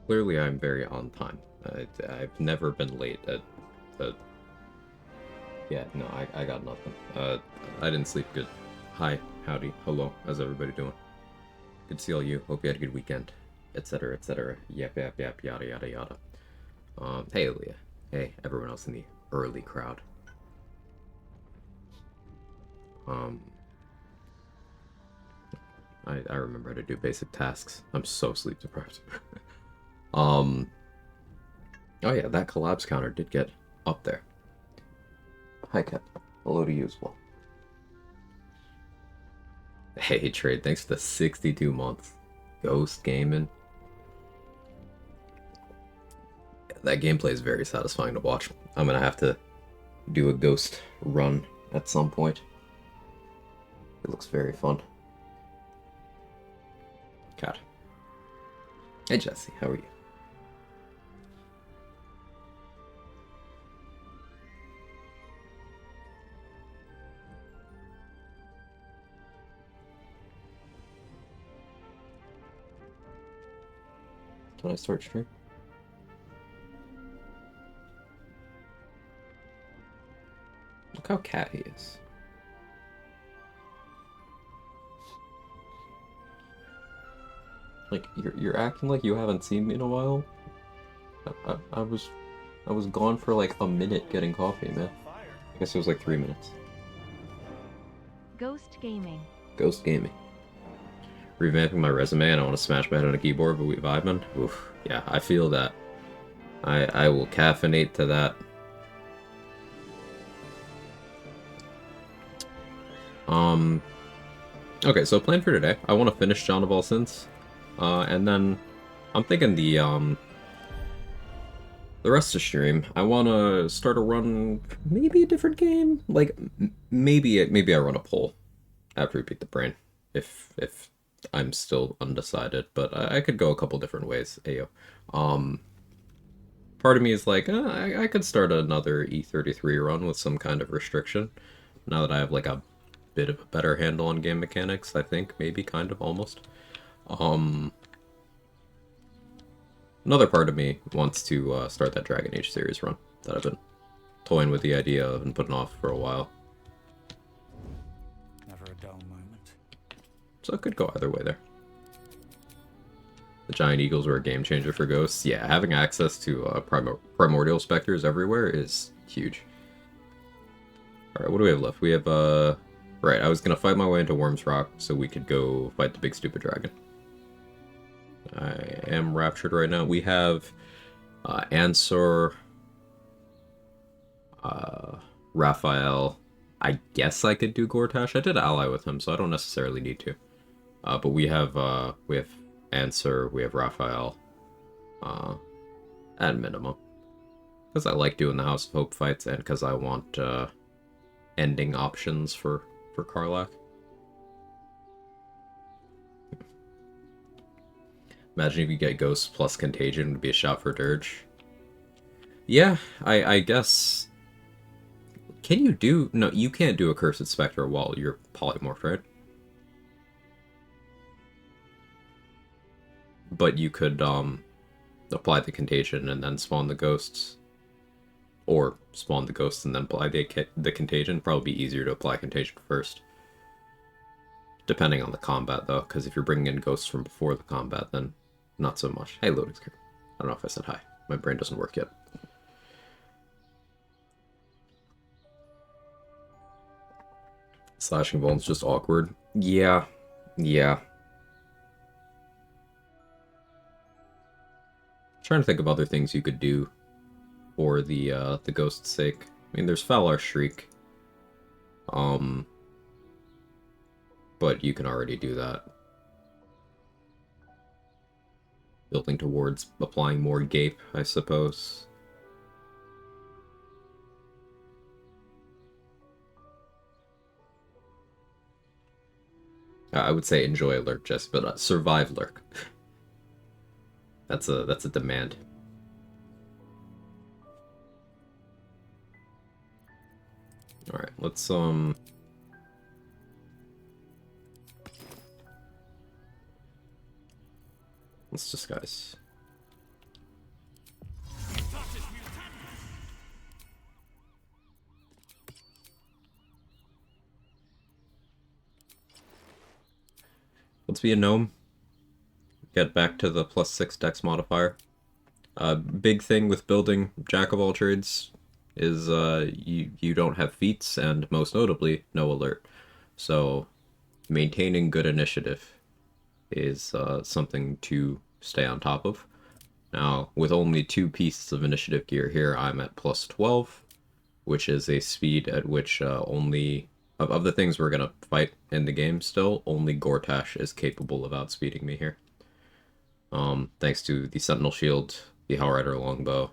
Clearly, I'm very on time. I've never been late at. Yeah, no, I got nothing. I didn't sleep good. Hi, howdy, hello, how's everybody doing? Good to see all you. Hope you had a good weekend, etc., etc. Yap, yap, yap, yada, yada, yada. Hey, Leah. Hey, everyone else in the early crowd. Um, I remember how to do basic tasks. I'm so sleep deprived. um, oh yeah, that collapse counter did get up there. Hi, Kat. Hello to you as well. Hey, Trade, thanks for the 62 months. Ghost Gaming. That gameplay is very satisfying to watch. I'm gonna have to do a Ghost run at some point. It looks very fun. God. Hey, Jesse, how are you? Can I start stream? Look how cat he is. Like you're acting like you haven't seen me in a while. I was gone for like a minute getting coffee, man. I guess it was like 3 minutes. Ghost Gaming. Ghost Gaming. Revamping my resume and I want to smash my head on a keyboard, but we vibing. Oof. Yeah, I feel that. I will caffeinate to that. Um. Okay, so plan for today. I want to finish John of All Sins, and then I'm thinking the rest of stream. I want to start a run, maybe a different game. Like maybe I run a poll after we beat the brain, if I'm still undecided. But I could go a couple different ways. Ayo. Um, Part of me is like, I could start another E33 run with some kind of restriction. Now that I have like a bit of a better handle on game mechanics, I think maybe kind of almost. Um, Another part of me wants to start that Dragon Age series run that I've been toying with the idea of and putting off for a while. Never a dull moment. So it could go either way there. The giant eagles were a game changer for ghosts. Yeah, having access to primordial specters everywhere is huge. Alright, what do we have left? We have, right, I was gonna fight my way into Worm's Rock so we could go fight the big stupid dragon. I am raptured right now. We have, Answer, Raphael. I guess I could do Gortash. I did ally with him, so I don't necessarily need to. But we have Answer, we have Raphael, at minimum. Because I like doing the House of Hope fights, and because I want, ending options for Karlach. Imagine if you get Ghost plus Contagion would be a shot for Dirge. Yeah, I guess. Can you do? No, you can't do a Cursed Spectre while you're polymorphed, right? But you could apply the Contagion and then spawn the ghosts, or spawn the ghosts and then apply the Contagion. Probably be easier to apply Contagion first. Depending on the combat, though, because if you're bringing in ghosts from before the combat, then not so much. Hey, Loading Screen. I don't know if I said hi. My brain doesn't work yet. Slashing bones just awkward. Yeah. Yeah. Trying to think of other things you could do for the ghost's sake. I mean, there's Falar Shriek. But you can already do that. Building towards applying more gape, I suppose. I would say enjoy lurk, Jess, but survive lurk. That's a demand. All right, let's disguise. be a gnome. Get back to the +6 dex modifier. Big thing with building Jack of all trades is you don't have feats, and most notably, no alert. So maintaining good initiative is something to stay on top of. Now, with only 2 pieces of initiative gear here, I'm at +12, which is a speed at which only... Of the things we're going to fight in the game still, only Gortash is capable of outspeeding me here. Thanks to the Sentinel Shield, the Hellrider Longbow,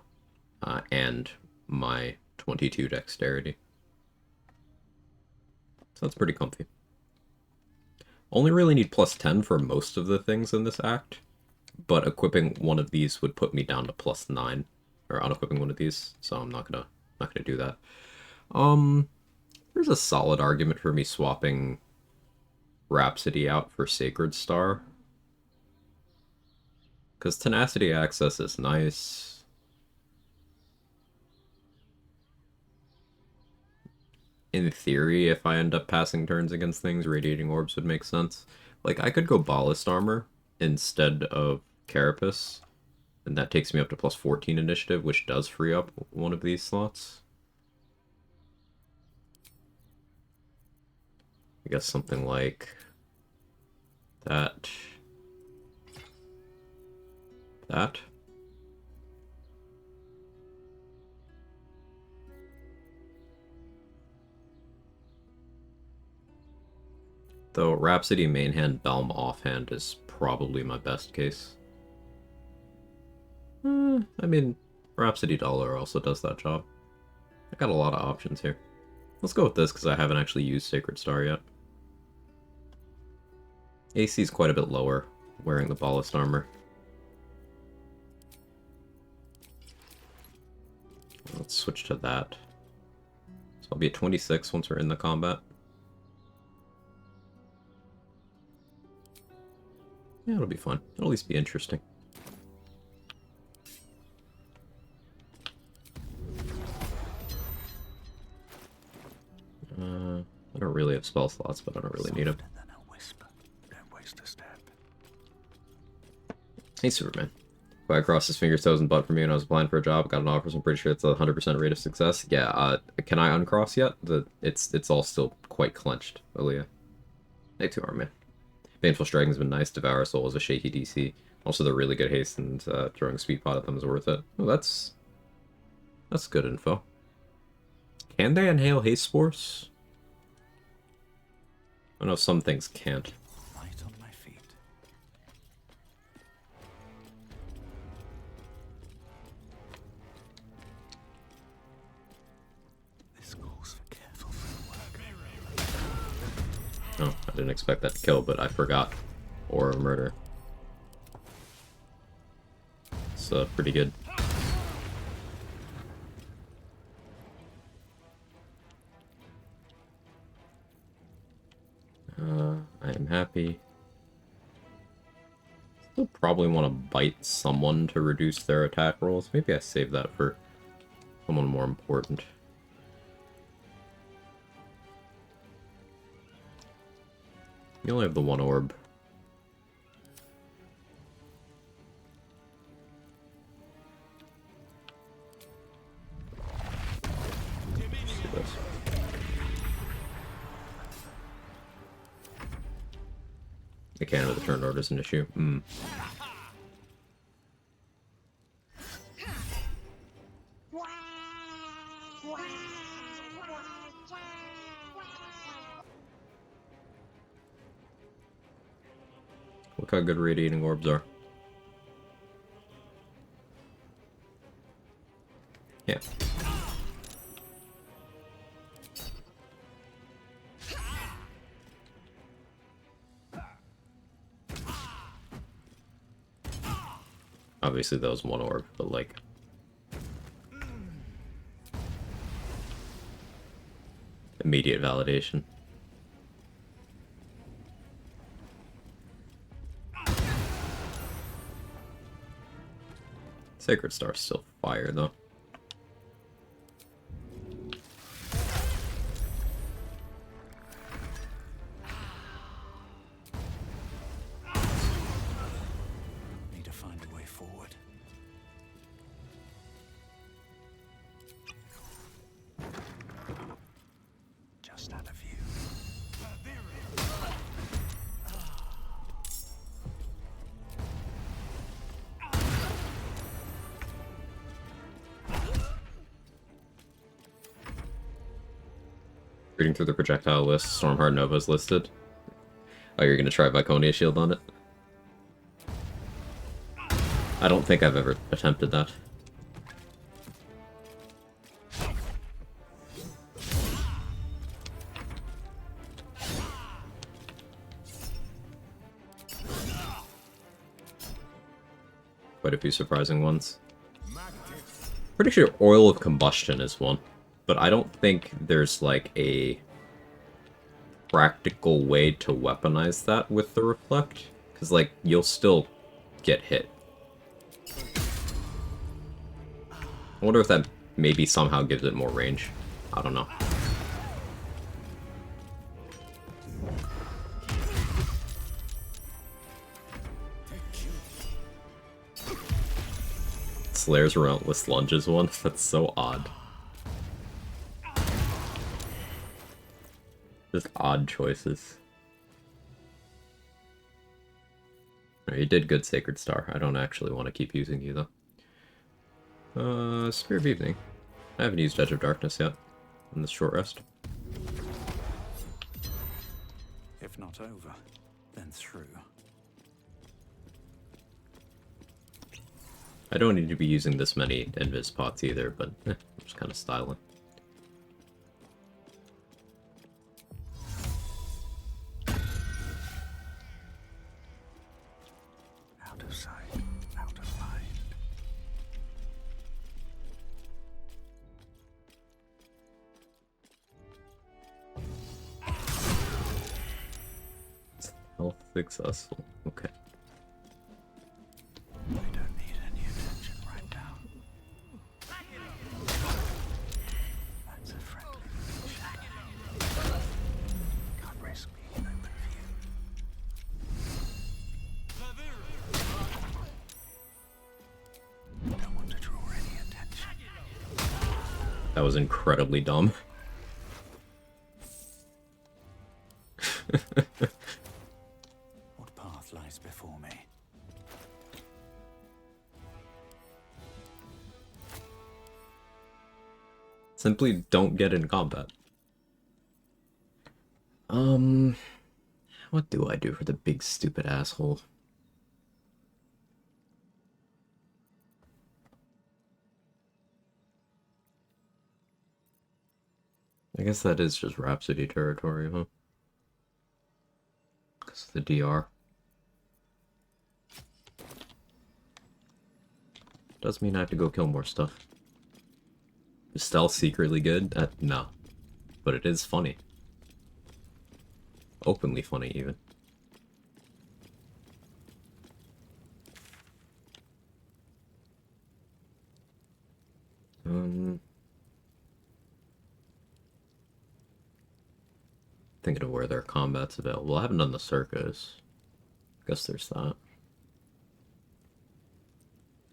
and my 22 dexterity. So that's pretty comfy. Only really need +10 for most of the things in this act, but equipping one of these would put me down to +9, or unequipping one of these, so I'm not gonna do that. There's a solid argument for me swapping Rhapsody out for Sacred Star, because Tenacity Access is nice. In theory, if I end up passing turns against things, Radiating Orbs would make sense. Like, I could go Ballast Armor instead of Carapace, and that takes me up to +14 initiative, which does free up one of these slots. I guess something like that. That. Though Rhapsody main hand, Belm offhand is probably my best case. I mean, Rhapsody Dollar also does that job. I got a lot of options here. Let's go with this because I haven't actually used Sacred Star yet. AC is quite a bit lower wearing the Ballast Armor. Let's switch to that. So I'll be at 26 once we're in the combat. Yeah, it'll be fun. It'll at least be interesting. I don't really have spell slots, but I don't really need them. Hey, Superman. Quag crossed his fingers, toes, and butt for me when I was applying for a job. Got an offer, so I'm pretty sure it's a 100% rate of success. Yeah, can I uncross yet? It's all still quite clenched, Aaliyah. Hey, 2R, man. Baneful Striking's been nice. Devour Soul is a shaky DC. Also, the really good haste and throwing Speed Pot at them is worth it. Oh, that's good info. Can they inhale haste spores? I know some things can't. Light on my feet. This calls for careful footwork. Oh, I didn't expect that to kill, but I forgot. Or murder. It's pretty good. I am happy. Still probably want to bite someone to reduce their attack rolls. Maybe I save that for someone more important. You only have the 1 orb. Let's do this. The cannon of the turn order is an issue. Look how good radiating orbs are. Yeah. Obviously that was 1 orb, but like... immediate validation. Sacred Star's still fire, though. Reading through the projectile list, Stormheart Nova's listed. Oh, you're gonna try Viconia Shield on it? I don't think I've ever attempted that. Quite a few surprising ones. Pretty sure Oil of Combustion is one, but I don't think there's like a practical way to weaponize that with the Reflect, because like you'll still get hit. I wonder if that maybe somehow gives it more range. I don't know. Slayer's Relentless Lunges one? That's so odd. Just odd choices. You did good, Sacred Star. I don't actually want to keep using you, though. Spear of Evening. I haven't used Edge of Darkness yet in this short rest. If not over, then through. I don't need to be using this many Invis pots either, but I'm just kind of styling. Out of sight, out of mind. Health successful. Okay. We don't need any attention right now. That's a friendly shadow. Can't risk being in open view. Don't want to draw any attention. That was incredibly dumb. What path lies before me? Simply don't get in combat. What do I do for the big stupid asshole? I guess that is just Rhapsody territory, huh? Because of the DR. Does mean I have to go kill more stuff. Is stealth secretly good? No. But it is funny. Openly funny, even. Thinking of where their combat's available. I haven't done the circus. Guess there's that.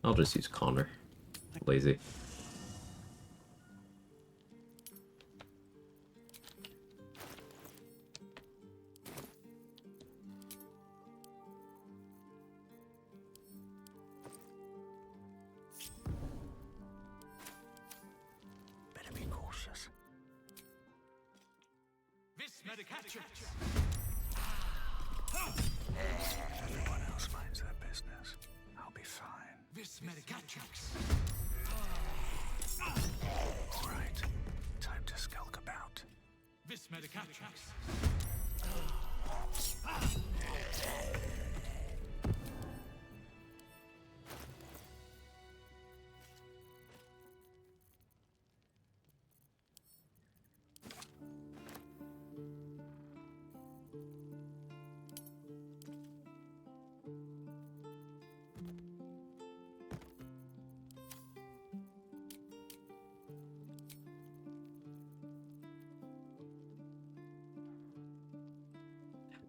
I'll just use Connor. Lazy. Better be cautious. Everyone else minds their business. I'll be fine. All right, time to skulk about.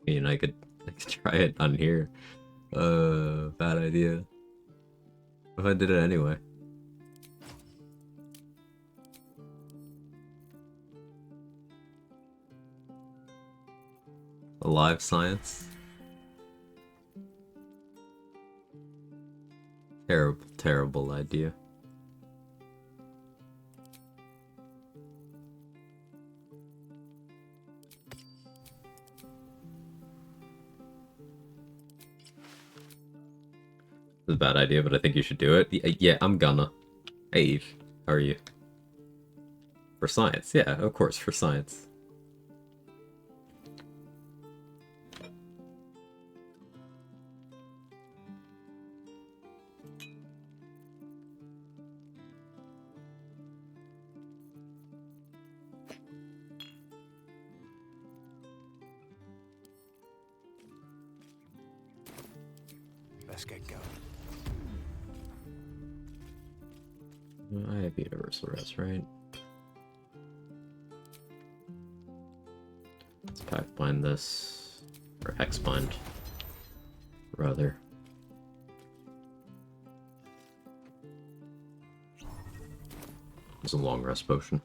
I mean, I could try it on here. Bad idea. If I did it anyway. Alive science? Terrible, terrible idea. It's a bad idea, but I think you should do it. Yeah, I'm gonna. Hey, how are you? For science, yeah, of course, for science. Let's get going. I have universal res, right? Let's pack bind this, or hex bind, rather. It's a long rest potion.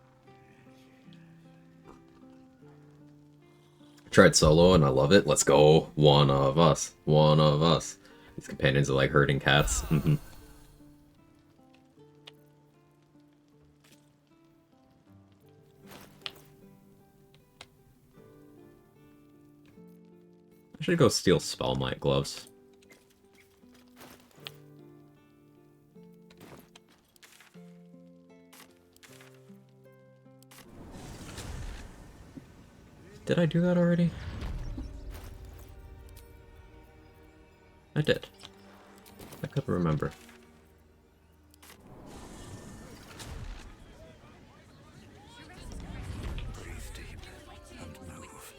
I tried solo and I love it. Let's go. One of us. One of us. These companions are like herding cats. Mm-hmm. I should go steal Spellmite gloves. Did I do that already? I did. I couldn't remember. Breathe deep and move.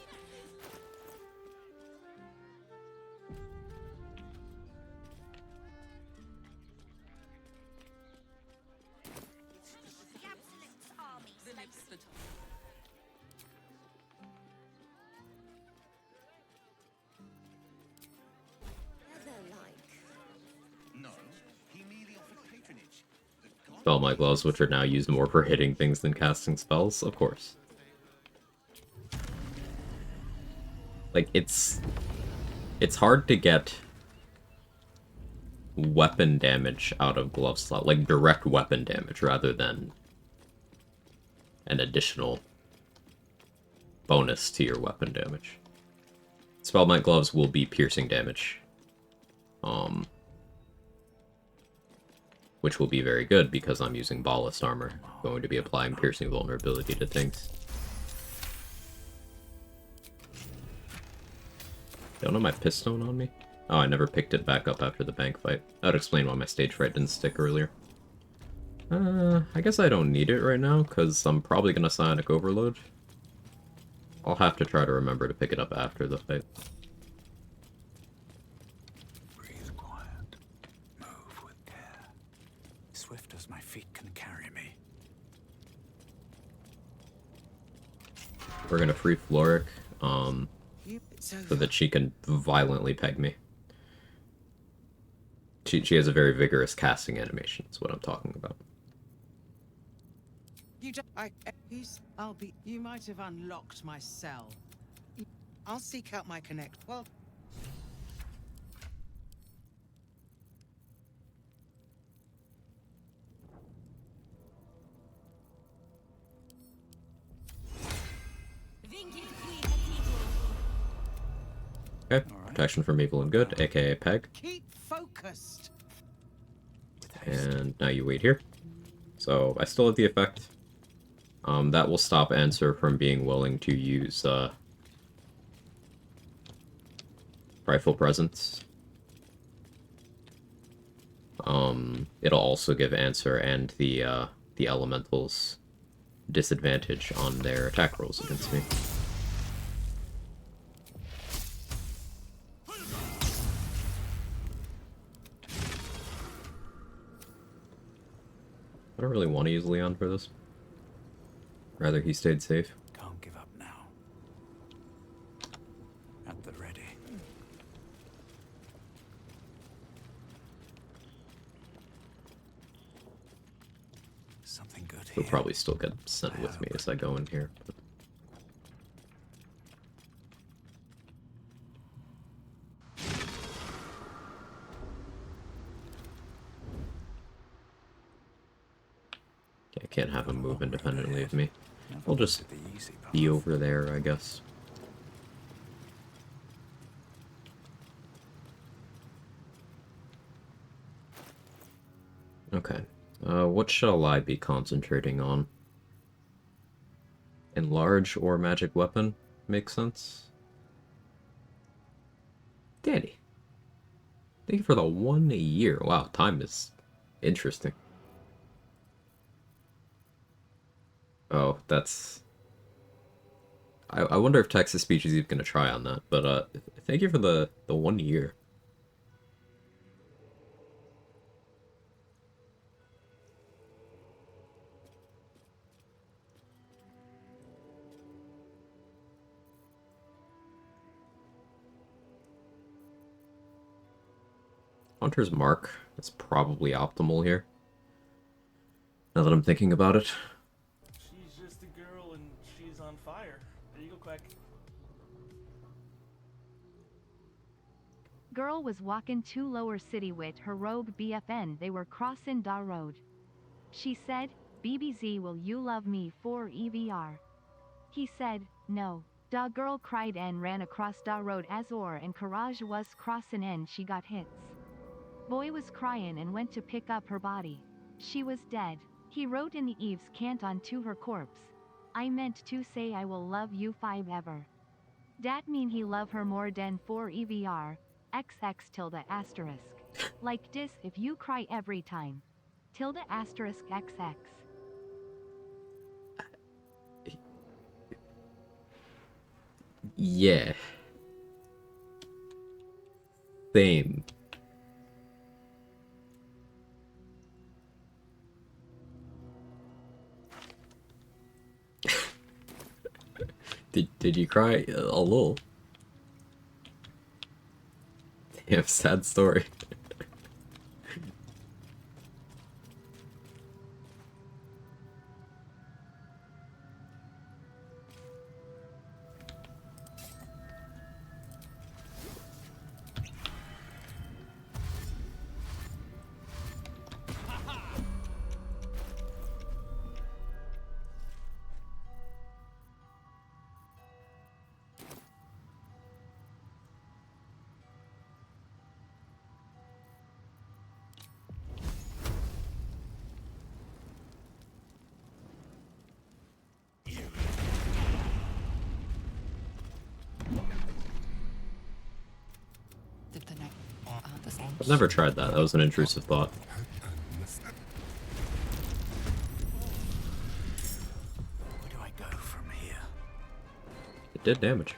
Spellmite gloves, which are now used more for hitting things than casting spells, of course. Like, it's hard to get weapon damage out of glove slot, like direct weapon damage, rather than an additional bonus to your weapon damage. Spellmite gloves will be piercing damage. Which will be very good because I'm using ballast armor. I'm going to be applying piercing vulnerability to things. Don't have my pistone on me? Oh, I never picked it back up after the bank fight. That would explain why my stage fright didn't stick earlier. I guess I don't need it right now, because I'm probably going to Psionic Overload. I'll have to try to remember to pick it up after the fight. Breathe quiet. Move with care. Swift as my feet can carry me. We're going to free Floric, so that she can violently peg me. She has a very vigorous casting animation, is what I'm talking about. You might have unlocked my cell. I'll seek out my connect. Well, Okay, protection from evil and good, aka peg. keep focused. And now you wait here. So I still have the effect. That will stop Answer from being willing to use Rifle Presence. It'll also give Answer and the Elementals disadvantage on their attack rolls against me. I don't really want to use Leon for this. Rather he stayed safe. Can't give up now. At the ready. Something good He'll here. probably still get sent with me as I go in here. But... I can't have him move independently of me. I'll just be over there, I guess. Okay. What shall I be concentrating on? Enlarge or magic weapon? Makes sense. Danny, thank you for the 1 year. Wow, time is interesting. Oh, that's... I wonder if Texas Speech is even going to try on that, but thank you for the 1 year. Hunter's Mark is probably optimal here, now that I'm thinking about it. She's just a girl and she's on fire. There you go, Quack. Girl was walking to Lower City with her rogue BFN. They were crossing da road. She said, BBZ, will you love me for EVR? He said, no. Da girl cried and ran across da road as or and Courage was crossing and she got hits. Boy was crying and went to pick up her body. She was dead. He wrote in the eaves cant onto her corpse. I meant to say I will love you 5 ever. Dat mean he love her more den for EVR, XX tilde asterisk. Like dis if you cry every time. Tilde asterisk XX. Yeah. Same. Did you cry? A little. Damn, sad story. I've never tried that. That was an intrusive thought. Where do I go from here? It did damage.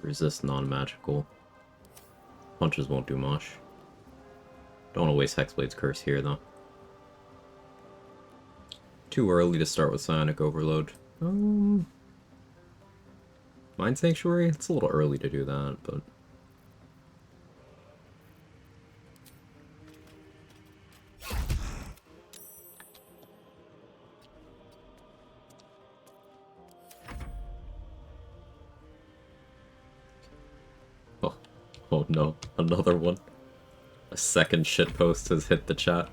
Resist non-magical. Punches won't do much. Don't want to waste Hexblade's Curse here, though. Too early to start with Psionic Overload. Mind Sanctuary? It's a little early to do that, but... Oh no, another one. A second shitpost has hit the chat.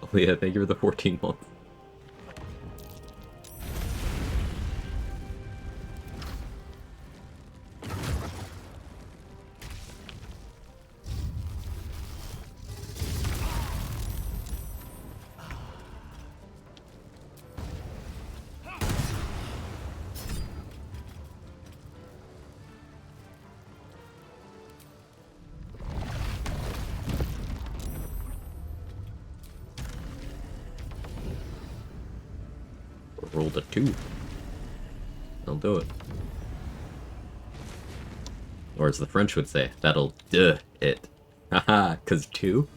Oh yeah, thank you for the 14 months. Rolled a 2. I'll do it. Or as the French would say, that'll duh it. Haha, 'cause 2?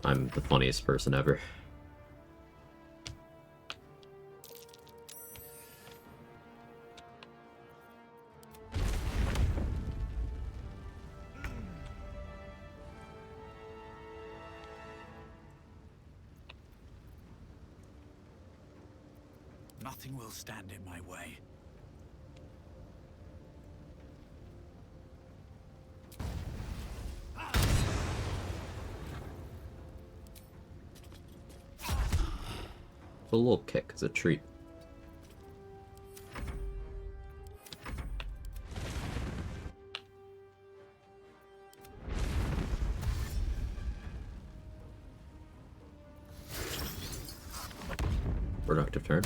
I'm the funniest person ever. Nothing will stand in my way. A little kick is a treat. Productive turn.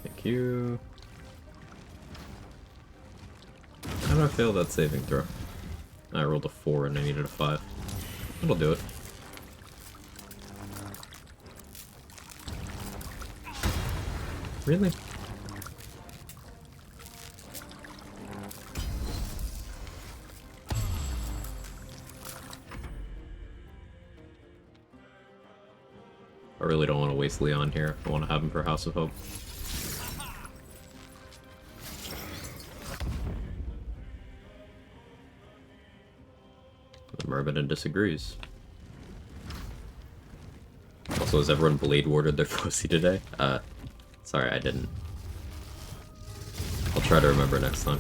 Thank you. How did I fail that saving throw? I rolled a 4 and I needed a 5. That'll do it. Really? I really don't want to waste Leon here. I want to have him for House of Hope. The Mermaid disagrees. Also, has everyone blade warded their pussy today? Sorry, I didn't. I'll try to remember next time.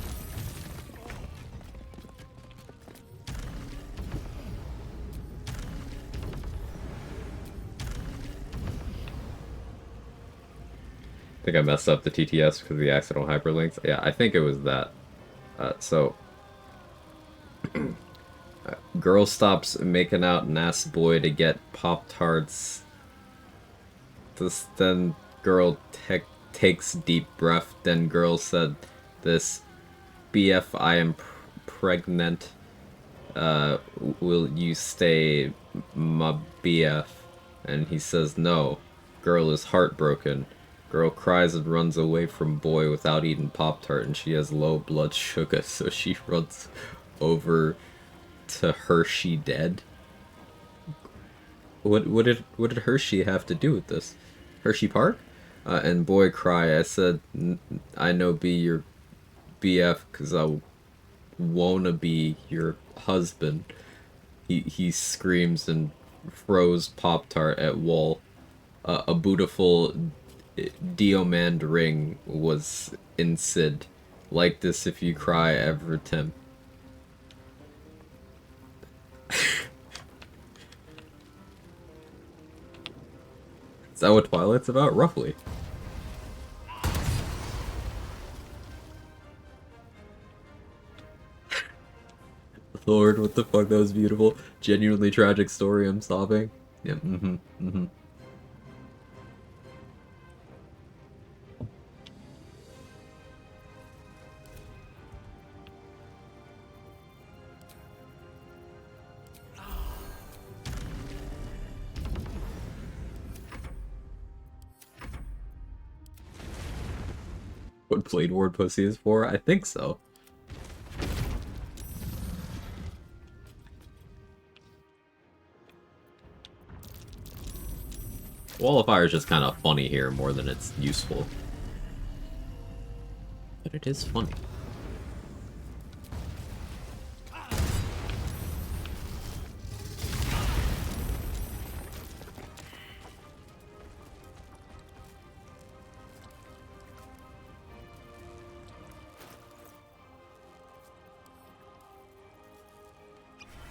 I think I messed up the TTS because of the accidental hyperlinks. Yeah, I think it was that. Girl stops making out and asks boy to get Pop-Tarts. Then girl takes deep breath. Then girl said this, BF, I am pregnant. Will you stay my BF? And he says no. Girl is heartbroken. Girl cries and runs away from boy without eating Pop-Tart, and she has low blood sugar, so she runs over to Hershey dead. What did Hershey have to do with this? Hershey Park? And boy cry. I said, I know be your BF because I wanna be your husband. He screams and throws Pop-Tart at wall. A beautiful diamond ring was insid. Like this if you cry ever Tim. Is that what Twilight's about? Roughly. Lord, what the fuck, that was beautiful. Genuinely tragic story, I'm sobbing. Yeah, What Blade Ward pussy is for? I think so. Wall of Fire is just kind of funny here more than it's useful. But it is funny.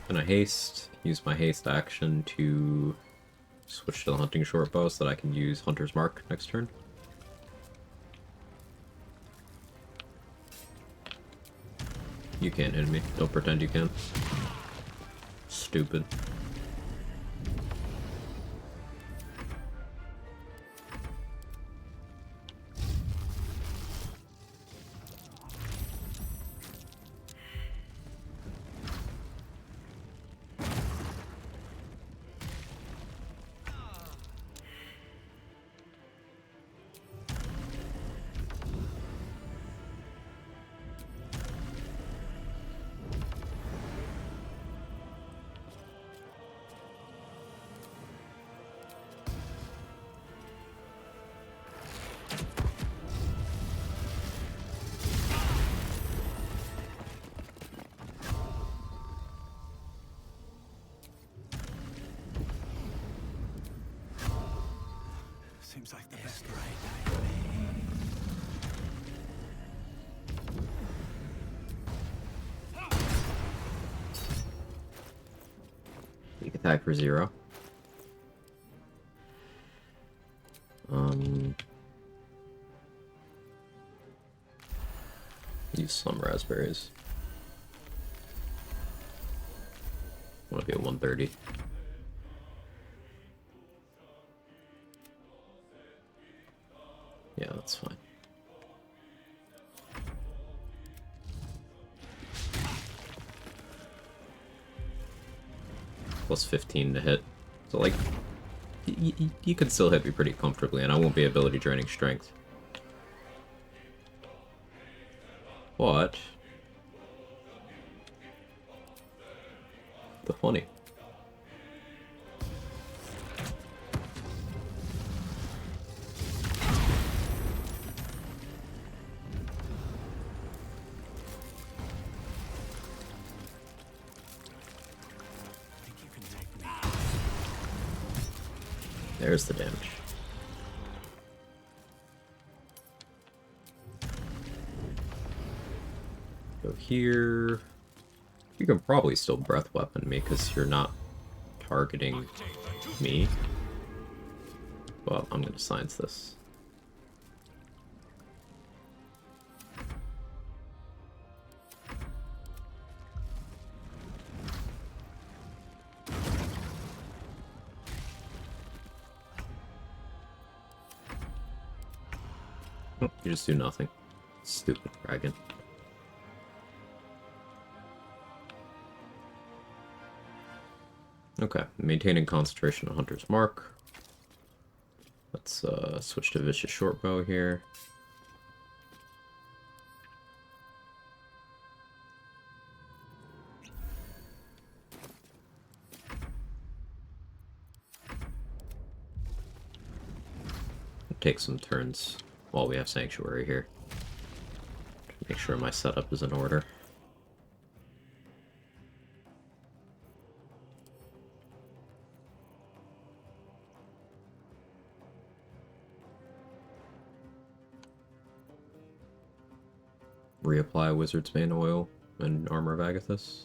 Gonna haste, use my haste action to switch to the hunting short bow so that I can use Hunter's Mark next turn. You can't hit me. Don't pretend you can. Stupid. Seems like the best raid. You can attack for 0. Use some raspberries. Want to be at 130. Yeah, that's fine. Plus 15 to hit. So, like, you can still hit me pretty comfortably, and I won't be ability draining strength. But the funny. Think you can take me? There's the damage. Go here. You can probably still breath weapon me because you're not targeting me. Well, I'm gonna science this. Oh, you just do nothing. Stupid dragon. Okay, maintaining concentration on Hunter's Mark. Let's switch to Vicious Shortbow here. Take some turns while we have Sanctuary here. Make sure my setup is in order. Reapply Wizard's Bane Oil and Armor of Agathis.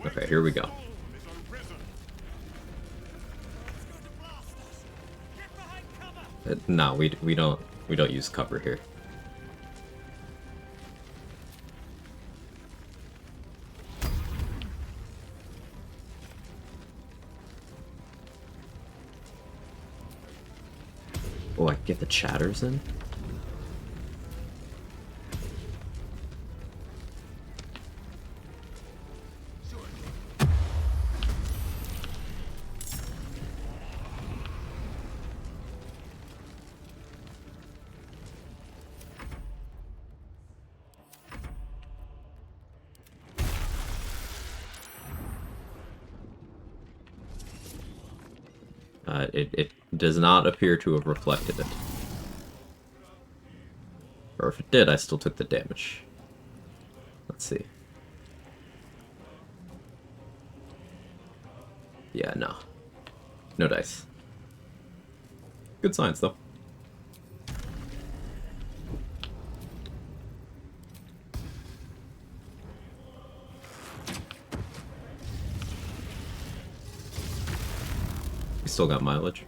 Okay, here we go. No, we don't use cover here. Oh, I can get the chatters in? It does not appear to have reflected it. Or if it did, I still took the damage. Let's see. Yeah, no. No dice. Good science, though. We still got mileage.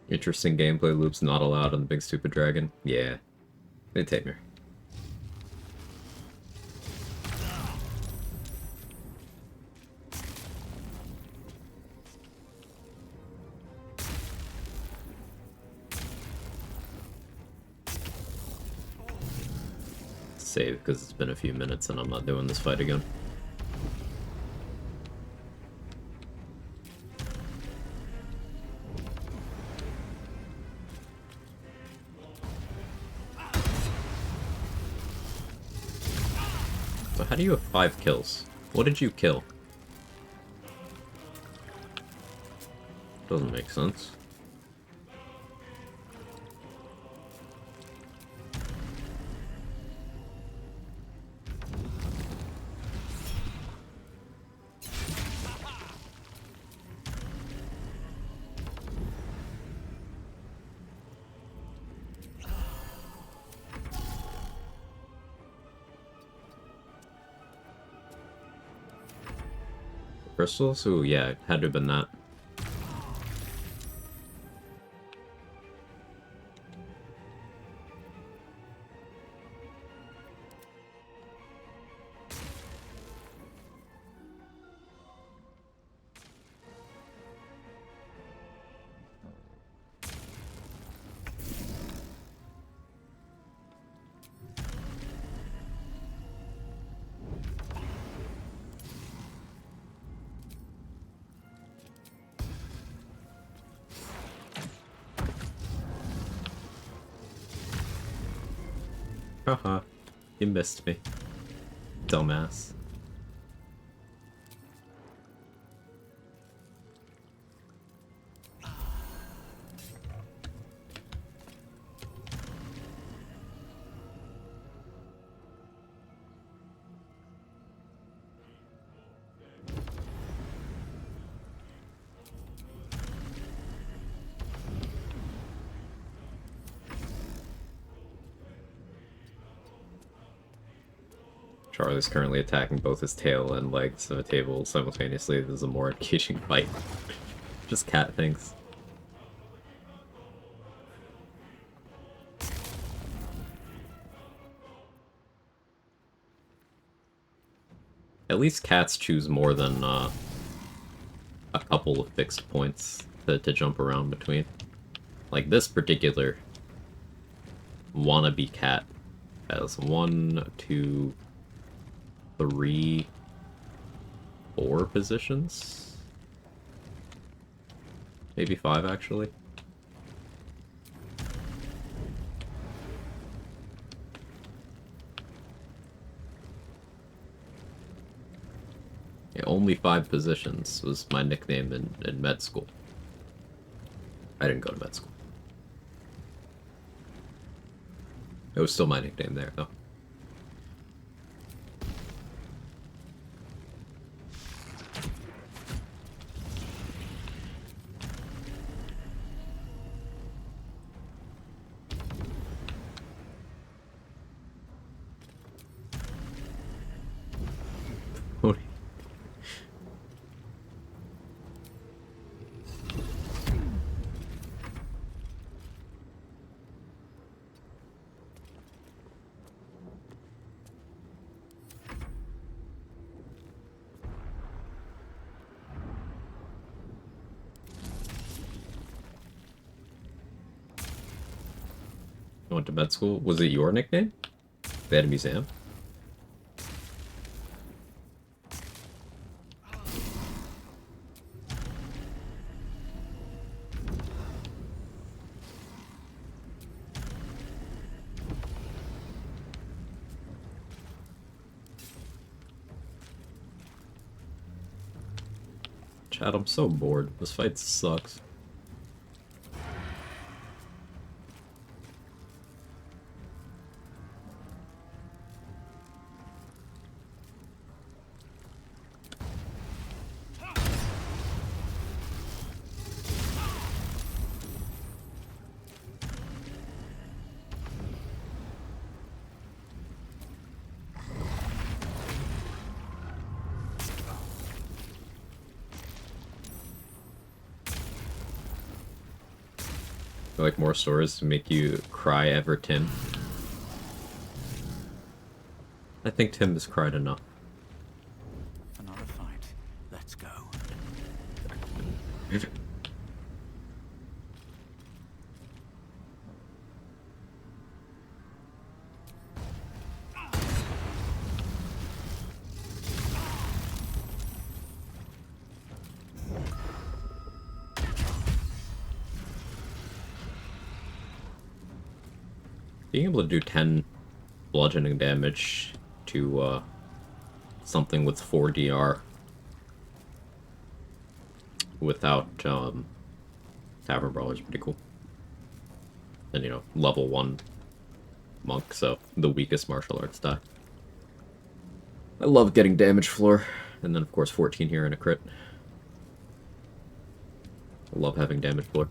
Interesting gameplay loops not allowed on the Big Stupid Dragon. Yeah. They take me. Save, because it's been a few minutes and I'm not doing this fight again. So how do you have 5 kills? What did you kill? Doesn't make sense. Crystals? Ooh, yeah, it had to have been that. Haha, you missed me. Dumbass. Charlie's currently attacking both his tail and legs of a table simultaneously. This is a more engaging fight. Just cat things. At least cats choose more than a couple of fixed points to jump around between. Like this particular wannabe cat has 1, 2, 3, 4 positions? Maybe 5, actually. Yeah, only 5 positions was my nickname in med school. I didn't go to med school. It was still my nickname there, though. You went to med school? Was it your nickname? They had a museum? Chad, I'm so bored. This fight sucks. Like more stories to make you cry ever, Tim? I think Tim has cried enough. Another fight. Let's go. Being able to do 10 bludgeoning damage to something with 4 DR without Tavern Brawler is pretty cool. And, you know, level 1 monk, so the weakest martial arts die. I love getting damage floor, and then of course 14 here and a crit. I love having damage floor.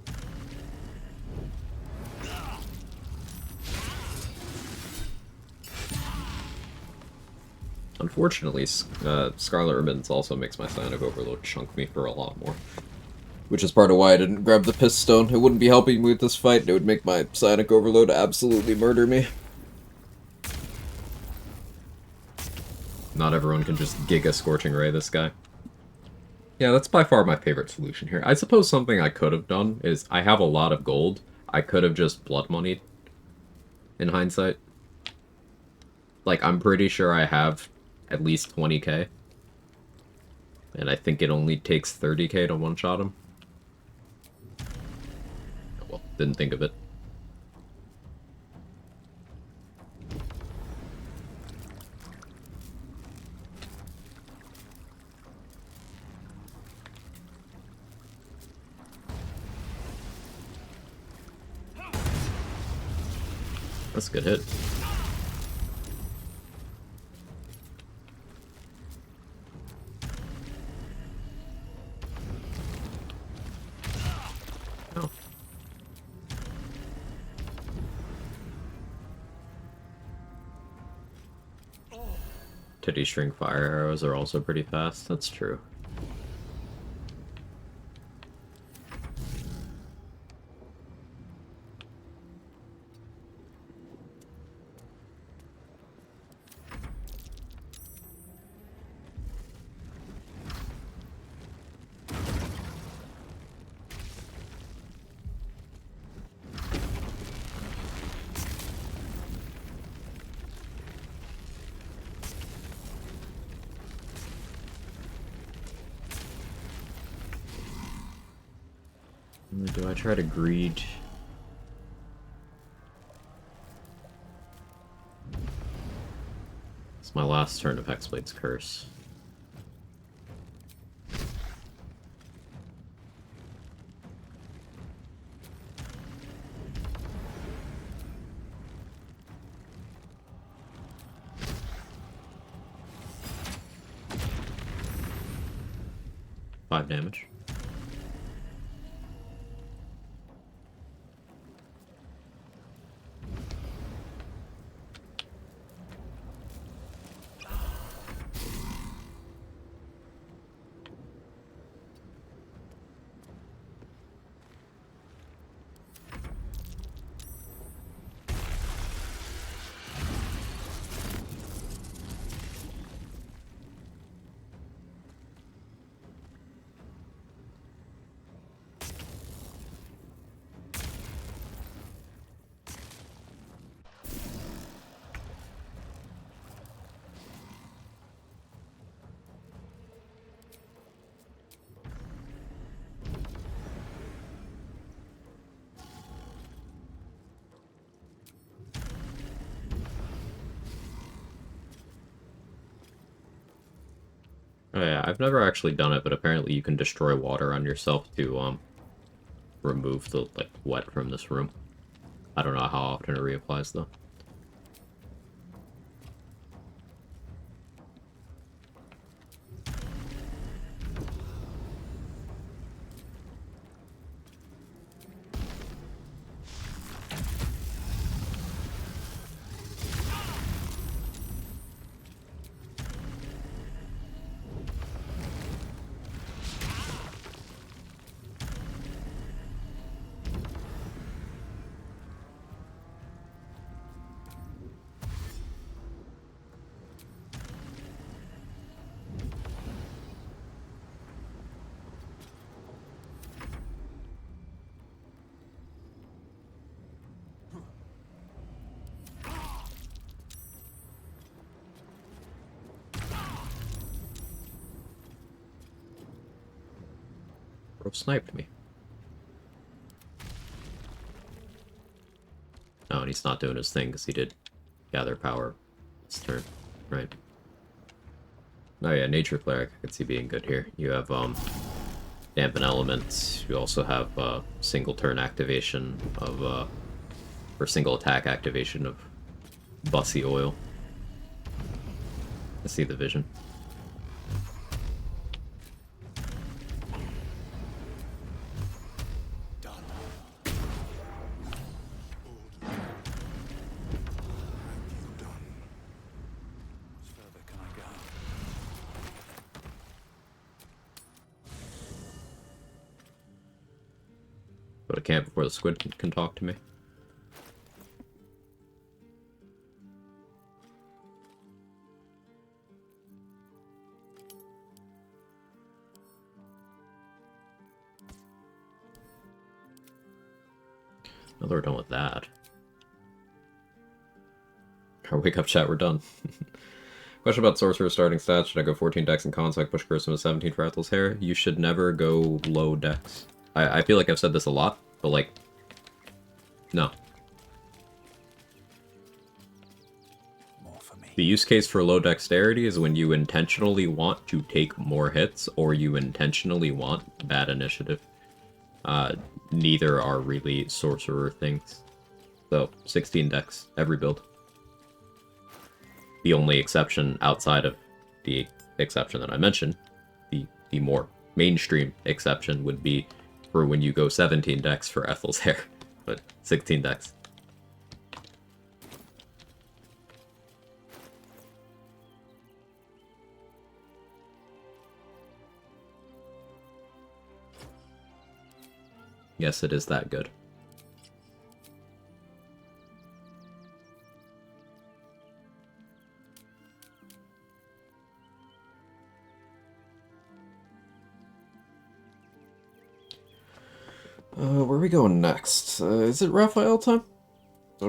Unfortunately, Scarlet Remittance also makes my Psionic Overload chunk me for a lot more. Which is part of why I didn't grab the Piss Stone. It wouldn't be helping me with this fight, it would make my Psionic Overload absolutely murder me. Not everyone can just Giga Scorching Ray this guy. Yeah, that's by far my favorite solution here. I suppose something I could have done is, I have a lot of gold. I could have just blood moneyed, in hindsight. Like, I'm pretty sure I have at least 20k. And I think it only takes 30k to one-shot him. Well, didn't think of it. That's a good hit. Oh. Titty string fire arrows are also pretty fast, that's true. Do I try to greed? It's my last turn of Hexblade's Curse. Five damage. Oh yeah, I've never actually done it, but apparently you can destroy water on yourself to, remove the, like, wet from this room. I don't know how often it reapplies, though. Auto sniped me. Oh, and he's not doing his thing because he did gather power this turn, right? Oh yeah, Nature Cleric I could see being good here. You have Dampen Elements. You also have single turn activation of or single attack activation of Bussy Oil. I see the vision. Go to camp before the squid can talk to me. Now that we're done with that. Our wake up chat, we're done. Question about Sorcerer starting stats. Should I go 14 decks in con so I push Grissom to 17 for Ethel's hair? You should never go low decks. I feel like I've said this a lot, but like, no. More for me. The use case for low dexterity is when you intentionally want to take more hits or you intentionally want bad initiative. Neither are really sorcerer things. So, 16 decks, every build. The only exception outside of the exception that I mentioned, the more mainstream exception would be for when you go 17 decks for Ethel's hair, but 16 decks. Yes, it is that good. Where are we going next? Is it Raphael time?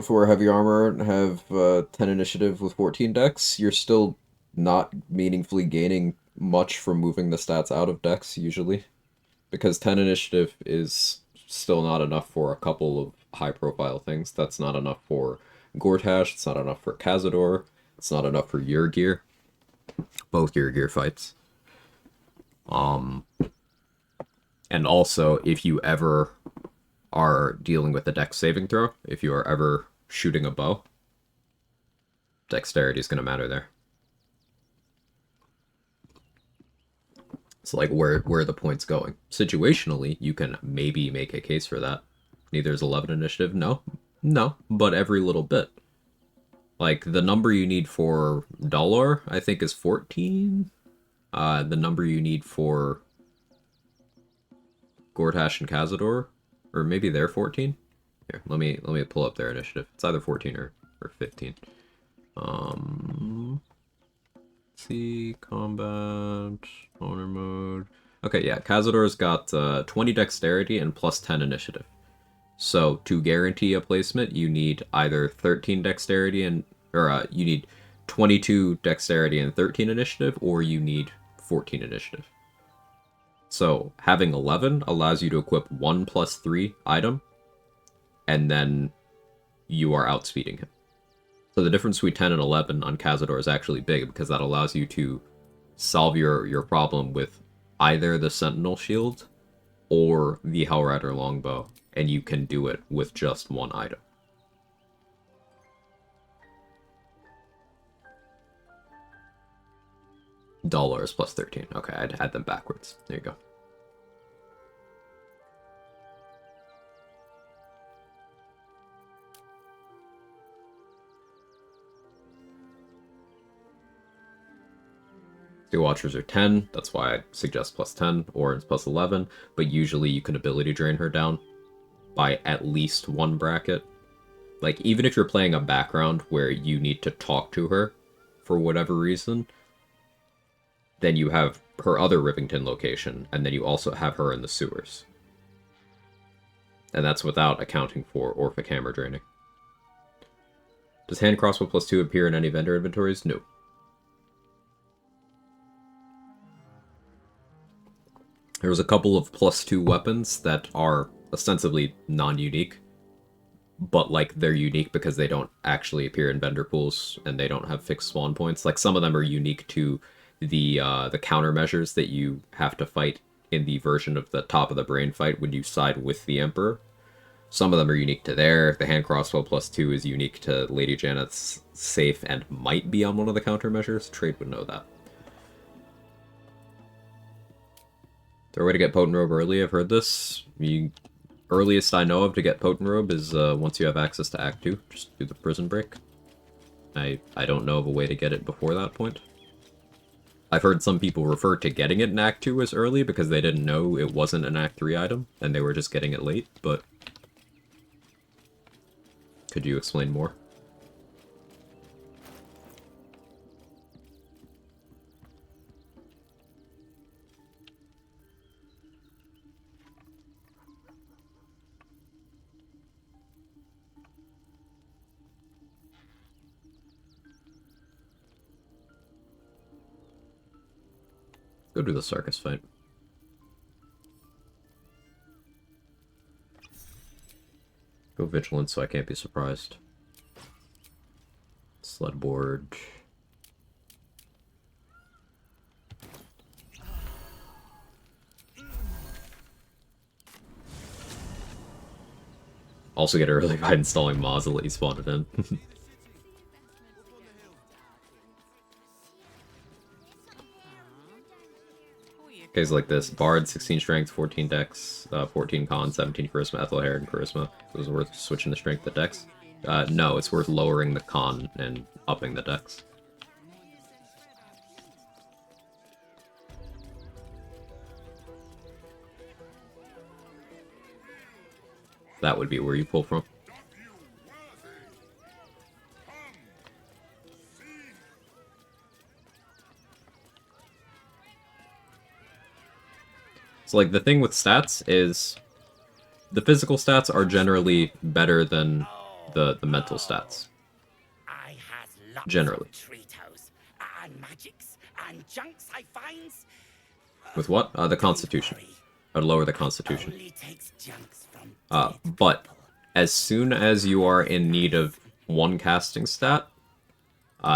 For heavy armor and have 10 initiative with 14 decks, you're still not meaningfully gaining much from moving the stats out of decks, usually. Because 10 initiative is still not enough for a couple of high-profile things. That's not enough for Gortash, it's not enough for Cazador, it's not enough for Yrgir. Both Yrgir fights. And also, if you ever are dealing with a dex saving throw, if you are ever shooting a bow, dexterity is going to matter there. It's like where are the points going? Situationally, you can maybe make a case for that. Neither is 11 initiative. No, but every little bit. Like, the number you need for Dolor, I think, is 14. The number you need for Gortash and Cazador, or maybe they're 14. Here, let me pull up their initiative. It's either 14 or 15. See, combat, owner mode. Okay, yeah, Cazador's got 20 dexterity and plus 10 initiative. So to guarantee a placement, you need either 13 dexterity and, or you need 22 dexterity and 13 initiative, or you need 14 initiative. So having 11 allows you to equip 1 plus 3 item, and then you are outspeeding him. So the difference between 10 and 11 on Cazador is actually big, because that allows you to solve your problem with either the Sentinel Shield or the Hellrider Longbow, and you can do it with just one item. Dollars plus 13. Okay, I'd add them backwards. There you go. Steel Watchers are 10, that's why I suggest plus 10, or it's plus 11, but usually you can ability drain her down by at least one bracket. Like, even if you're playing a background where you need to talk to her for whatever reason, then you have her other Rivington location, and then you also have her in the sewers. And that's without accounting for Orphic Hammer draining. Does Hand Crossbow plus 2 appear in any vendor inventories? No. There's a couple of +2 weapons that are ostensibly non-unique, but like they're unique because they don't actually appear in vendor pools and they don't have fixed spawn points. Like some of them are unique to the countermeasures that you have to fight in the version of the top of the brain fight when you side with the Emperor. Some of them are unique to there. The hand crossbow +2 is unique to Lady Janet's safe and might be on one of the countermeasures. Trade would know that. Is there a way to get Potent Robe early? I've heard this. Earliest I know of to get Potent Robe is once you have access to Act 2. Just do the prison break. I don't know of a way to get it before that point. I've heard some people refer to getting it in Act 2 as early because they didn't know it wasn't an Act 3 item, and they were just getting it late, but... Could you explain more? Go do the circus fight. Go vigilant so I can't be surprised. Sled board. Also get early by installing mods and let you spawn it in. Guys like this. Bard, 16 strength, 14 dex, 14 con, 17 charisma, Ethelhair, and charisma. So is it worth switching the strength to dex? No, it's worth lowering the con and upping the dex. That would be where you pull from. So, like, the thing with stats is the physical stats are generally better than the mental stats. I has lots Generally. of Tritos and magics and junks I finds. With what? The Constitution. I'd lower the Constitution. Only takes junks from But as soon as you are in need of one casting stat,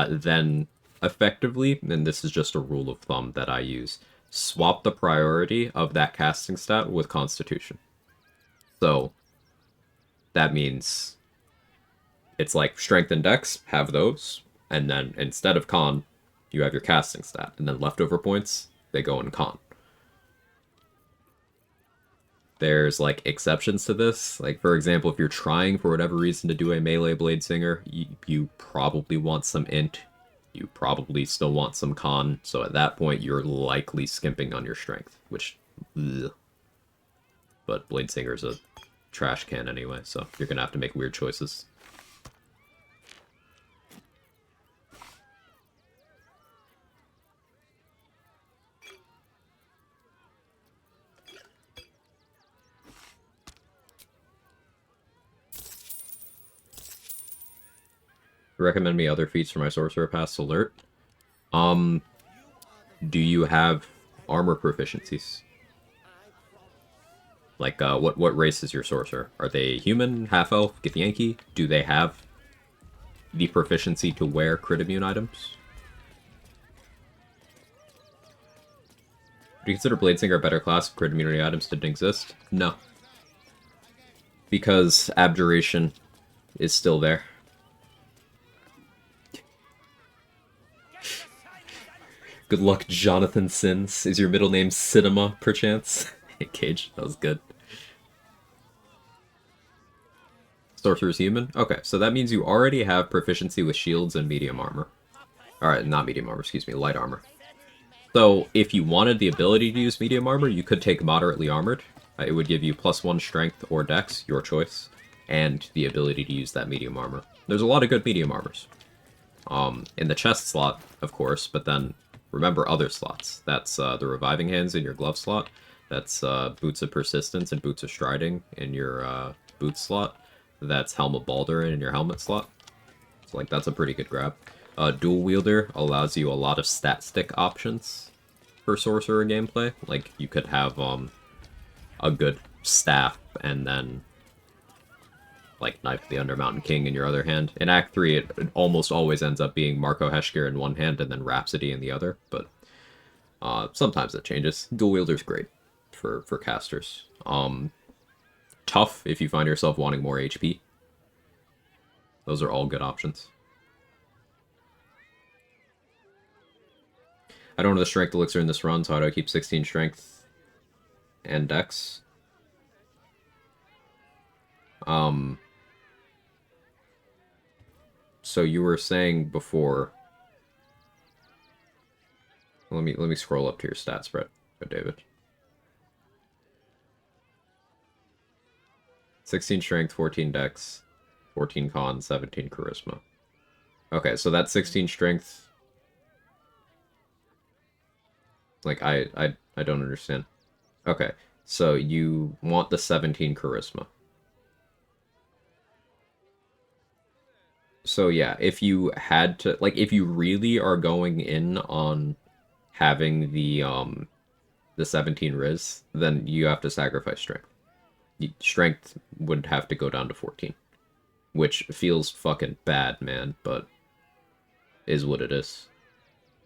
then effectively, and this is just a rule of thumb that I use, swap the priority of that casting stat with Constitution. So that means it's like Strength and Dex, have those, and then instead of Con, you have your casting stat, and then leftover points, they go in Con. There's, like, exceptions to this. Like, for example, if you're trying, for whatever reason, to do a melee blade singer, you probably want some int. You probably still want some con. So at that point, you're likely skimping on your strength, which... Ugh. But blade singer's a trash can anyway, so you're gonna have to make weird choices. Recommend me other feats for my Sorcerer Pass alert. Do you have armor proficiencies? Like, what race is your Sorcerer? Are they human, half-elf, Githyanki? Do they have the proficiency to wear crit immune items? Do you consider Bladesinger a better class if crit immunity items didn't exist? No. Because Abjuration is still there. Good luck, Jonathan Sins. Is your middle name Cinema, perchance? Hey, Cage, that was good. Sorcerer's human? Okay, so that means you already have proficiency with shields and medium armor. Alright, not medium armor, excuse me, light armor. So, if you wanted the ability to use medium armor, you could take moderately armored. It would give you +1 strength or dex, your choice, and the ability to use that medium armor. There's a lot of good medium armors. In the chest slot, of course, but then remember other slots. That's the Reviving Hands in your glove slot. That's Boots of Persistence and Boots of Striding in your boot slot. That's Helm of Baldurin in your helmet slot. So, like, that's a pretty good grab. Dual Wielder allows you a lot of stat stick options. for sorcerer gameplay. Like, you could have a good staff and then like Knife of the Undermountain King in your other hand. In Act 3, it almost always ends up being Marco Heshkir in one hand and then Rhapsody in the other, but sometimes it changes. Dual Wielder's great for casters. Tough if you find yourself wanting more HP. Those are all good options. I don't have the Strength Elixir in this run, so how do I keep 16 Strength and Dex? So you were saying before... Let me scroll up to your stat spread, David. 16 Strength, 14 Dex, 14 Con, 17 Charisma. Okay, so that's 16 Strength... Like, I don't understand. Okay, so you want the 17 Charisma. So yeah, if you had to... Like, if you really are going in on having the 17 Riz, then you have to sacrifice Strength. Strength would have to go down to 14. Which feels fucking bad, man, but is what it is.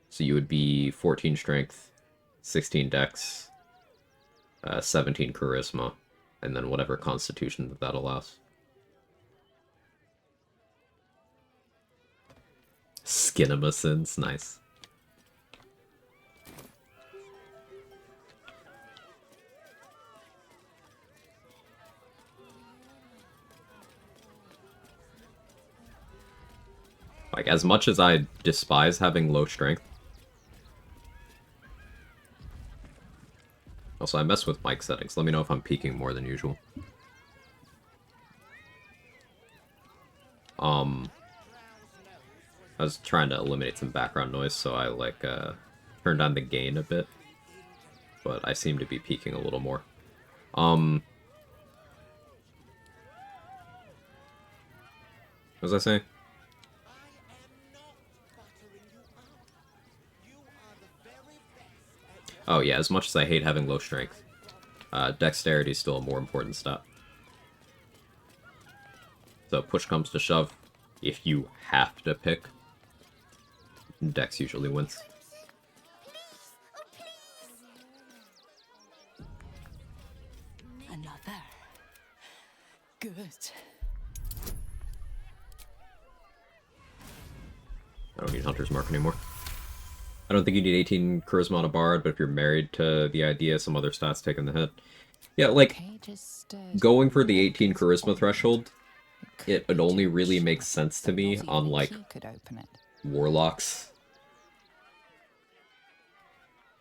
So you would be 14 Strength, 16 Dex, 17 Charisma, and then whatever Constitution that allows. Skinamacins, nice. Like, as much as I despise having low strength... Also, I mess with mic settings. Let me know if I'm peaking more than usual. I was trying to eliminate some background noise, so I, like, turned down the gain a bit. But I seem to be peaking a little more. What was I saying? Oh yeah, as much as I hate having low strength, dexterity is still a more important stat. So push comes to shove, if you have to pick, Dex usually wins. Another. Good. I don't need Hunter's Mark anymore. I don't think you need 18 Charisma on a Bard, but if you're married to the idea, some other stats taking the hit. Yeah, like, going for the 18 Charisma threshold, it only really makes sense to me on, like, Warlocks.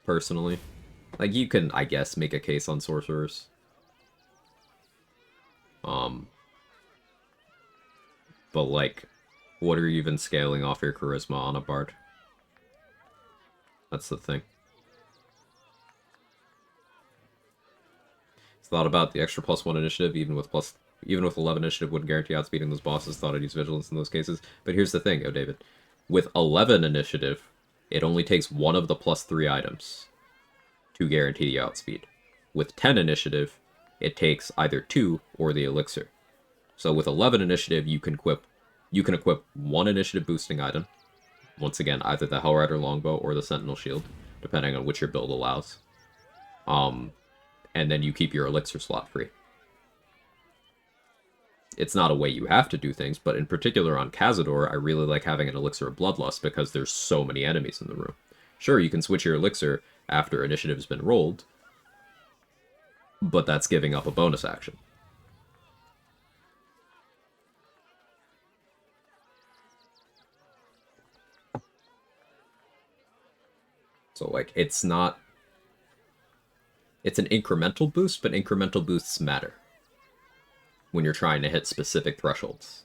Personally. Like, you can, I guess, make a case on Sorcerers. But, like, what are you even scaling off your Charisma on a Bard? That's the thing. Thought about the extra +1 initiative, even with 11 initiative wouldn't guarantee outspeeding those bosses. Thought I'd use vigilance in those cases. But here's the thing, David. With 11 initiative, it only takes one of the +3 items to guarantee the outspeed. With 10 initiative, it takes either 2 or the elixir. So with 11 initiative, you can equip one initiative boosting item. Once again, either the Hellrider Longbow or the Sentinel Shield, depending on which your build allows. And then you keep your elixir slot free. It's not a way you have to do things, but in particular on Cazador, I really like having an Elixir of Bloodlust because there's so many enemies in the room. Sure, you can switch your elixir after initiative's been rolled, but that's giving up a bonus action. So, like, it's not... It's an incremental boost, but incremental boosts matter when you're trying to hit specific thresholds.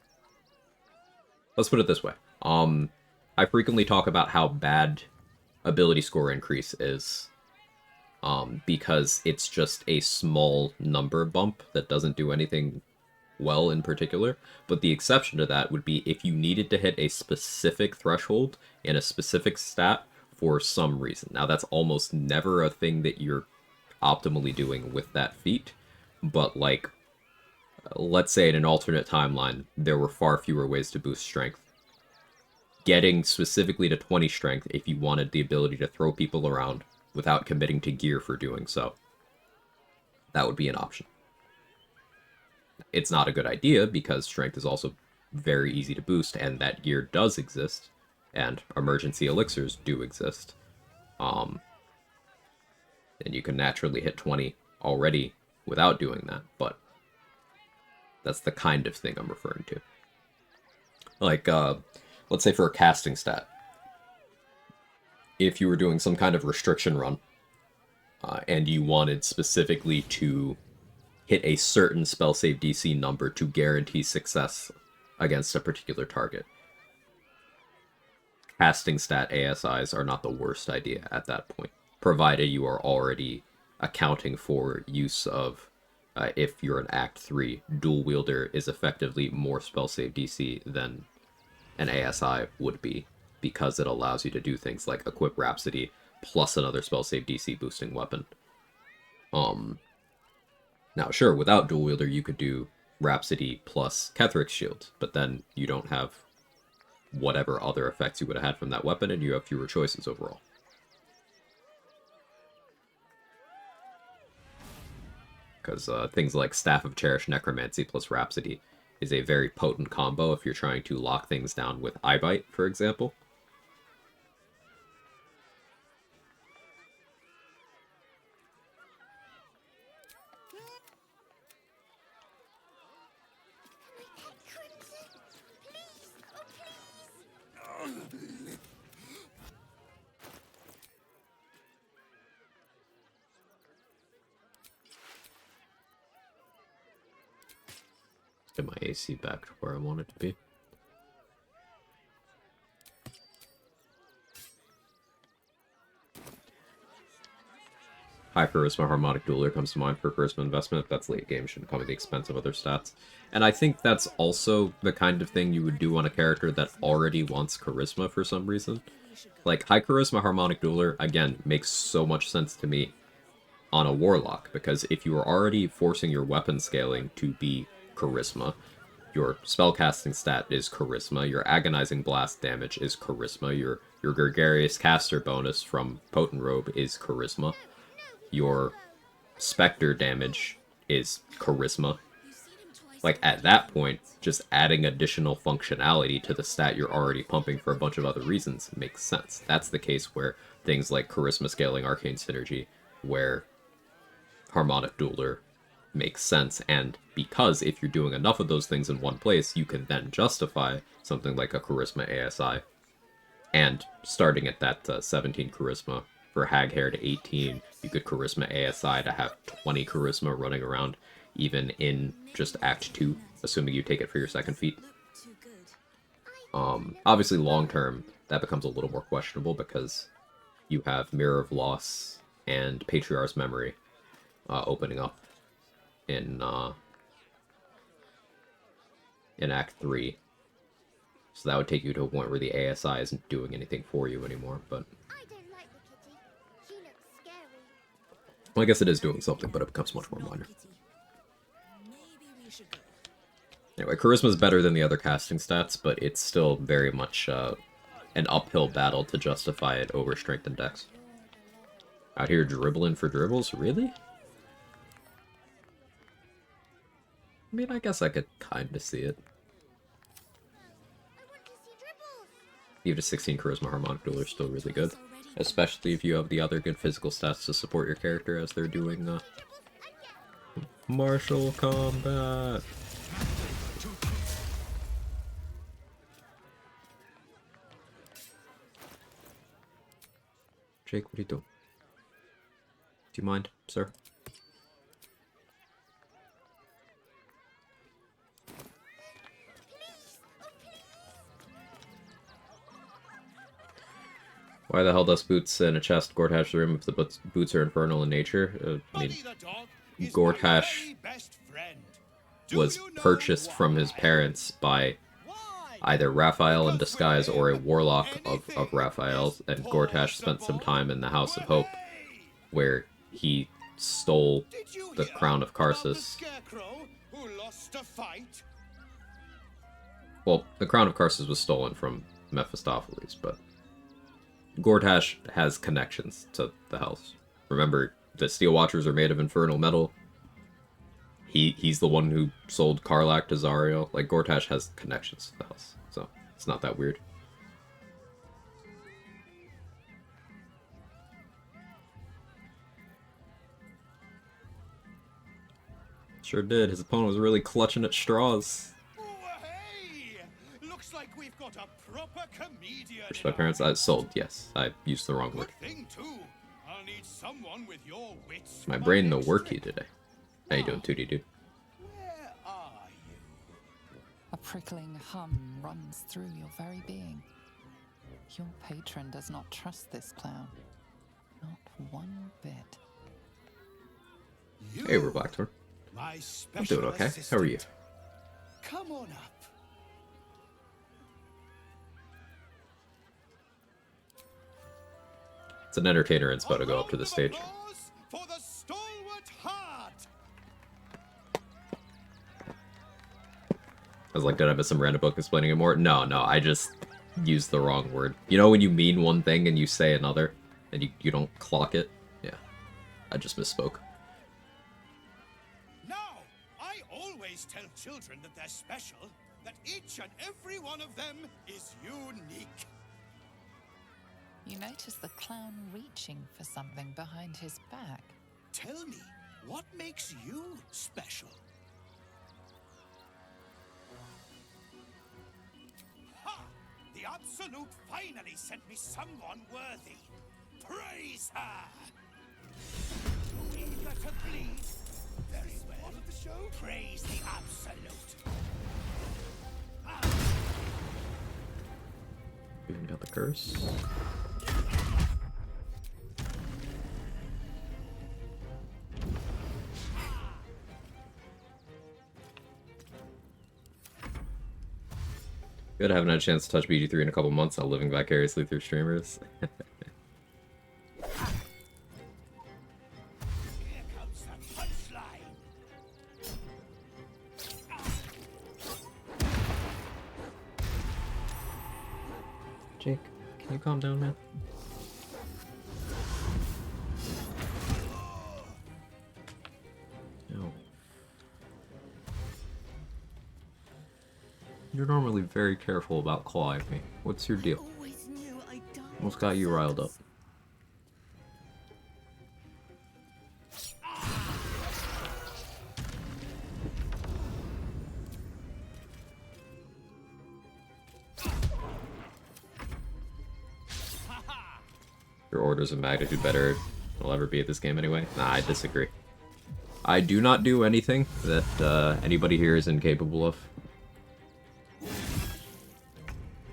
Let's put it this way. I frequently talk about how bad ability score increase is, because it's just a small number bump that doesn't do anything well in particular. But the exception to that would be if you needed to hit a specific threshold in a specific stat for some reason. Now, that's almost never a thing that you're optimally doing with that feat, but, like, let's say in an alternate timeline, there were far fewer ways to boost strength. Getting specifically to 20 strength if you wanted the ability to throw people around without committing to gear for doing so. That would be an option. It's not a good idea because strength is also very easy to boost, and that gear does exist, and emergency elixirs do exist. And you can naturally hit 20 already without doing that, but that's the kind of thing I'm referring to. Like, let's say for a casting stat, if you were doing some kind of restriction run, and you wanted specifically to hit a certain spell save DC number to guarantee success against a particular target, casting stat ASIs are not the worst idea at that point, provided you are already accounting for use of, if you're an Act 3, Dual Wielder is effectively more spell save DC than an ASI would be, because it allows you to do things like equip Rhapsody plus another spell save DC boosting weapon. Now, sure, without Dual Wielder, you could do Rhapsody plus Kethric's Shield, but then you don't have whatever other effects you would have had from that weapon, and you have fewer choices overall. Because things like Staff of Cherished Necromancy plus Rhapsody is a very potent combo if you're trying to lock things down with Eyebite, for example. Get my AC back to where I want it to be. High Charisma Harmonic Dueler comes to mind for charisma investment. That's late game, shouldn't come at the expense of other stats. And I think that's also the kind of thing you would do on a character that already wants charisma for some reason. Like, High Charisma Harmonic Dueler, again, makes so much sense to me on a Warlock, because if you are already forcing your weapon scaling to be charisma, your spellcasting stat is charisma, your agonizing blast damage is charisma, your gregarious caster bonus from Potent Robe is charisma, your specter damage is charisma. Like, at that point, just adding additional functionality to the stat you're already pumping for a bunch of other reasons makes sense. That's the case where things like charisma scaling Arcane Synergy, where Harmonic Dueler makes sense, and because if you're doing enough of those things in one place, you can then justify something like a Charisma ASI. And starting at that 17 Charisma for Haghair to 18, you could Charisma ASI to have 20 Charisma running around, even in just Act 2, assuming you take it for your second feat. Obviously, long-term, that becomes a little more questionable, because you have Mirror of Loss and Patriarch's Memory opening up in Act 3. So that would take you to a point where the ASI isn't doing anything for you anymore, but... I don't like the kitty. She looks scary. Well, I guess it is doing something, but it becomes much more minor. Anyway, Charisma's better than the other casting stats, but it's still very much an uphill battle to justify it over Strength and Dex. Out here dribbling for dribbles? Really? I mean, I guess I could kinda see it. I want to see dribbles. Even a 16 Charisma Harmonic Dueler is still really good. Especially if you have the other good physical stats to support your character as they're doing martial combat. Jake, what are you doing? Do you mind, sir? Why the hell does boots in a chest Gortash room if the boots are infernal in nature? I mean, Gortash was purchased from his parents by either Raphael in disguise or a warlock of Raphael's, and Gortash spent some time in the House of Hope, where he stole the crown of Karsus. Well, the crown of Karsus was stolen from Mephistopheles, but Gortash has connections to the house. Remember, the Steel Watchers are made of infernal metal. He's the one who sold Karlach to Zariel. Like, Gortash has connections to the house, so it's not that weird. Sure did. His opponent was really clutching at straws. Oh, hey! Looks like we've got a proper comedian. Which my parents, I sold. Yes, I used the wrong word. Good thing too. I'll need someone with your wits. My brain no worky today. How you doing, 2D dude? Where are you? A prickling hum runs through your very being. Your patron does not trust this clown. Not one bit. Hey, we're Blackthorn. My I'm special doing okay. How are you? assistant. Come on up. It's an entertainer inspo to go up to the stage. Applause for the stalwart heart. I was like, did I miss some random book explaining it more? No, I just used the wrong word. You know when you mean one thing and you say another, and you don't clock it? Yeah, I just misspoke. Now, I always tell children that they're special, that each and every one of them is unique. You notice the clown reaching for something behind his back. Tell me, what makes you special? Ha! The Absolute finally sent me someone worthy. Praise her! Eager to bleed? Very well. Of the show? Praise the Absolute. Even got the curse. Good, I haven't had a chance to touch BG3 in a couple months, now living vicariously through streamers. Here comes the punchline. Jake, can you calm down, man? No. You're normally very careful about clawing me. What's your deal? Always knew I'd die. What's got you riled up? Your orders of magnitude better will ever be at this game anyway? Nah, I disagree. I do not do anything that anybody here is incapable of.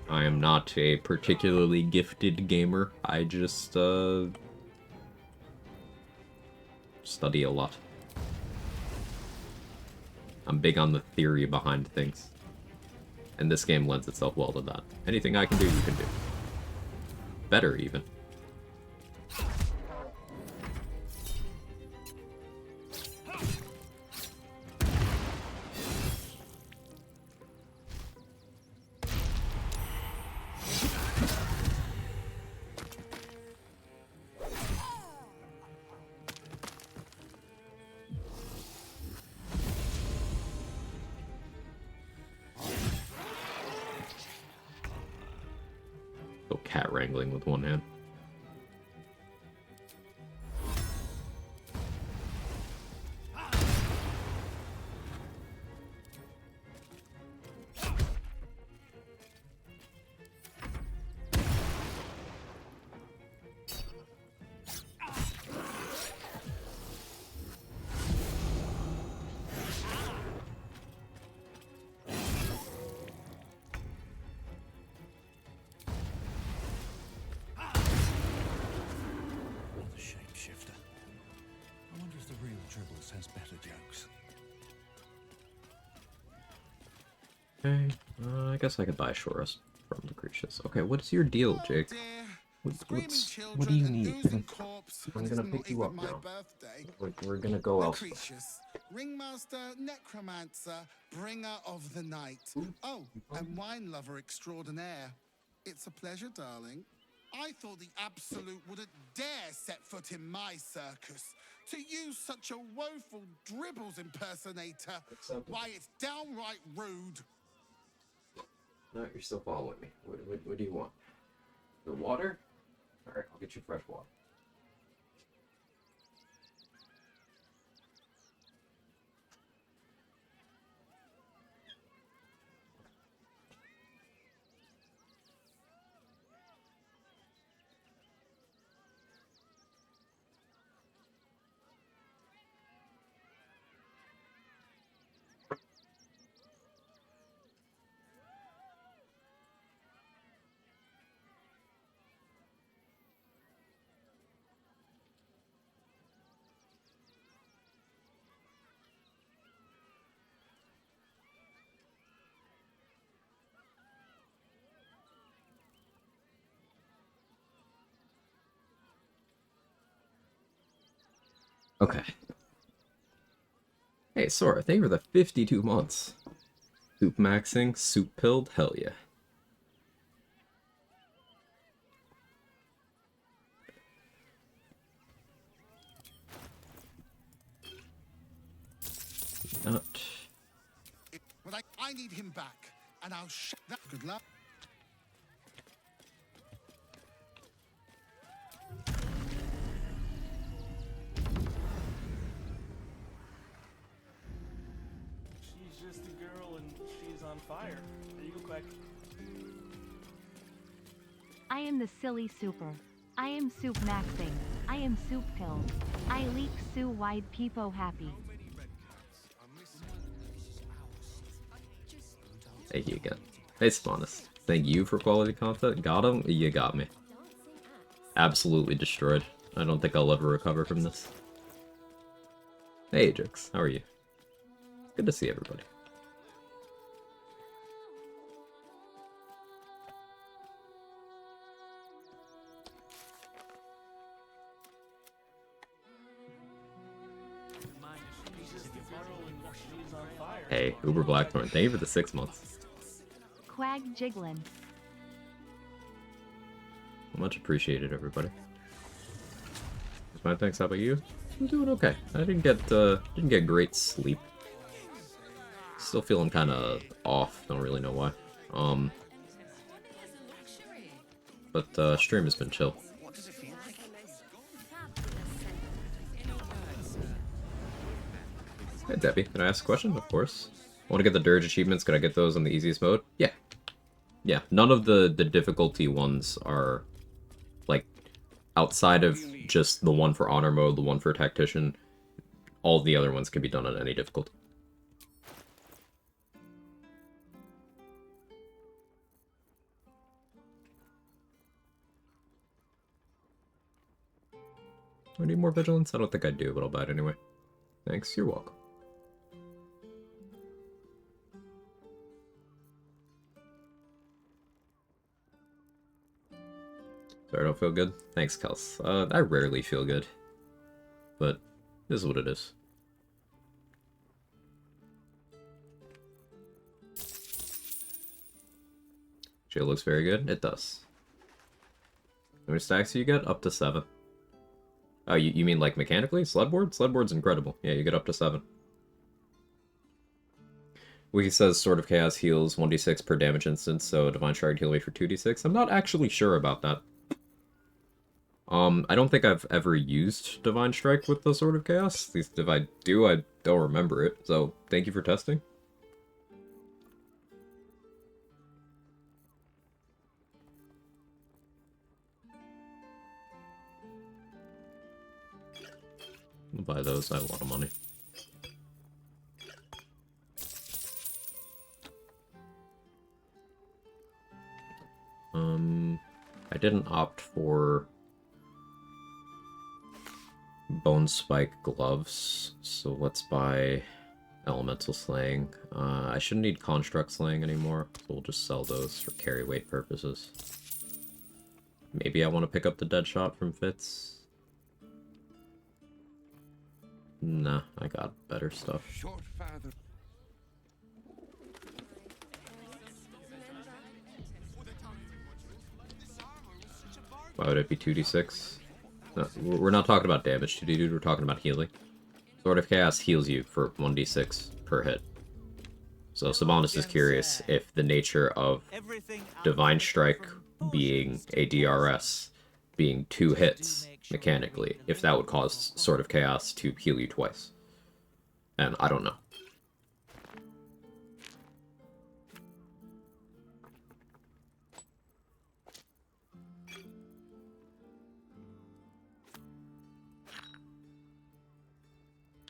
I am not a particularly gifted gamer. I just study a lot. I'm big on the theory behind things. And this game lends itself well to that. Anything I can do, you can do. Better, even. Go cat wrangling with one hand. Another shapeshifter. I wonder if the real Dribbles has better jokes. Okay, I guess I could buy Shoras from Lucretius. Okay, what's your deal, Jake? What do you need? I'm gonna pick you up now. We're gonna go elsewhere. Lucretius, ringmaster, necromancer, bringer of the night. Oh, and wine lover extraordinaire. It's a pleasure, darling. I thought the Absolute wouldn't dare set foot in my circus. To use such a woeful dribbles impersonator, why, it's downright rude. No, you're still following me. What do you want? The water? Alright, I'll get you fresh water. Okay. Hey, Sora, thank you for the 52 months. Soup maxing, soup pilled, hell yeah. Not. But I need him back, and I'll that. Good luck. She's just a girl and she's on fire. There you go, Quag. I am the silly super. I am soup maxing. I am soup pilled. I leak sue wide peepo happy. Thank you again. Hey, Spawnus. Thank you for quality content. Got him? You got me. Absolutely destroyed. I don't think I'll ever recover from this. Hey, Ajax. How are you? Good to see everybody. Hey, Uber Blackthorn, thank you for the 6 months. Quag jiggling. Much appreciated, everybody. My thanks. How about you? I'm doing okay. I didn't get great sleep. Still feeling kind of off. Don't really know why. But stream has been chill. Hey, Debbie, can I ask a question? Of course. I want to get the Dirge achievements. Could I get those on the easiest mode? Yeah. Yeah, none of the difficulty ones are, like, outside of just the one for Honor mode, the one for Tactician. All the other ones can be done on any difficulty. Do I need more vigilance? I don't think I do, but I'll buy it anyway. Thanks, you're welcome. Sorry, I don't feel good? Thanks, Kels. I rarely feel good. But this is what it is. Jail looks very good. It does. How many stacks do you get? Up to 7. Oh, you mean like mechanically? Sledboard? Sledboard's incredible. Yeah, you get up to 7. Wiki says Sword of Chaos heals 1d6 per damage instance, so Divine Strike heal me for 2d6. I'm not actually sure about that. I don't think I've ever used Divine Strike with the Sword of Chaos. At least if I do, I don't remember it. So, thank you for testing. I'll buy those. I have a lot of money. I didn't opt for Bone Spike gloves, so let's buy Elemental Slaying. I shouldn't need Construct Slaying anymore, so we'll just sell those for carry weight purposes. Maybe I want to pick up the Dead Shot from Fitz. Nah, I got better stuff. Why would it be 2d6? No, we're not talking about damage, 2d, dude. We're talking about healing. Sword of Chaos heals you for 1d6 per hit. So Simonis is curious if the nature of Divine Strike being a DRS, being 2 hits, mechanically, if that would cause Sword of Chaos to heal you twice. And I don't know.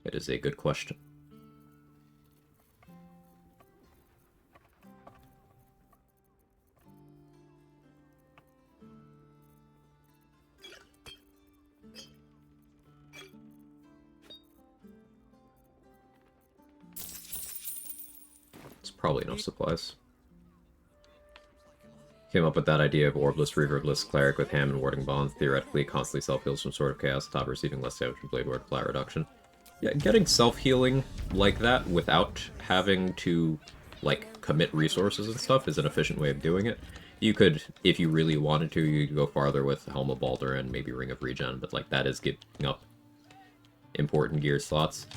It is a good question. It's probably enough supplies. Came up with that idea of Orbless, Reverbless Cleric with Ham and Warding Bonds. Theoretically, constantly self-heals from Sword of Chaos, top receiving less damage from Blade Ward, flat reduction. Yeah, getting self-healing like that without having to, like, commit resources and stuff is an efficient way of doing it. You could, if you really wanted to, you could go farther with Helm of Baldur and maybe Ring of Regen, but, like, that is giving up important gear slots.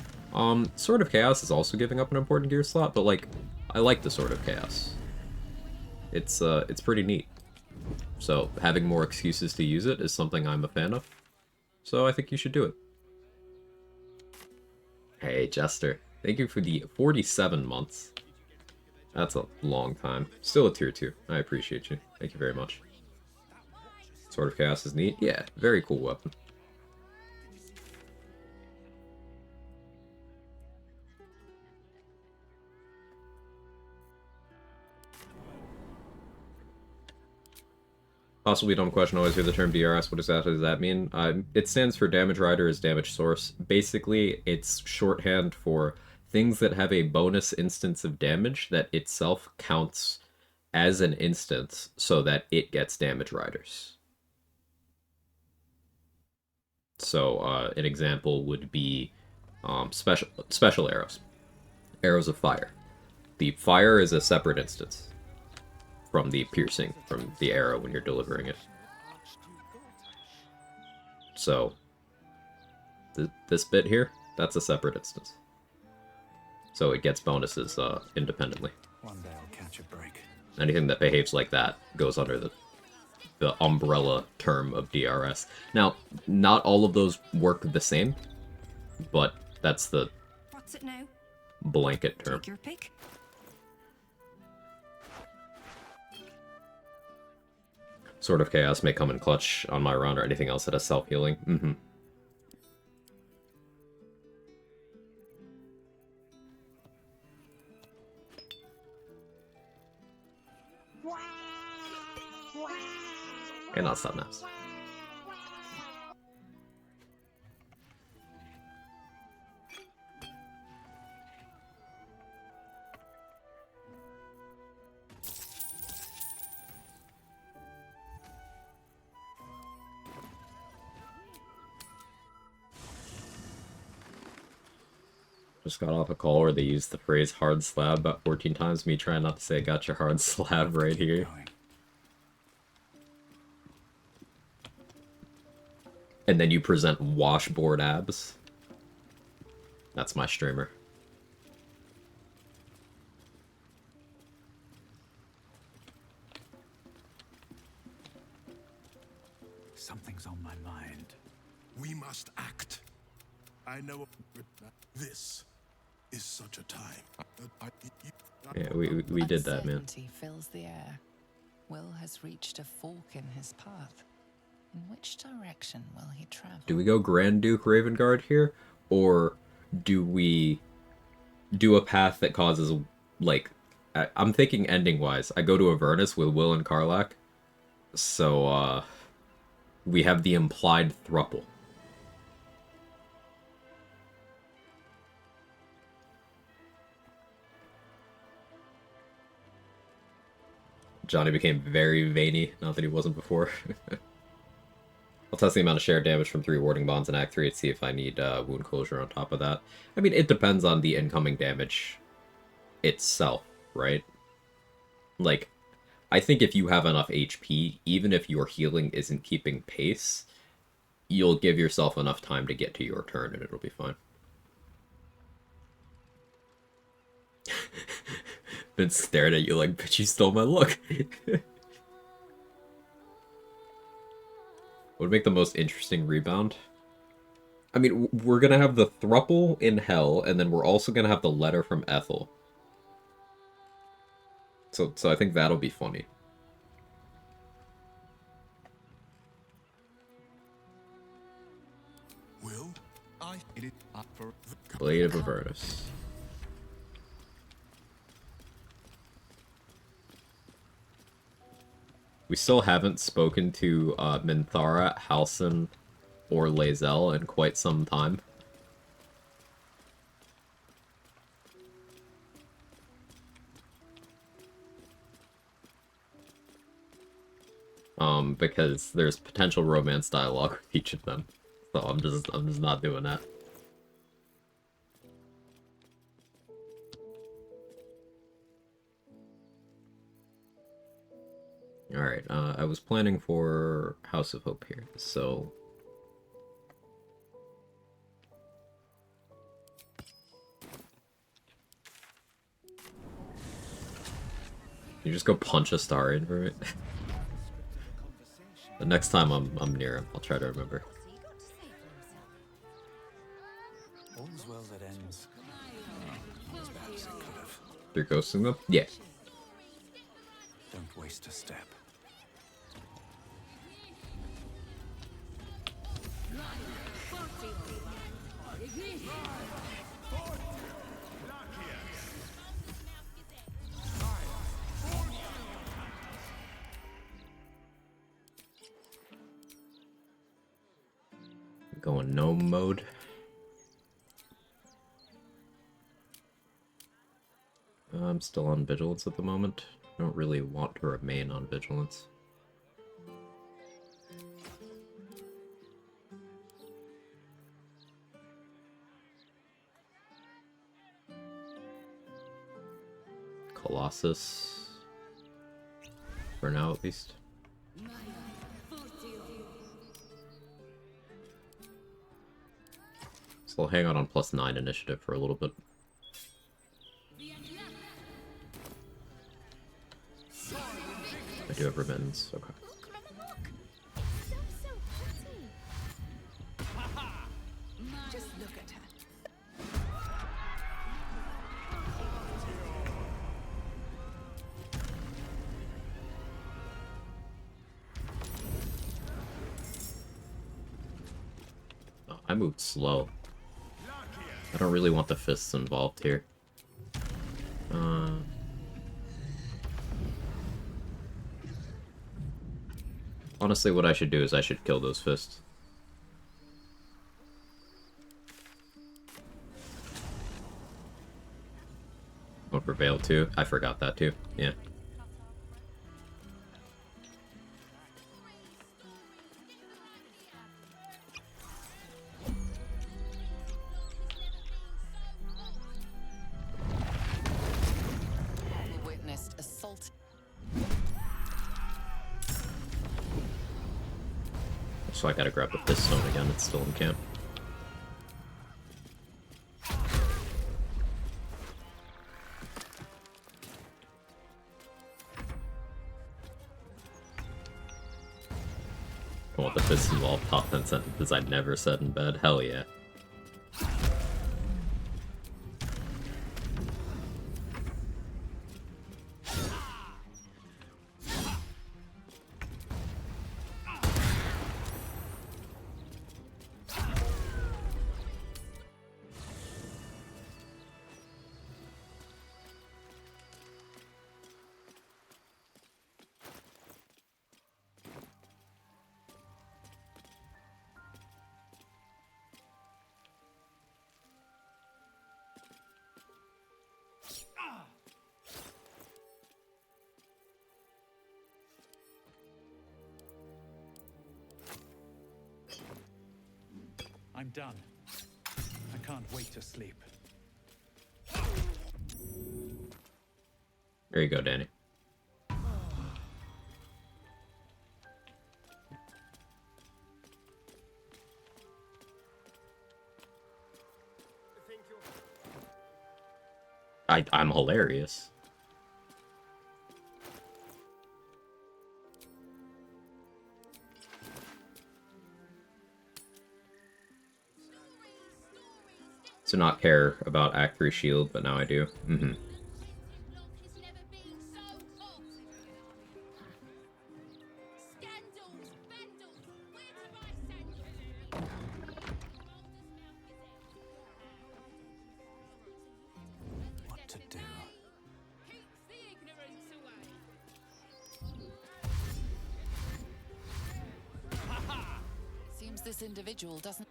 Sword of Chaos is also giving up an important gear slot, but, like, I like the Sword of Chaos. It's pretty neat. So, having more excuses to use it is something I'm a fan of. So, I think you should do it. Hey, Jester. Thank you for the 47 months. That's a long time. Still a tier 2. I appreciate you. Thank you very much. Sword of Chaos is neat. Yeah, very cool weapon. Possibly dumb question, always hear the term DRS, what exactly does that mean? It stands for Damage Rider as Damage Source. Basically, it's shorthand for things that have a bonus instance of damage that itself counts as an instance so that it gets Damage Riders. So, an example would be special arrows. Arrows of Fire. The fire is a separate instance from the piercing, from the arrow when you're delivering it. So, this bit here, that's a separate instance. So it gets bonuses independently. One day I'll catch a break. Anything that behaves like that goes under the umbrella term of DRS. Now, not all of those work the same, but that's the What's it now? blanket term. Take your pick. Sword of Chaos may come in clutch on my run or anything else that has self-healing. Mm-hmm. And not stop maps. Just got off a call where they used the phrase hard slab about 14 times. Me trying not to say I got your hard slab right here. And then you present washboard abs. That's my streamer. Something's on my mind. We must act. I know this is such a time. Yeah, we did that, man. Uncertainty fills the air. Will has reached a fork in his path. In which direction will he travel? Do we go Grand Duke Ravengard here? Or do we do a path that causes, like... I'm thinking ending-wise. I go to Avernus with Will and Karlach. So, we have the implied thruple. Johnny became very veiny, not that he wasn't before. I'll test the amount of shared damage from 3 warding bonds in Act 3 and see if I need wound closure on top of that. I mean, it depends on the incoming damage itself, right? Like, I think if you have enough HP, even if your healing isn't keeping pace, you'll give yourself enough time to get to your turn and it'll be fine. Vince stared at you like, bitch, you stole my look. Would make the most interesting rebound? I mean, we're gonna have the thruple in hell, and then we're also gonna have the letter from Ethel. So I think that'll be funny. Will I hit it up for the Blade of Avernus. We still haven't spoken to Minthara, Halcyon, or Lae'zel in quite some time. Because there's potential romance dialogue with each of them. So I'm just not doing that. Alright, I was planning for House of Hope here, so... You just go punch a star in for it? The next time I'm near him, I'll try to remember. all's well that ends. As bad as it could have. You're ghosting them? Yeah. Don't waste a step. Going gnome mode. I'm still on vigilance at the moment. I don't really want to remain on vigilance. Colossus. For now, at least. So I'll hang out on +9 initiative for a little bit. I do have remittance, okay. Look, Mama, look! It's so pretty. Just look at her. Oh, I moved slow. I don't really want the fists involved here. Honestly, what I should do is I should kill those fists. One for Veil too. I forgot that too. Yeah. We witnessed assault. So I gotta grab the fist stone again. It's still in camp. I want the fist involved. Top 10 sentences I never said in bed. Hell yeah. done. I can't wait to sleep. There you go, Danny. I'm hilarious. To not care about Act 3 Shield, but now I do. Mm-hmm. What to do? Seems this individual doesn't.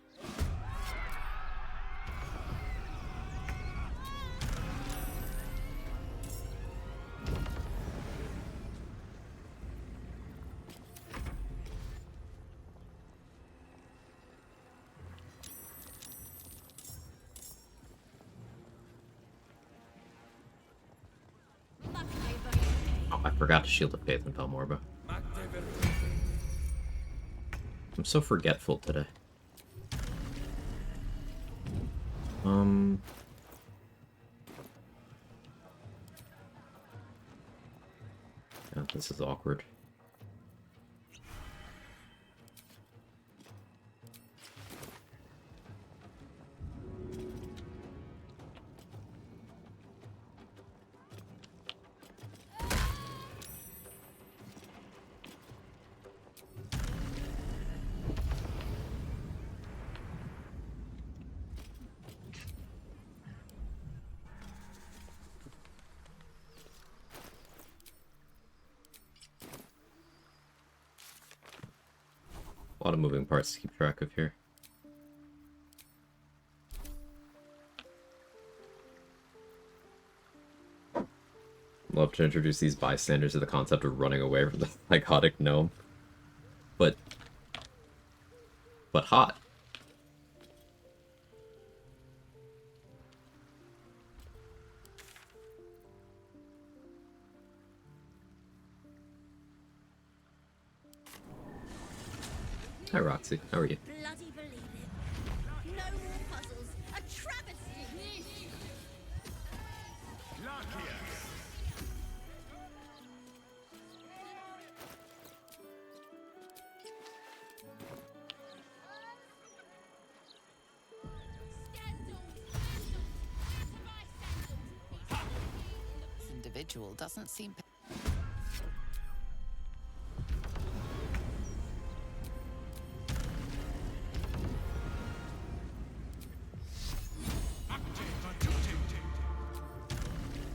Oh, I forgot to Shield of Faith in Pelmorba. I'm so forgetful today. Yeah, this is awkward. A lot of moving parts to keep track of here. Love to introduce these bystanders to the concept of running away from the psychotic gnome. But hot. Hi Roxy, how are you? Bloody believe it. No more puzzles. A travesty. This individual doesn't seem.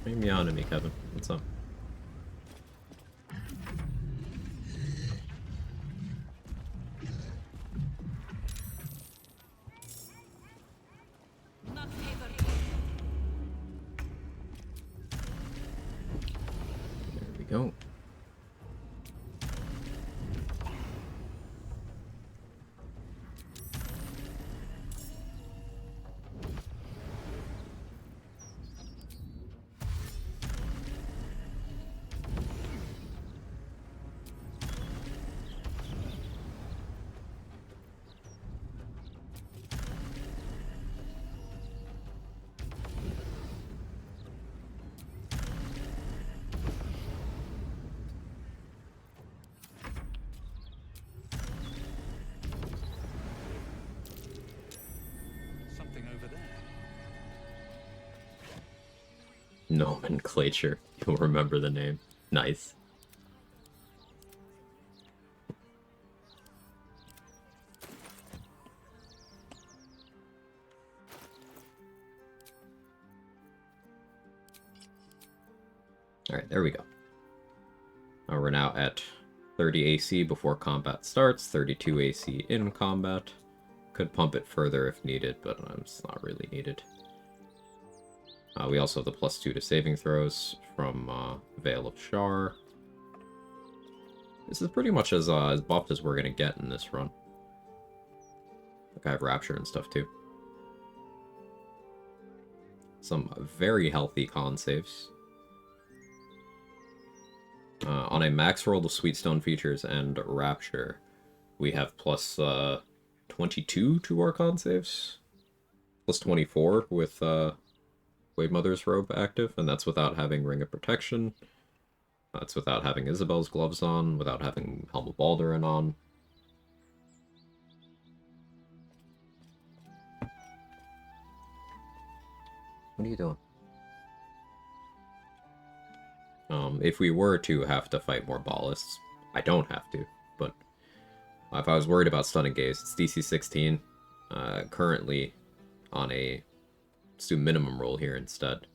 Bring me on to me, Kevin. What's up? There we go. Something over there. Nomenclature. You'll remember the name. Nice. Alright, there we go. We're now at 30 AC before combat starts, 32 AC in combat. Could pump it further if needed, but it's not really needed. We also have the +2 to saving throws from Veil of Shar. This is pretty much as buffed as we're going to get in this run. I have Rapture and stuff too. Some very healthy con saves. On a max roll of Sweetstone features and Rapture, we have plus 22 to our con saves. Plus 24 with Wave Mother's Robe active, and that's without having Ring of Protection. That's without having Isabel's gloves on, without having Helm of Baldurin on. What are you doing? If we were to have to fight more ballists, I don't have to, but if I was worried about Stunning Gaze, it's DC 16, currently on a, let's do minimum roll here instead.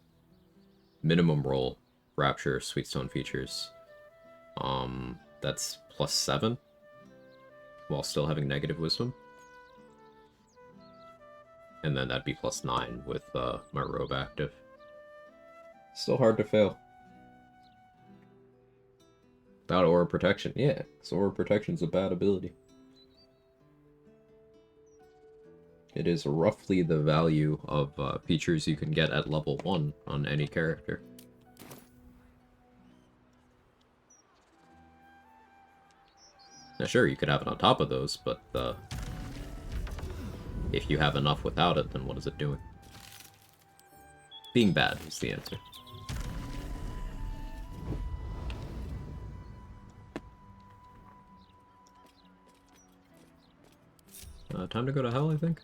Minimum roll, Rapture, Sweetstone features, that's plus 7, while still having negative Wisdom. And then that'd be plus 9 with my robe active. Still hard to fail. Without Aura Protection, yeah, because Aura Protection's a bad ability. It is roughly the value of features you can get at level 1 on any character. Now sure, you could have it on top of those, but if you have enough without it, then what is it doing? Being bad is the answer. Time to go to hell, I think.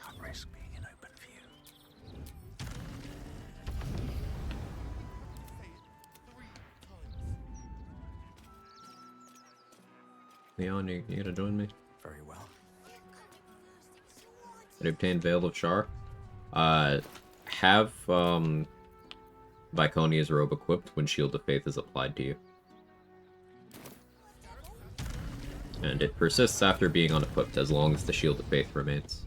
Can't risk being in open view. Leon, you gonna join me? Very well. I obtained Veil of Char. Have Viconia's robe equipped when Shield of Faith is applied to you. And it persists after being unequipped as long as the Shield of Faith remains.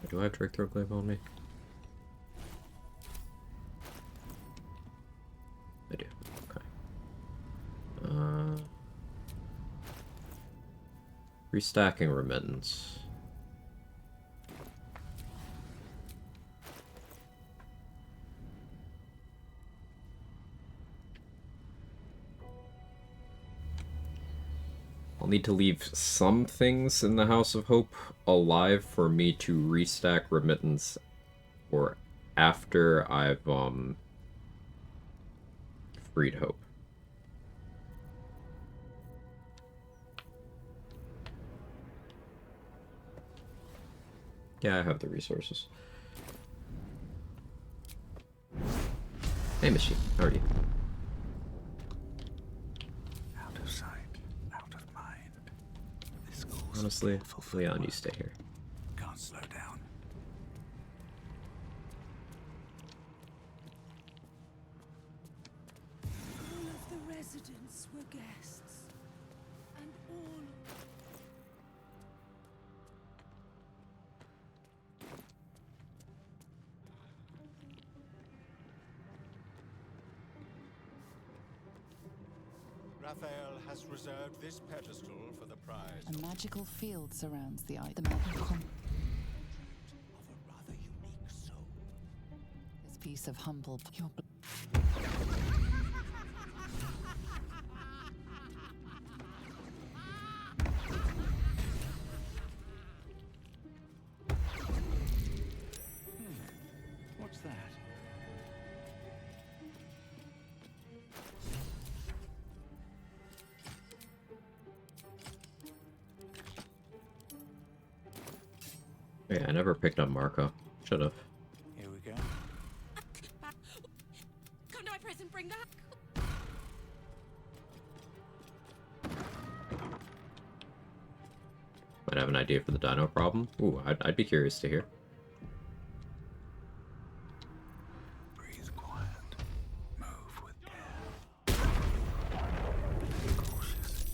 Do I have Drake Throatglaive on me? I do. Okay. Restacking Remittance. I'll need to leave some things in the House of Hope alive for me to restack Remittance, or after I've freed Hope. Yeah, I have the resources. Hey, Machine, how are you? Out of sight, out of mind. This calls Honestly, for Leon, you stay here. Can't slow down. All of the residents were guests, and all. Raphael has reserved this pedestal for the prize A of magical field surrounds the item. a rather unique soul. This piece of humble. Your What's that? Yeah, I never picked up Marco. Should've. Here we go. Come to my prison, bring back. Might have an idea for the dino problem. Ooh, I'd be curious to hear. Breathe quiet. Move with care. Be cautious.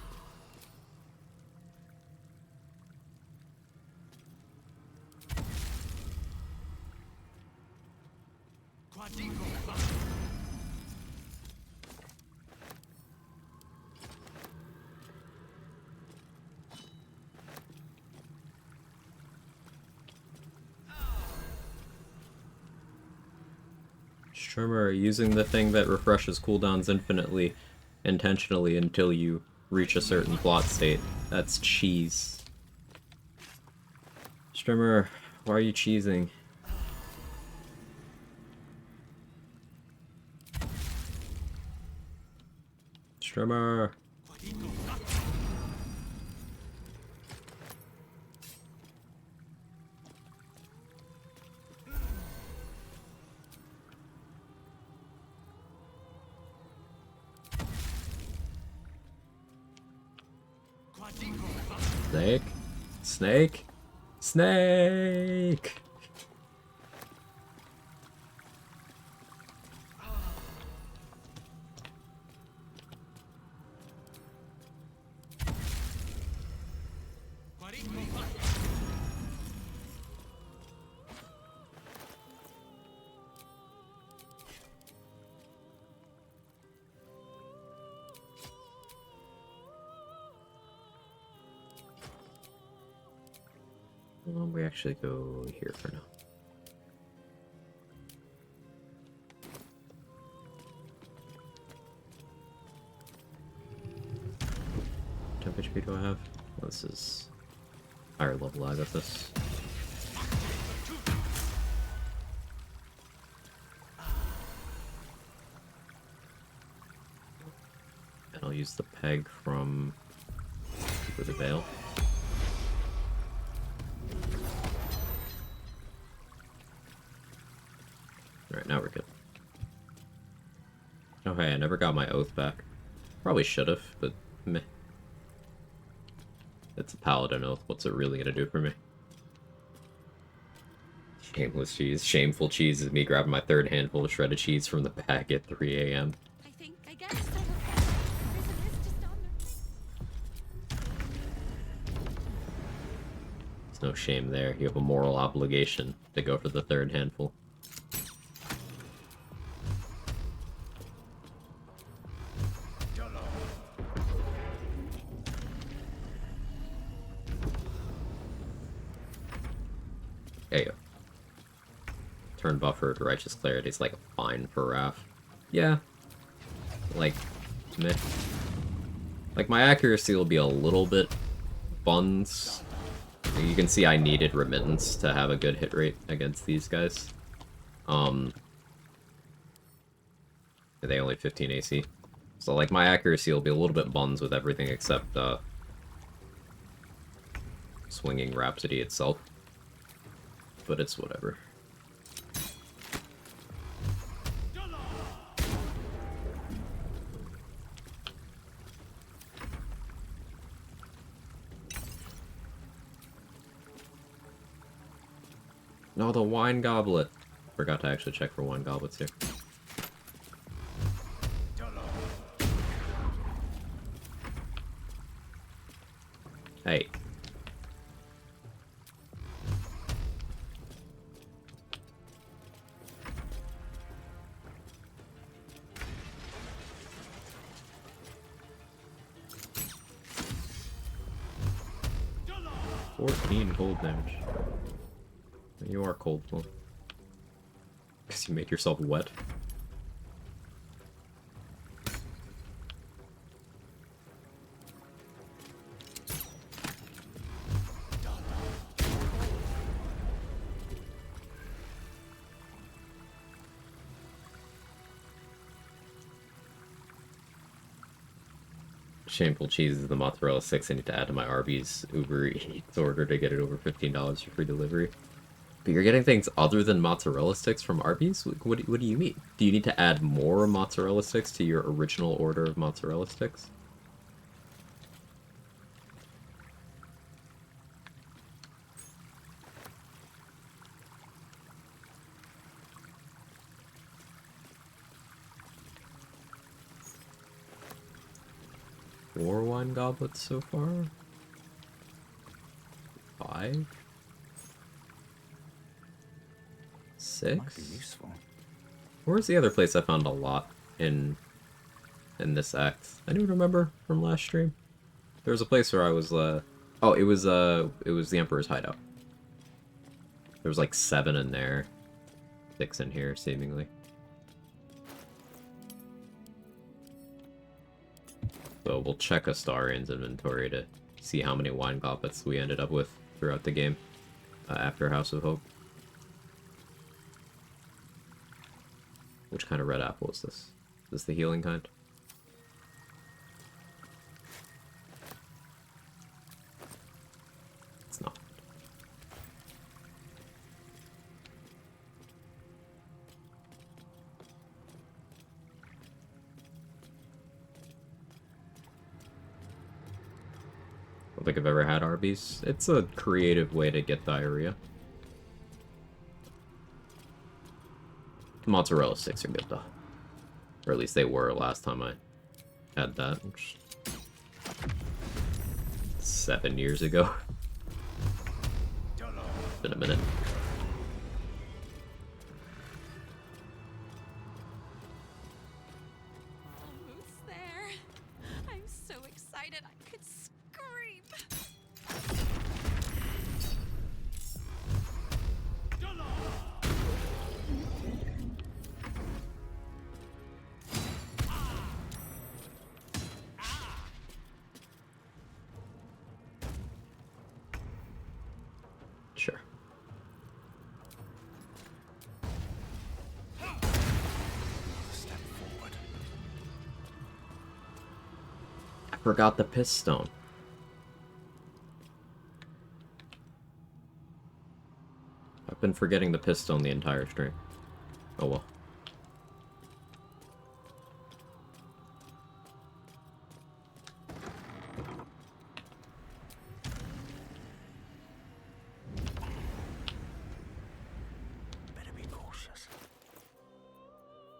Strimmer, using the thing that refreshes cooldowns infinitely, intentionally until you reach a certain plot state. That's cheese. Strimmer, why are you cheesing? Strimmer. Snake? Snake? Snake! Well, we actually go here for now. What HP do I have? Well, this is higher level. I got this. And I'll use the peg from for the veil. Alright, now we're good. Oh hey, I never got my oath back. Probably should've, but meh. It's a paladin oath, what's it really gonna do for me? Shameless cheese. Shameful cheese is me grabbing my third handful of shredded cheese from the bag at 3 AM. I guess I will. Prison is just on There's no shame there. You have a moral obligation to go for the third handful. There you go. Turn buffered, righteous clarity is like fine for Raph. Yeah. Like, meh. Like, my accuracy will be a little bit buns. You can see I needed remittance to have a good hit rate against these guys. They only 15 AC. So, like, my accuracy will be a little bit buns with everything except, swinging Rhapsody itself. But it's whatever. No, the wine goblet. Forgot to actually check for wine goblets here. Hey. Cold damage. You are cold, well. Because you make yourself wet. Shameful cheese is the mozzarella sticks I need to add to my Arby's Uber Eats order to get it over $15 for free delivery. But you're getting things other than mozzarella sticks from Arby's? What do you mean? Do you need to add more mozzarella sticks to your original order of mozzarella sticks? Four wine goblets so far? 5? 6? Might be useful. Where's the other place I found a lot in this act? I don't remember from last stream. There was a place where I was oh, it was the Emperor's Hideout. There was like 7 in there. 6 in here, seemingly. So we'll check Astarian's inventory to see how many wine goblets we ended up with throughout the game after House of Hope. Which kind of red apple is this? Is this the healing kind? It's not. I don't think I've ever had Arby's. It's a creative way to get diarrhea. Mozzarella sticks are good though. Or at least they were last time I had that. Which 7 years ago. It's been a minute. Almost there. I'm so excited I could scream. Sure. Step forward. I forgot the piss stone. I've been forgetting the piss stone the entire stream. Oh well. Better be cautious.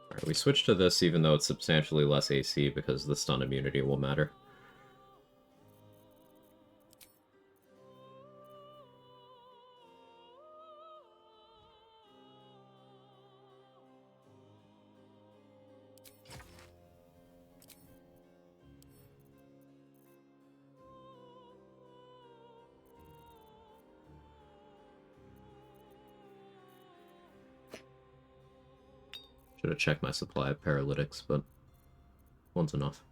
Alright, we switched to this even though it's substantially less AC because the stun immunity will matter. Should have checked my supply of paralytics, but one's enough.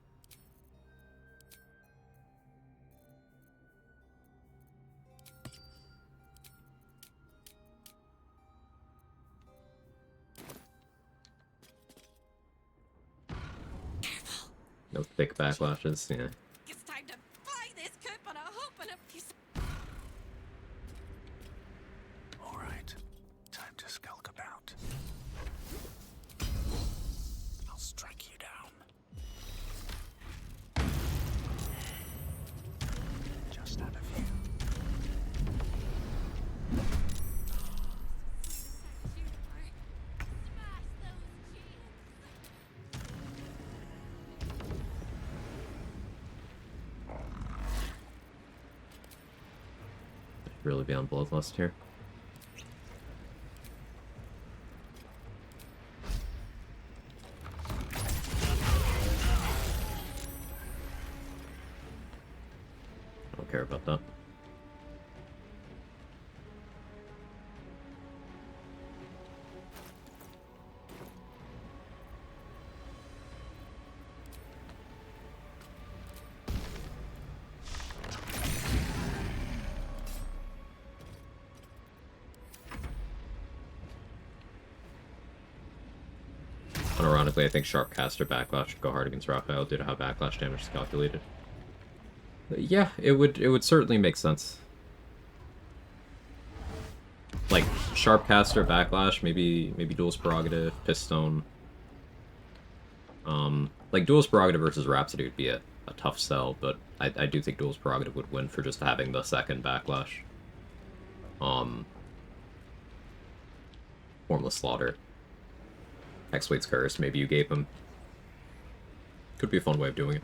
No thick backlashes, yeah. It's time to buy this coop and a hoop and a piece. All right, time to skulk about. I'll strike you down. Just had a few. Really be on bloodlust here. I don't care about that. Unironically, I think Sharpcaster Backlash should go hard against Raphael due to how backlash damage is calculated. Yeah, it would certainly make sense. Like Sharpcaster Backlash, maybe Duel's Prerogative, Pistone. Like Duel's Prerogative versus Rhapsody would be a tough sell, but I do think Duel's Prerogative would win for just having the second Backlash. Formless Slaughter. Hexweight's Curse, maybe you gave him. Could be a fun way of doing it.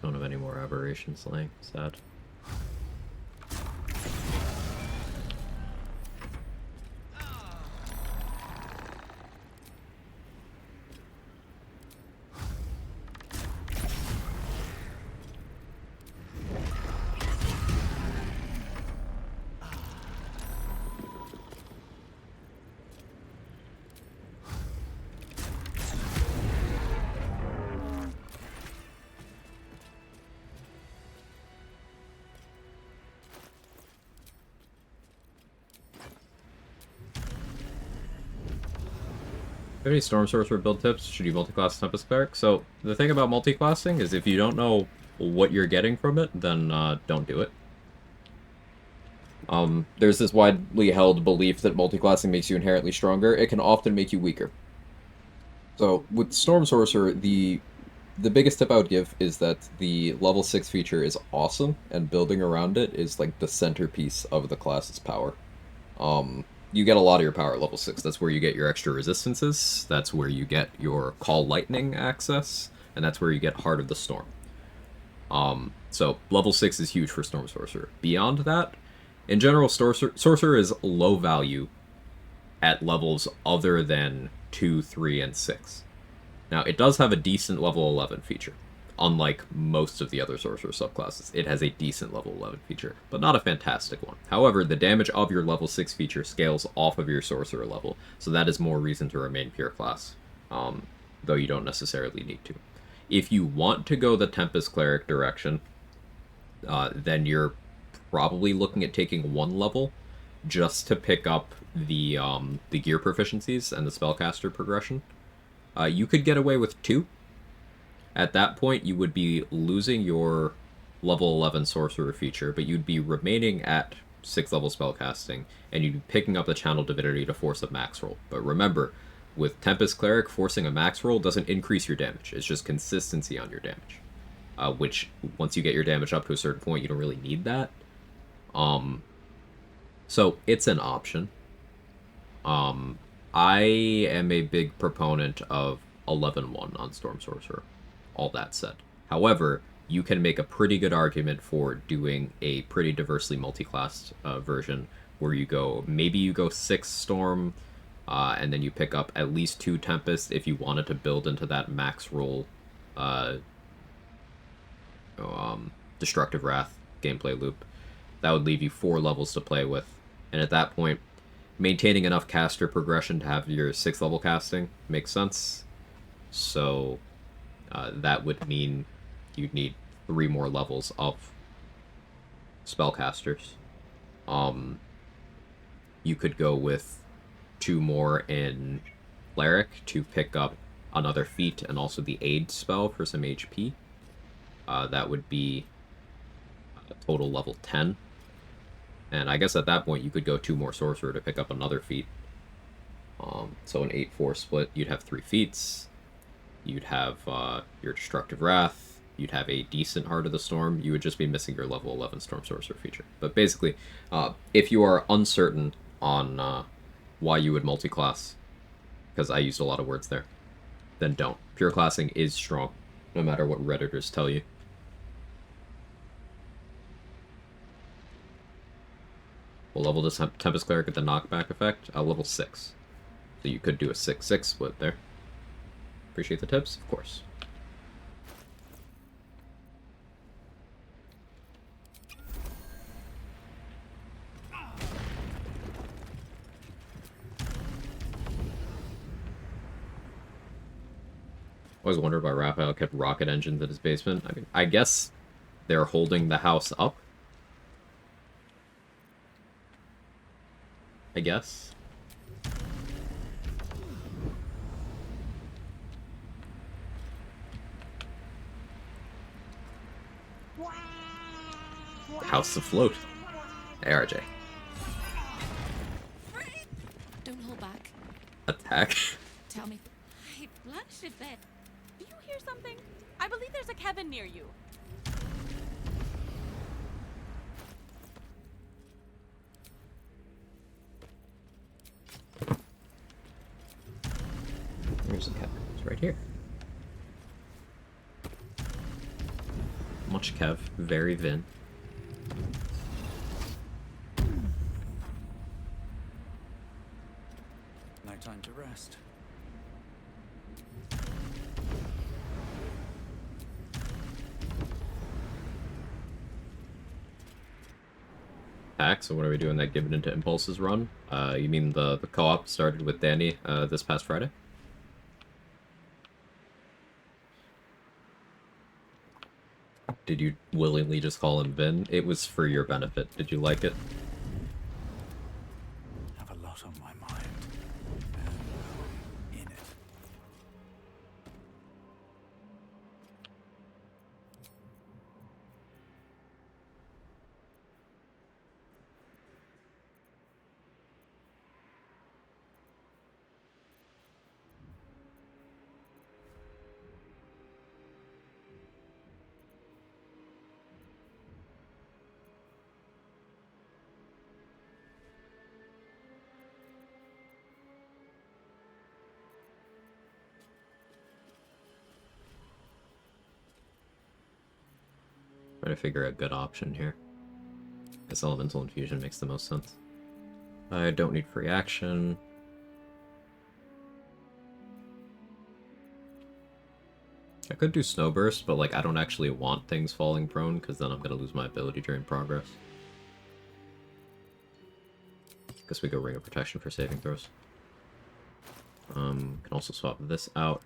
Don't have any more aberration slaying. Sad. Have any Storm Sorcerer build tips? Should you multiclass Tempest Cleric? So, the thing about multiclassing is if you don't know what you're getting from it, then don't do it. There's this widely held belief that multiclassing makes you inherently stronger. It can often make you weaker. So, with Storm Sorcerer, the biggest tip I would give is that the level 6 feature is awesome, and building around it is like the centerpiece of the class's power. You get a lot of your power at level 6. That's where you get your extra resistances, that's where you get your Call Lightning access, and that's where you get Heart of the Storm. So level 6 is huge for Storm Sorcerer. Beyond that, in general, Sorcerer is low value at levels other than 2, 3, and 6. Now, it does have a decent level 11 feature. Unlike most of the other Sorcerer subclasses, it has a decent level 11 feature, but not a fantastic one. However, the damage of your level 6 feature scales off of your Sorcerer level, so that is more reason to remain pure class, though you don't necessarily need to. If you want to go the Tempest Cleric direction, then you're probably looking at taking 1 level just to pick up the gear proficiencies and the spellcaster progression. You could get away with 2. At that point, you would be losing your level 11 Sorcerer feature, but you'd be remaining at 6th level spellcasting, and you'd be picking up the Channel Divinity to force a max roll. But remember, with Tempest Cleric, forcing a max roll doesn't increase your damage. It's just consistency on your damage. Which, once you get your damage up to a certain point, you don't really need that. So, it's an option. I am a big proponent of 11-1 on Storm Sorcerer. All that said. However, you can make a pretty good argument for doing a pretty diversely multi-classed version where you go, maybe you go 6 Storm, and then you pick up at least 2 Tempest if you wanted to build into that max roll Destructive Wrath gameplay loop. That would leave you 4 levels to play with, and at that point, maintaining enough caster progression to have your 6th level casting makes sense. So that would mean you'd need 3 more levels of spellcasters. You could go with 2 more in Cleric to pick up another feat and also the aid spell for some HP. That would be a total level 10. And I guess at that point you could go 2 more Sorcerer to pick up another feat. So an 8-4 split, you'd have 3 feats. You'd have your Destructive Wrath. You'd have a decent Heart of the Storm. You would just be missing your level 11 Storm Sorcerer feature. But basically, if you are uncertain on why you would multi-class, because I used a lot of words there, then don't. Pure classing is strong, no matter what Redditors tell you. What level does Tempest Cleric get the knockback effect? Level 6. So you could do a 6-6 split there. Appreciate the tips, of course. Always wondered why Raphael kept rocket engines in his basement. I mean, I guess they're holding the house up. I guess. House afloat. Hey, RJ. Don't hold back. Attack. Tell me. I flushed it there. Do you hear something? I believe there's a Kevin near you. Where's the Kevin? It's right here. much Kev. Very Vin. No time to rest. So what are we doing that Give It Into Impulses run? You mean the co-op started with Danny this past Friday? Did you willingly just call him Vin? It was for your benefit. Did you like it? Have a lot on my mind. And in it. Trying to figure a good option here. This Elemental Infusion makes the most sense. I don't need free action. I could do Snowburst, but like I don't actually want things falling prone, because then I'm going to lose my ability during progress. Guess we go Ring of Protection for saving throws. Can also swap this out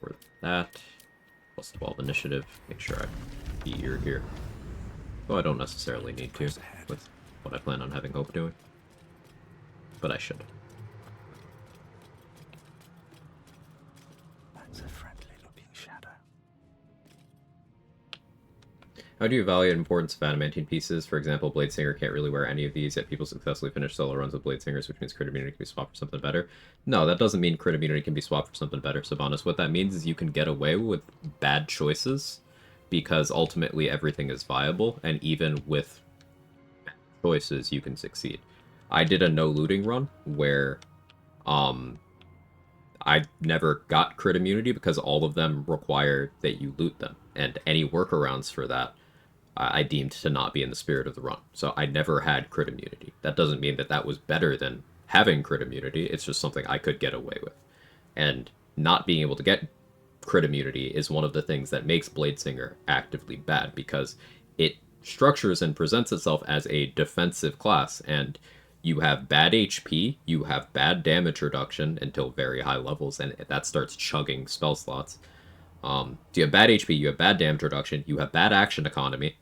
for that. Plus 12 initiative. Make sure I beat your here. Though I don't necessarily need to, with what I plan on having Hope doing. But I should. That's a friendly looking shadow. How do you evaluate importance of adamantine pieces? For example, Bladesinger can't really wear any of these, yet people successfully finish solo runs with Bladesingers, which means crit immunity can be swapped for something better. No, that doesn't mean crit immunity can be swapped for something better, Sabonis. What that means is you can get away with bad choices, because ultimately everything is viable, and even with bad choices, you can succeed. I did a no looting run where I never got crit immunity because all of them require that you loot them, and any workarounds for that I deemed to not be in the spirit of the run. So I never had crit immunity. That doesn't mean that that was better than having crit immunity, it's just something I could get away with. And not being able to get crit immunity is one of the things that makes Bladesinger actively bad, because it structures and presents itself as a defensive class, and you have bad HP, you have bad damage reduction until very high levels, and that starts chugging spell slots. So you have bad HP, you have bad damage reduction, you have bad action economy.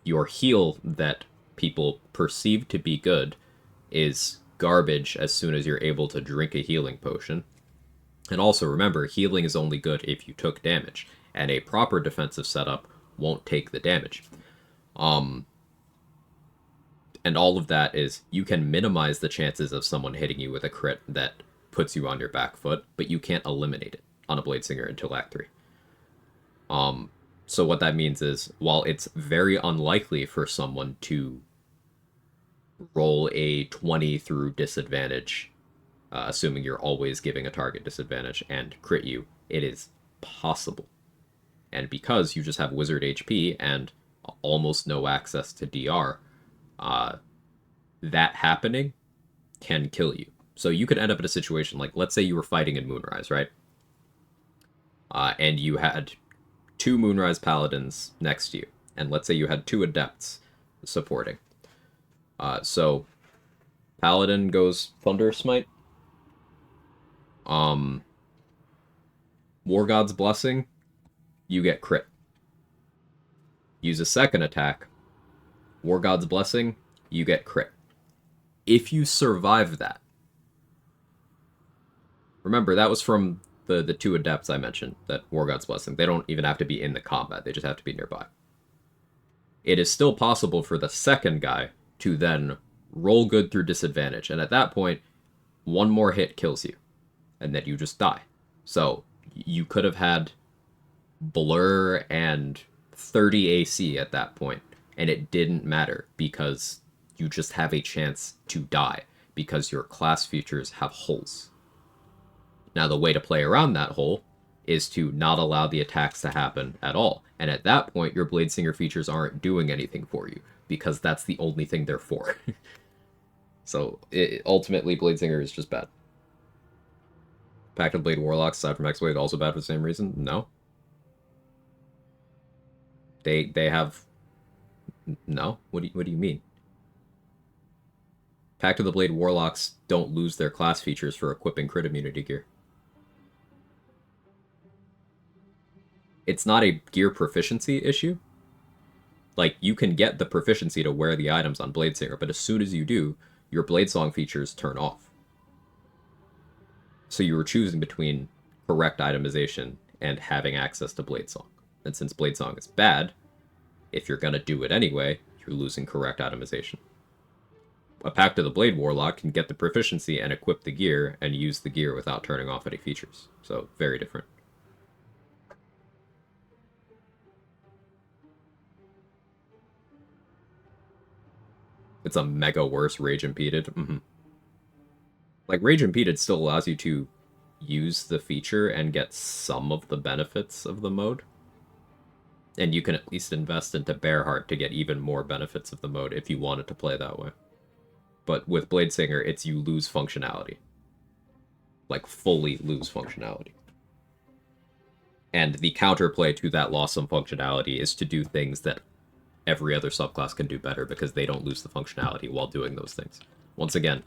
Your heal that people perceive to be good is garbage as soon as you're able to drink a healing potion. And also remember, healing is only good if you took damage, and a proper defensive setup won't take the damage. And all of that is, you can minimize the chances of someone hitting you with a crit that puts you on your back foot, but you can't eliminate it on a Bladesinger until Act 3. So what that means is, while it's very unlikely for someone to roll a 20 through disadvantage, assuming you're always giving a target disadvantage, and crit you, it is possible. And because you just have wizard HP and almost no access to DR, that happening can kill you. So you could end up in a situation like, let's say you were fighting in Moonrise, right? And you had 2 Moonrise Paladins next to you, and let's say you had 2 Adepts supporting. So Paladin goes Thunder Smite. War God's Blessing, you get crit. Use a second attack. War God's Blessing, you get crit. If you survive that, remember that was from the 2 Adepts I mentioned, that War God's Blessing. They don't even have to be in the combat, they just have to be nearby. It is still possible for the second guy to then roll good through disadvantage, and at that point, one more hit kills you, and then you just die. So you could have had Blur and 30 AC at that point, and it didn't matter, because you just have a chance to die, because your class features have holes. Now, the way to play around that hole is to not allow the attacks to happen at all. And at that point, your Bladesinger features aren't doing anything for you, because that's the only thing they're for. So, ultimately, Bladesinger is just bad. Pact of Blade Warlocks, aside from X-Blade, also bad for the same reason? No. They have... No? What do you mean? Pact of the Blade Warlocks don't lose their class features for equipping crit immunity gear. It's not a gear proficiency issue. Like, you can get the proficiency to wear the items on Bladesinger, but as soon as you do, your Bladesong features turn off. So you were choosing between correct itemization and having access to Bladesong. And since Bladesong is bad, if you're gonna do it anyway, you're losing correct itemization. A Pact of the Blade Warlock can get the proficiency and equip the gear and use the gear without turning off any features. So, very different. It's a mega worse Rage Impeded. Like, Rage Impeded still allows you to use the feature and get some of the benefits of the mode. And you can at least invest into Bearheart to get even more benefits of the mode if you wanted to play that way. But with Bladesinger, it's you lose functionality. Like, fully lose functionality. And the counterplay to that loss of functionality is to do things that every other subclass can do better because they don't lose the functionality while doing those things. Once again,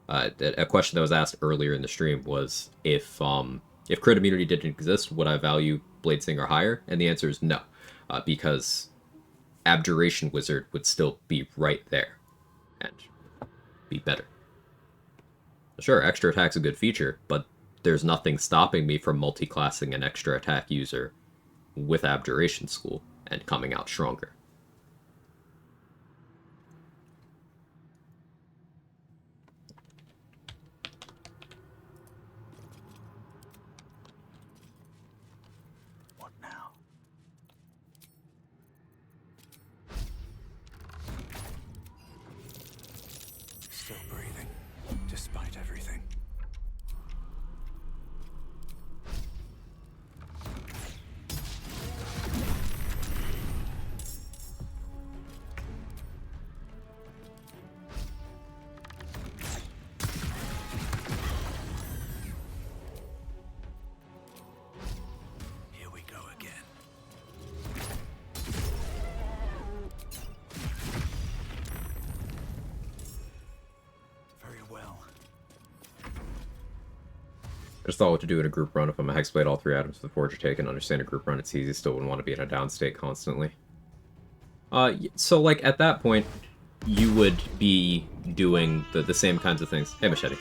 a question that was asked earlier in the stream was if crit immunity didn't exist, would I value Bladesinger higher? And the answer is no, because Abjuration Wizard would still be right there and be better. Sure, extra attack's a good feature, but there's nothing stopping me from multi-classing an extra attack user with Abjuration School and coming out stronger. What now? Still breathing, despite everything. Here we go again. Very well. I just thought what to do in a group run if I'm a Hexblade, all 3 items of the Forge are taken. Understand a group run, it's easy, still wouldn't want to be in a down state constantly. So, like, at that point, you would be doing the same kinds of things. Hey, Machete.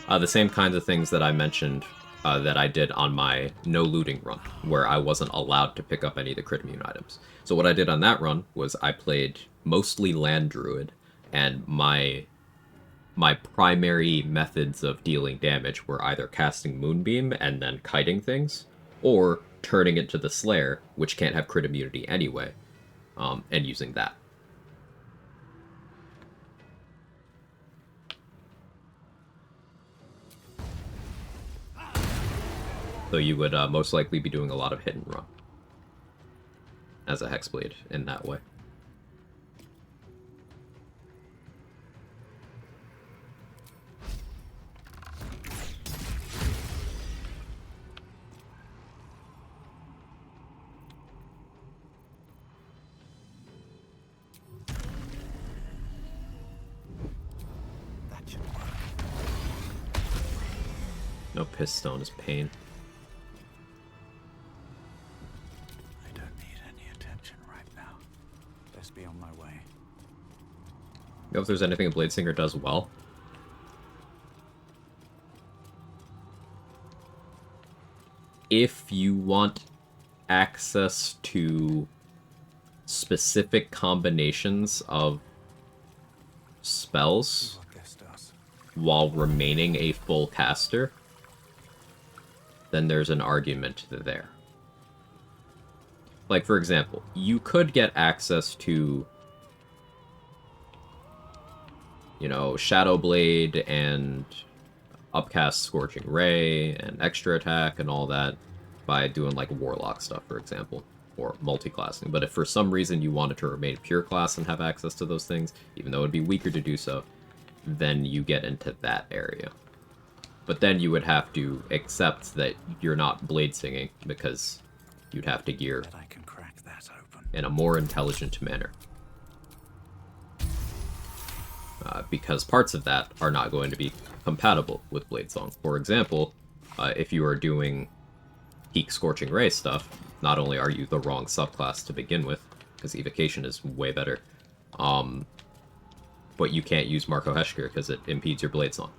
The same kinds of things that I mentioned that I did on my no looting run, where I wasn't allowed to pick up any of the crit immune items. So what I did on that run was I played mostly Land Druid, and my primary methods of dealing damage were either casting Moonbeam and then kiting things, or turning it to the Slayer, which can't have crit immunity anyway, and using that. So you would most likely be doing a lot of hit and run as a Hexblade in that way. That should work. No Pistone is pain. I don't need any attention right now. Best be on my way. You know if there's anything a Bladesinger does well? If you want access to specific combinations of spells while remaining a full caster, then there's an argument there. Like, for example, you could get access to, you know, Shadow Blade and Upcast Scorching Ray and Extra Attack and all that by doing like warlock stuff, for example, or multi-classing. But if for some reason you wanted to remain pure class and have access to those things, even though it'd be weaker to do so, then you get into that area. But then you would have to accept that you're not blade singing, because you'd have to gear Bet I can crack that open. in a more intelligent manner. Because parts of that are not going to be compatible with blade song. For example, if you are doing Peak Scorching Ray stuff, not only are you the wrong subclass to begin with, because Evocation is way better, but you can't use Marco Heschker because it impedes your blade song.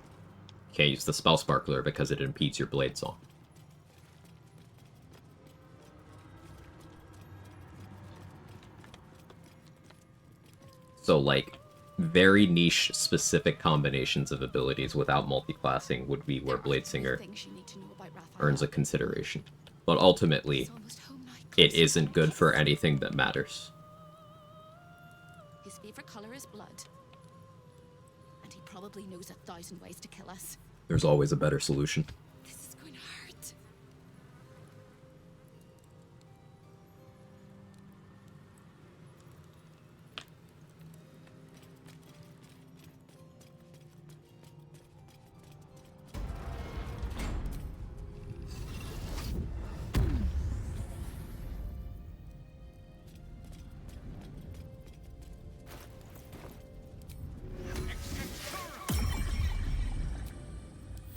You can't use the Spell Sparkler because it impedes your blade song. So, like, very niche, specific combinations of abilities without multi-classing would be where Blade Singer earns a consideration. But ultimately, it isn't good for anything that matters. His favorite color is blood. And he probably knows 1,000 ways to kill us. There's always a better solution. This is going to hurt.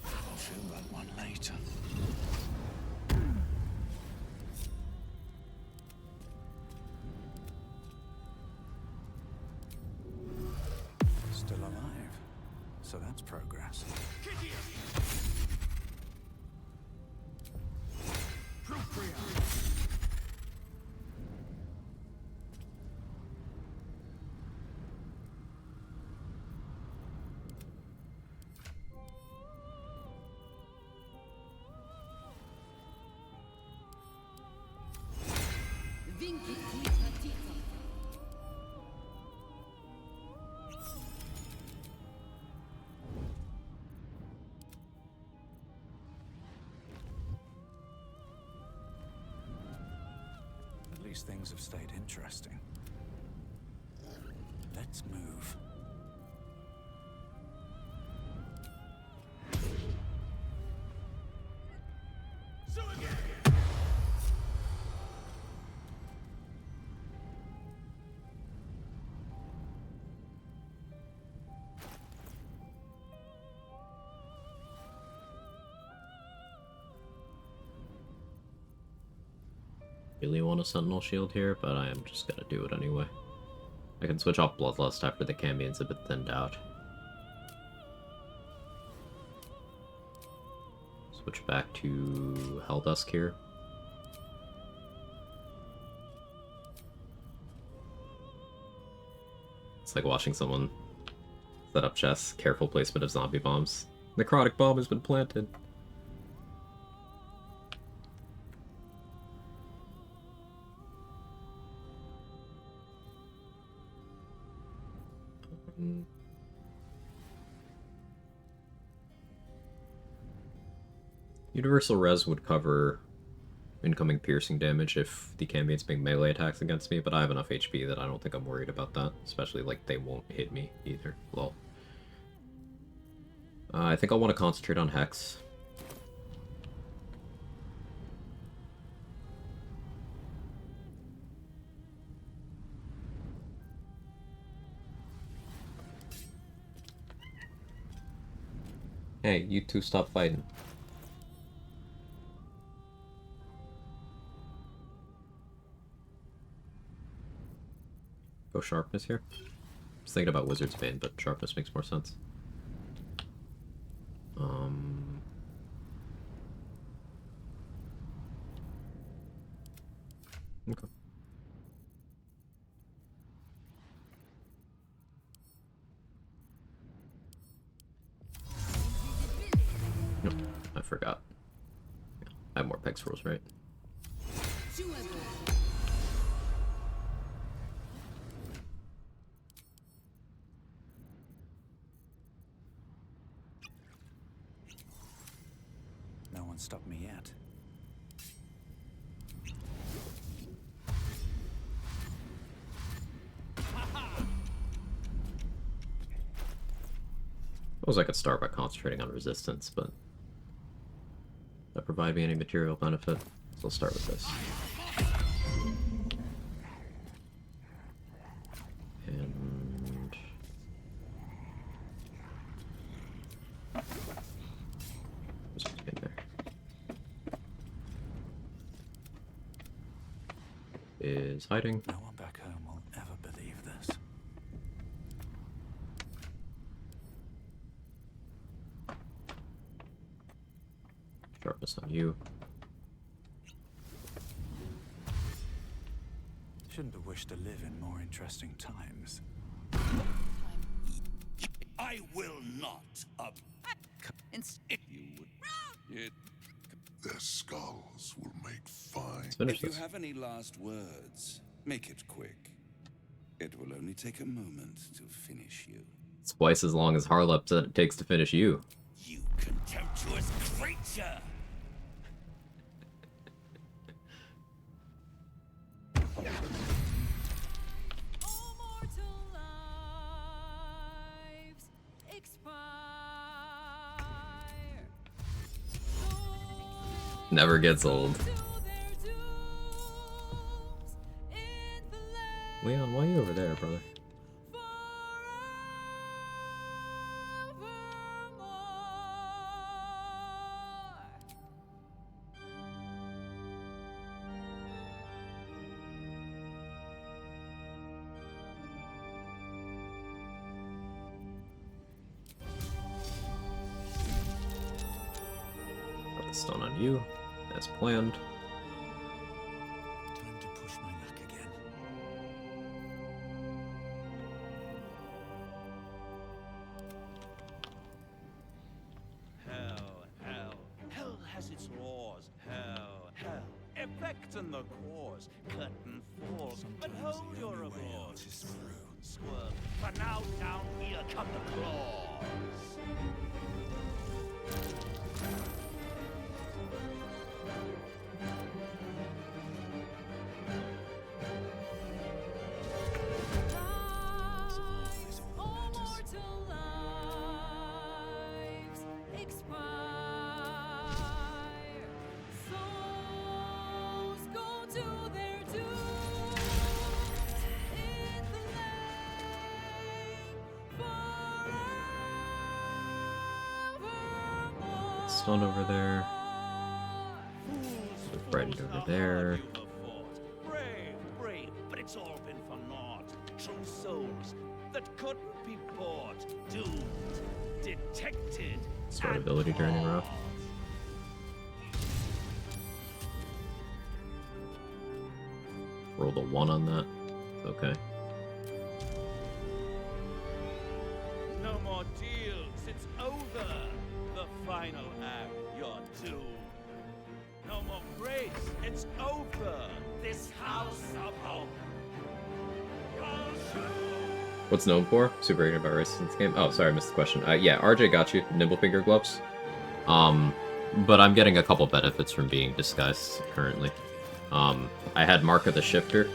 I'll feel that one later. Still alive. So that's progress. At least things have stayed interesting. Let's move. Really want a Sentinel Shield here, but I am just gonna do it anyway. I can switch off Bloodlust after the Cambion's a bit thinned out. Switch back to Helldusk here. It's like watching someone set up chests. Careful placement of zombie bombs. Necrotic bomb has been planted. Universal Res would cover incoming piercing damage if the Cambion's being melee attacks against me, but I have enough HP that I don't think I'm worried about that. Especially, like, they won't hit me either. Lol. I think I'll want to concentrate on Hex. Hey, you two stop fighting. Go Sharpness here. I was thinking about Wizard's Bane, but Sharpness makes more sense. Okay. Nope, I forgot. Yeah, I have more Pex rolls, right? No one stopped me yet. suppose I could start by concentrating on resistance, but that provide me any material benefit, so I'll start with this. And just in there is hiding. No one back home will ever believe this. Sharpness on you. Shouldn't have wished to live in more interesting times. I will not Their skulls will make fine. Let's finish If you this. have any last words, make it quick. It will only take a moment to finish you. It's twice as long as Harlep takes to finish you. You contemptuous creature! Never gets old. Leon, why are you over there, brother? Got the stun on you, as planned. Time to push my luck again. Hell has its laws. Hell. Effect and the cause. Curtain falls. But Sometimes hold the your only way out applause. is through. Squirm. For now, down here come the claws. Stun over there. Friend over there. Brave, but it's all been for naught. True souls that couldn't be bought. Doomed, detected. Start and ability turning rough. caught. Rolled a 1 on that. Okay. No more deals, it's over. The final act, you're doomed. No more grace, it's over. This house of hope. What's known for? Super ignorant about resistance game. Oh, sorry, I missed the question. Yeah, RJ got you. Nimble finger gloves. But I'm getting a couple benefits from being disguised currently. I had Mark of the Shifter,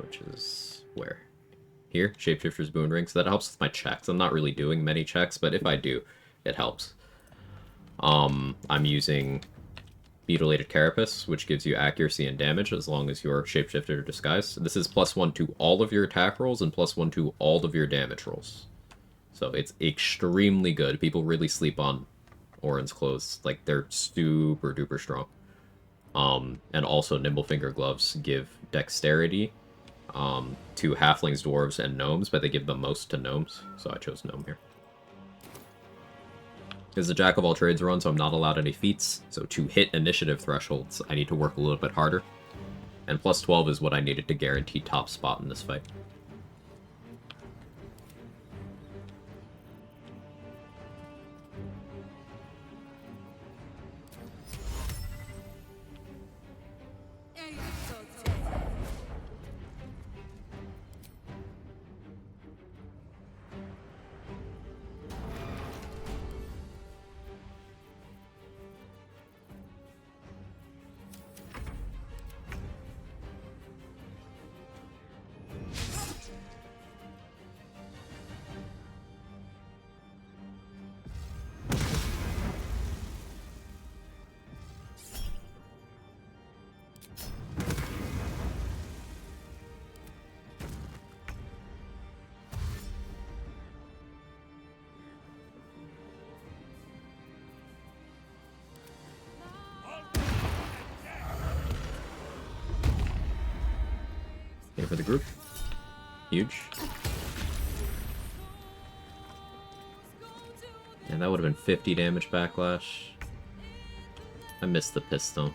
which is where? Here, Shapeshifter's Boon Ring, so that helps with my checks. I'm not really doing many checks, but if I do, it helps. I'm using Mutilated Carapace, which gives you accuracy and damage as long as you're Shapeshifter or Disguise. This is +1 to all of your attack rolls and +1 to all of your damage rolls. So it's extremely good. People really sleep on Orin's clothes. Like, they're super duper strong. And also Nimble Finger Gloves give dexterity to halflings, dwarves, and gnomes, but they give the most to gnomes, so I chose gnome here. This is a jack of all trades run, so I'm not allowed any feats, so to hit initiative thresholds, I need to work a little bit harder. And +12 is what I needed to guarantee top spot in this fight. Here for the group. Huge. And that would have been 50 damage backlash. I missed the pistol.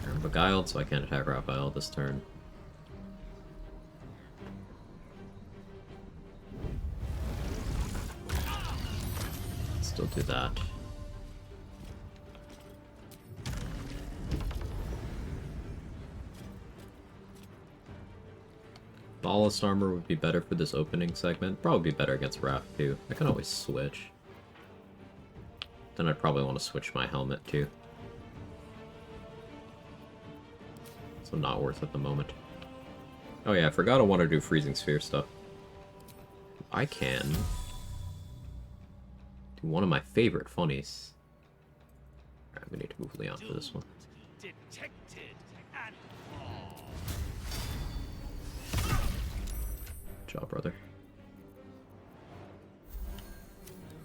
I'm beguiled, so I can't attack Raphael this turn. Still do that. Ballast armor would be better for this opening segment. Probably be better against Raph too. I can always switch. Then I'd probably want to switch my helmet too. So not worth at the moment. Oh yeah, I forgot I want to do freezing sphere stuff. I can do one of my favorite funnies. Alright, we need to move Leon for this one. Detected and Good job, brother.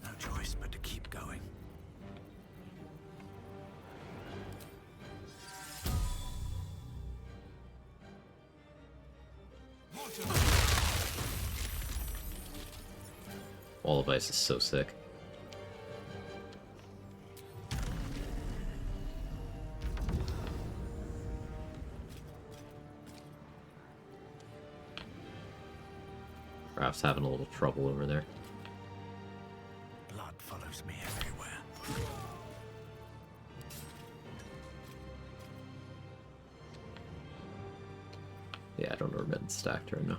No choice but to keep going. Wall of Ice is so sick. Raph's having a little trouble over there. Blood follows me everywhere. Yeah, I don't know where Ben's stacked right now.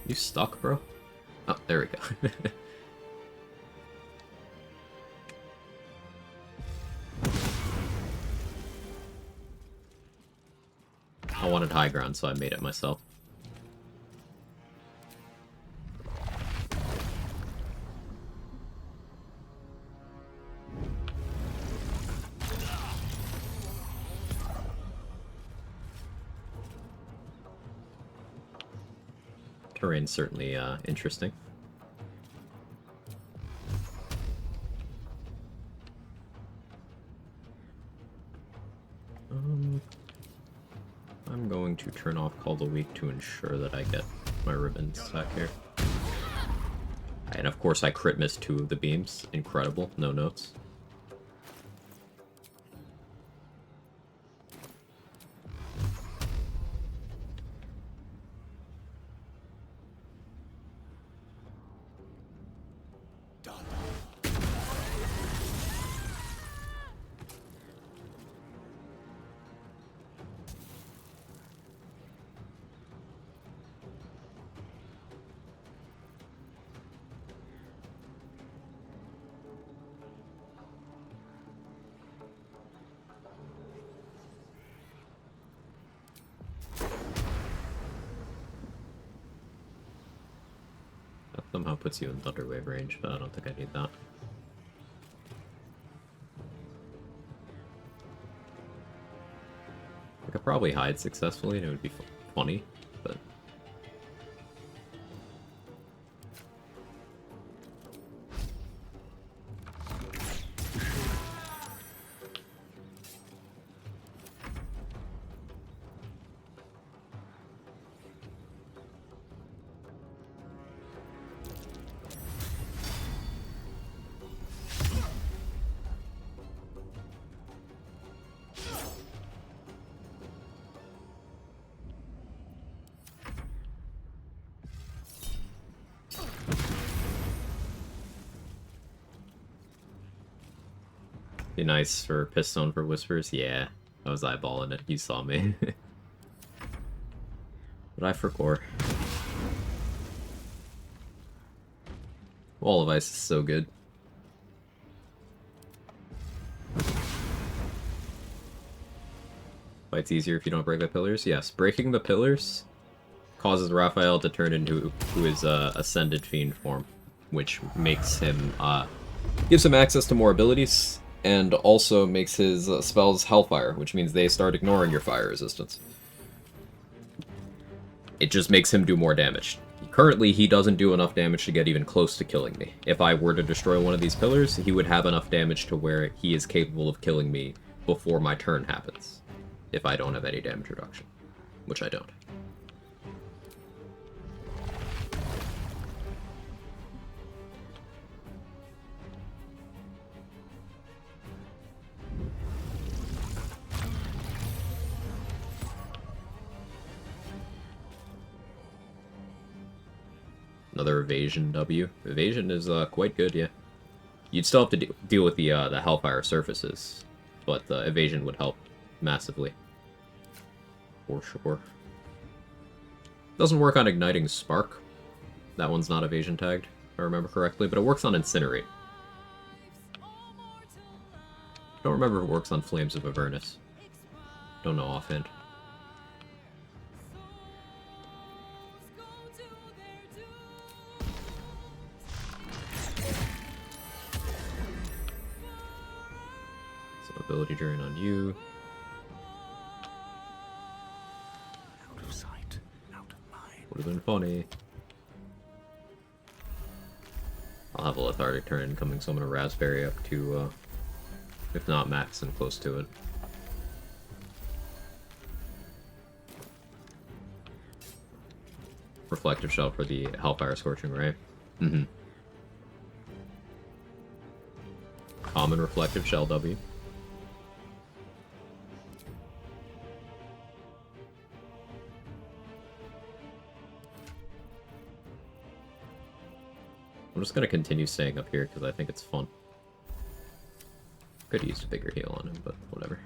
You stuck, bro? Oh, there we go. I wanted high ground, so I made it myself. Terrain's certainly interesting. I'm going to turn off Call the Week to ensure that I get my ribbons back here. And of course I crit missed 2 of the beams. Incredible. No notes. That somehow puts you in Thunderwave range, but I don't think I need that. I could probably hide successfully and it would be funny, but... Be nice for Pistone for Whispers. Yeah, I was eyeballing it. You saw me. But I forgot. Wall of Ice is so good. Fight's easier if you don't break the pillars. Yes, breaking the pillars causes Raphael to turn into his Ascended Fiend form, which makes him, gives him access to more abilities, and also makes his spells Hellfire, which means they start ignoring your fire resistance. It just makes him do more damage. Currently, he doesn't do enough damage to get even close to killing me. If I were to destroy one of these pillars, he would have enough damage to where he is capable of killing me before my turn happens. If I don't have any damage reduction. Which I don't. Another evasion W. Evasion is quite good, yeah. You'd still have to deal with the Hellfire surfaces, but evasion would help massively. For sure. Doesn't work on Igniting Spark. That one's not evasion tagged, if I remember correctly, but it works on Incinerate. Don't remember if it works on Flames of Avernus. Don't know offhand. Ability drain on you. Out of sight, out of mind. Would have been funny. I'll have a lethargic turn incoming, so I'm gonna Raspberry up to, if not max, and close to it. Reflective Shell for the Hellfire Scorching Ray. Common Reflective Shell W. I'm just gonna continue staying up here because I think it's fun. Could have used a bigger heal on him, but whatever.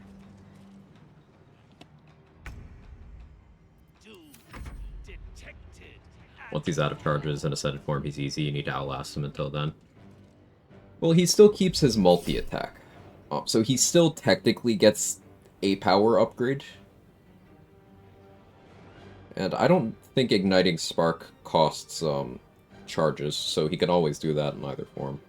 Once he's out of charges and Ascended form, he's easy. You need to outlast him until then. Well, he still keeps his multi-attack. So he still technically gets a power upgrade. And I don't think Igniting Spark costs, charges, so he can always do that in either form.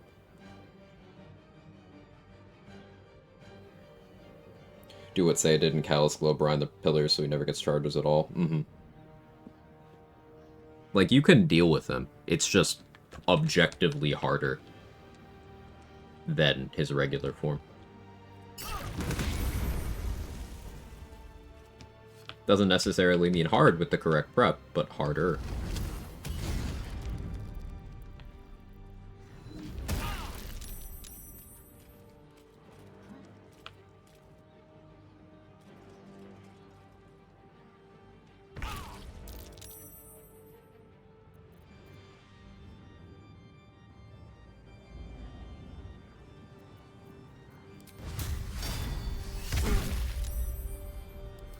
Do what Say did in Callous Glow, brine the pillars so he never gets charges at all. Like, you can deal with him. It's just objectively harder than his regular form. Doesn't necessarily mean hard with the correct prep, but harder.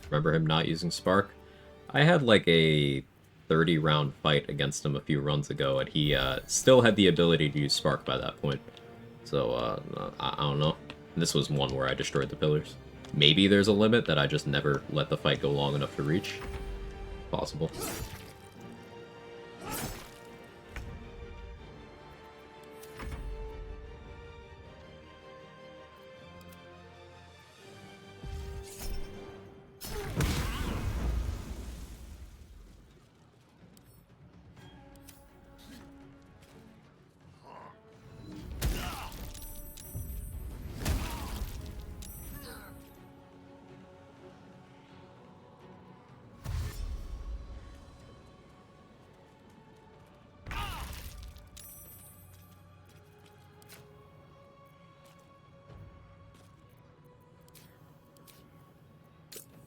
Remember him not using Spark? I had like a 30-round fight against him a few runs ago, and he still had the ability to use Spark by that point. So, I don't know. This was one where I destroyed the pillars. Maybe there's a limit that I just never let the fight go long enough to reach. Possible.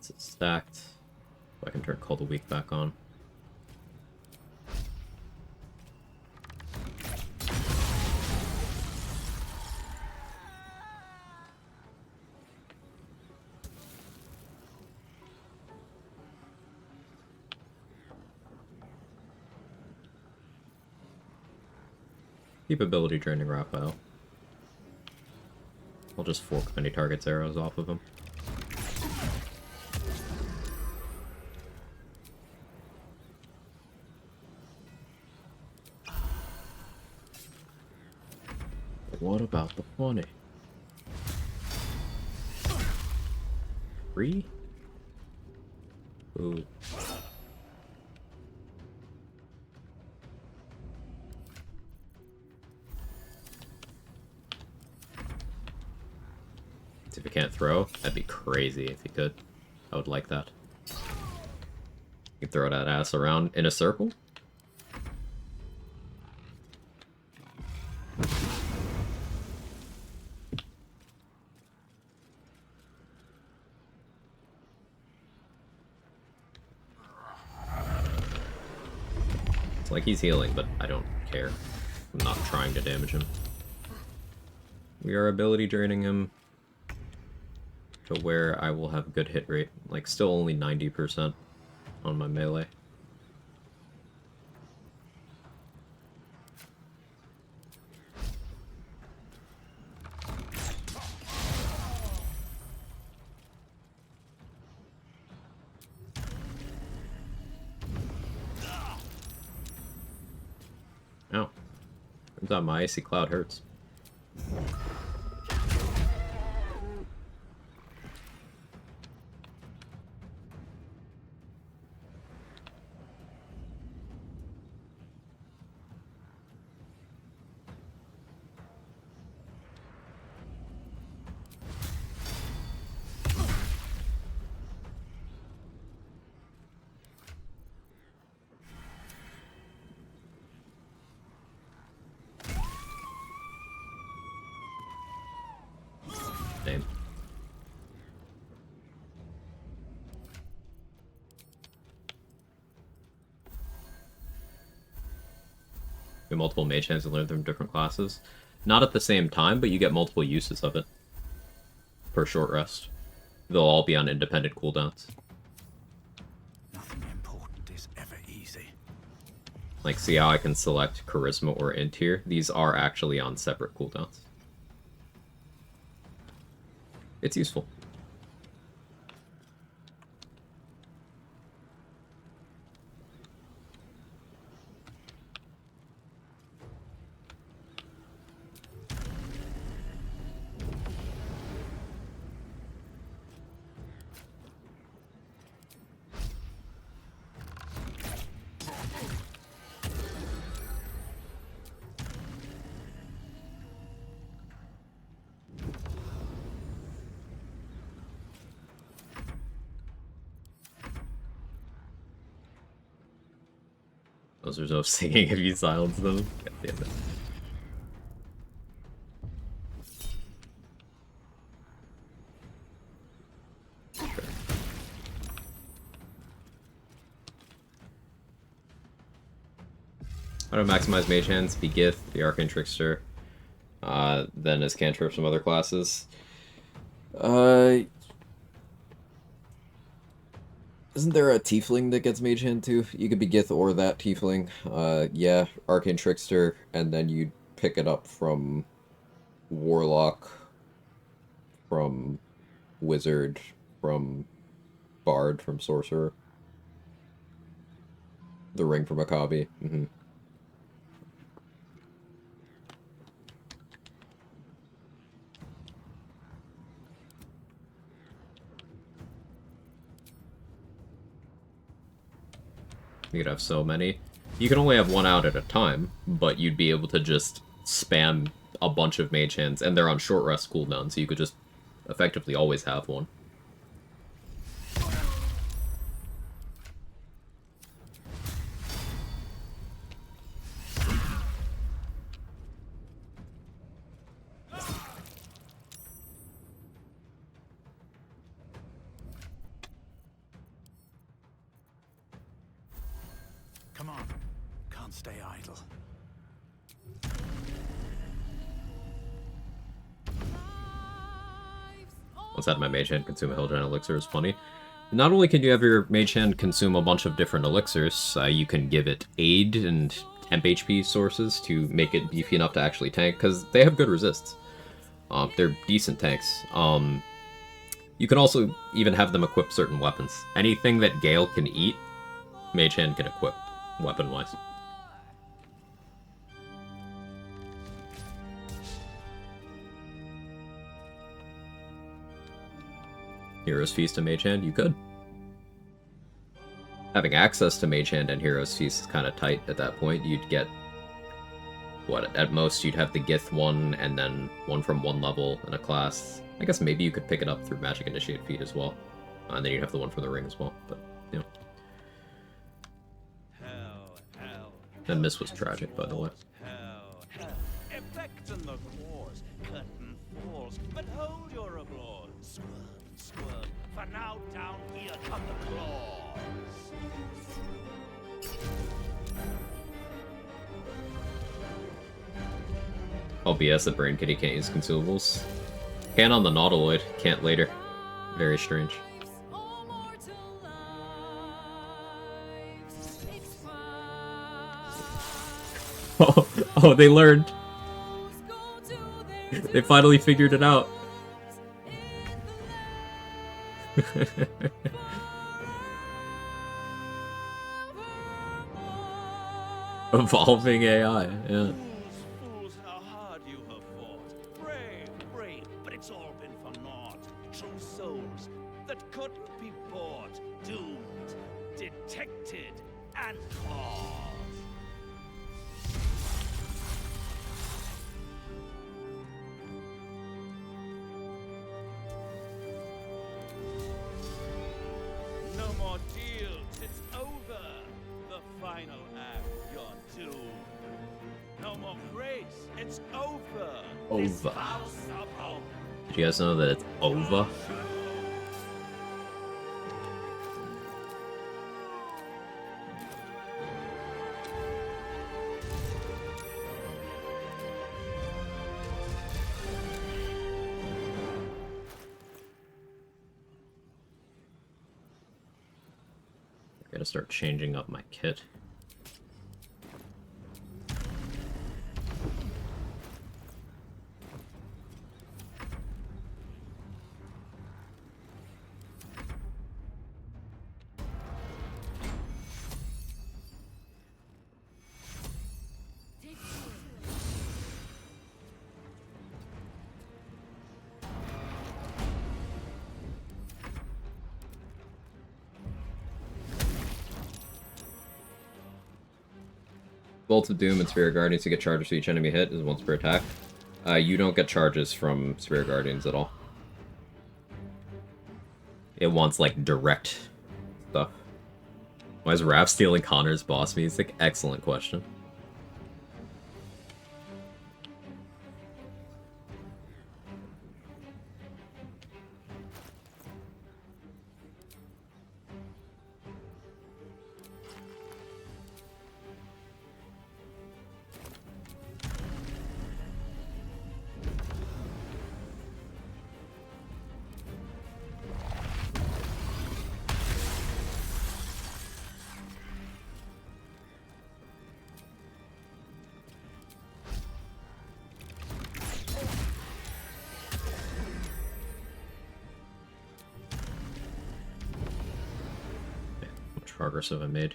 It's stacked. If I can turn Call the Weak back on. keep ability draining Raphael. I'll just fork any target's arrows off of him. What about the funny? 3? Ooh. If he can't throw, that'd be crazy if he could. I would like that. You can throw that ass around in a circle. It's like he's healing, but I don't care. I'm not trying to damage him. We are ability draining him to where I will have good hit rate. Like, still only 90% on my melee. Oh. Turns out my icy cloud hurts. Damn. You multiple mage hands and learn from different classes. Not at the same time, but you get multiple uses of it. Per short rest. They'll all be on independent cooldowns. Nothing important is ever easy. Like, see how I can select Charisma or Int here? These are actually on separate cooldowns. It's useful. Those are no singing if you silence them. God damn it. Sure. How to maximize mage hands? Be Gith, the Arcane Trickster. Then as cantrip some other classes. Isn't there a tiefling that gets mage hand too? You could be Gith or that tiefling. Yeah, Arcane Trickster, and then you'd pick it up from Warlock, from Wizard, from Bard, from Sorcerer. The Ring from Akabi. Mm-hmm. You could have so many. You can only have one out at a time, but you'd be able to just spam a bunch of mage hands, and they're on short rest cooldown, so you could just effectively always have one. Come on. Can't stay idle. Once I had my mage hand consume a Hildren elixir is funny. Not only can you have your mage hand consume a bunch of different elixirs, you can give it aid and temp HP sources to make it beefy enough to actually tank, because they have good resists. They're decent tanks. You can also even have them equip certain weapons. Anything that Gale can eat, Mage Hand can equip, weapon-wise. Hero's Feast and Mage Hand, you could. Having access to Mage Hand and Hero's Feast is kind of tight at that point. You'd get, what, at most you'd have the Gith one, and then one from one level in a class. I guess maybe you could pick it up through Magic Initiate Feat as well. And then you'd have the one from the ring as well, but, you know. And this was tragic, by the way. Effect in the claws, curtain falls, but hold your applause. Squirm, squirm, for now down here come the claws. LBS that Brain Kitty can't use consumables. Can on the Nautiloid, can't later. Very strange. Oh, they learned. They finally figured it out. Evolving AI, yeah. Fools, how hard you have fought. Brave, brave, but it's all been for naught. True souls that couldn't be bought. Doomed, detected, and caught. No more deals, it's over. The final act, you're doomed. No more grace, it's over. This Over. house of hope. Did you guys know that it's over? I gotta start changing up my kit. Bolt of Doom and Spirit Guardians to get charges to each enemy hit is once per attack. You don't get charges from Spirit Guardians at all. It wants, like, direct stuff. Why is Raph stealing Connor's boss music? Excellent question. Progress have I made?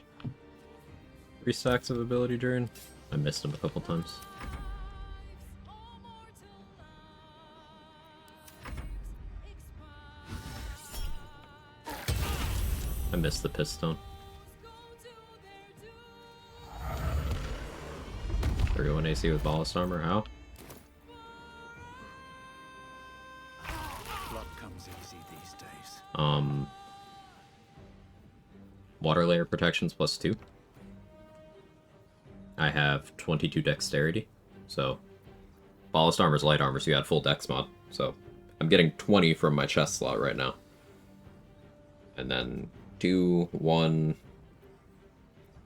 3 stacks of ability drain. I missed them a couple times. I missed the piston. 31 AC with ballast armor. How? Luck comes easy these days. Water layer protections +2. I have 22 dexterity, so ballast armor is light armor, so you had full dex mod. So I'm getting 20 from my chest slot right now. And then 2, 1,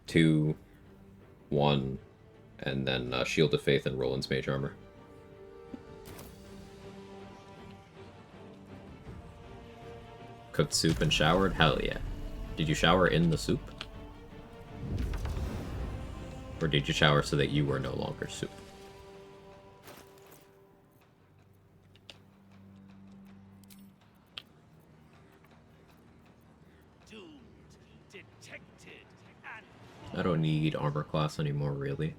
2, 1, and then Shield of Faith and Roland's Mage Armor. Cooked soup and showered? Hell yeah. Did you shower in the soup? Or did you shower so that you were no longer soup? I don't need armor class anymore, really.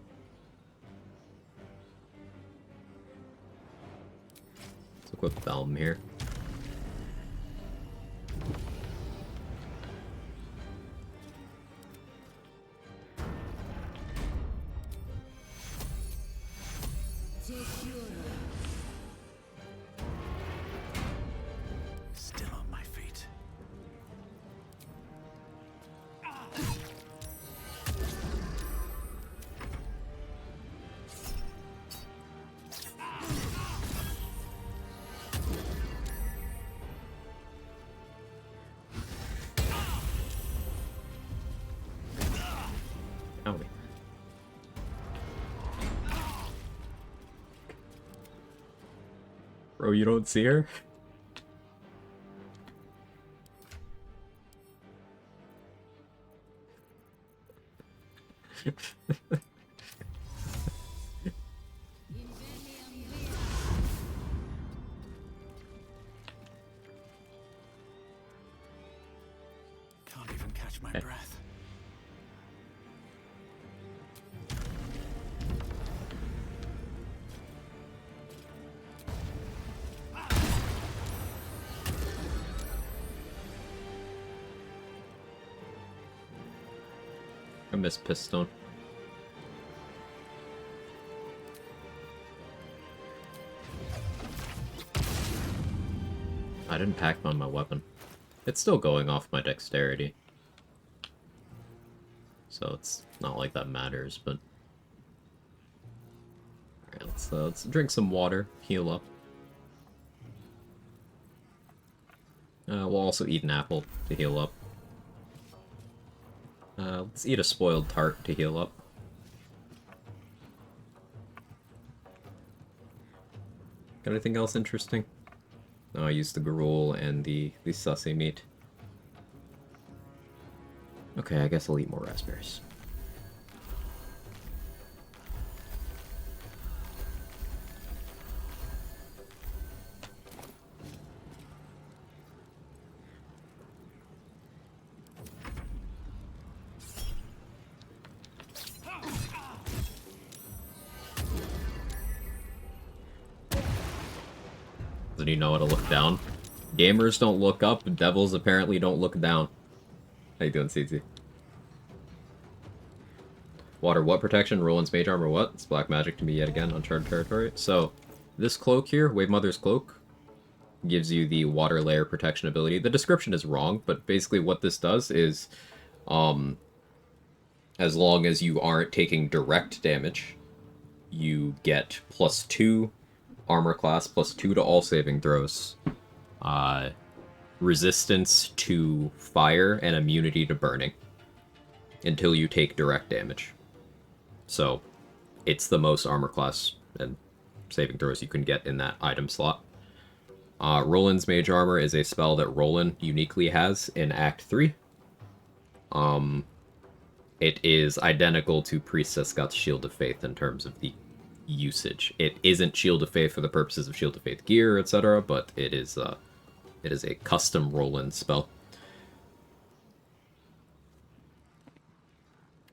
Let's equip Velm here. Still on my feet. Howdy. Bro, you don't see her? Can't even catch my breath. I miss Pistone. I didn't pack on my weapon. It's still going off my dexterity. So it's not like that matters, but... Alright, let's drink some water, heal up. We'll also eat an apple to heal up. Let's eat a spoiled tart to heal up. Got anything else interesting? No, I used the gruel and the sussy meat. Okay, I guess I'll eat more raspberries. Doesn't he know how to look down? Gamers don't look up, devils apparently don't look down. How you doing, CT? Water what protection? Roland's mage armor what? It's black magic to me yet again, uncharted territory. So, this cloak here, Wave Mother's Cloak, gives you the water layer protection ability. The description is wrong, but basically what this does is, as long as you aren't taking direct damage, you get +2 armor class, +2 to all saving throws, resistance to fire, and immunity to burning until you take direct damage. So, it's the most armor class and saving throws you can get in that item slot. Roland's Mage Armor is a spell that Roland uniquely has in Act 3. It is identical to Priestess Scott's Shield of Faith in terms of the usage. It isn't Shield of Faith for the purposes of Shield of Faith gear, etc., but it is a custom Roland spell.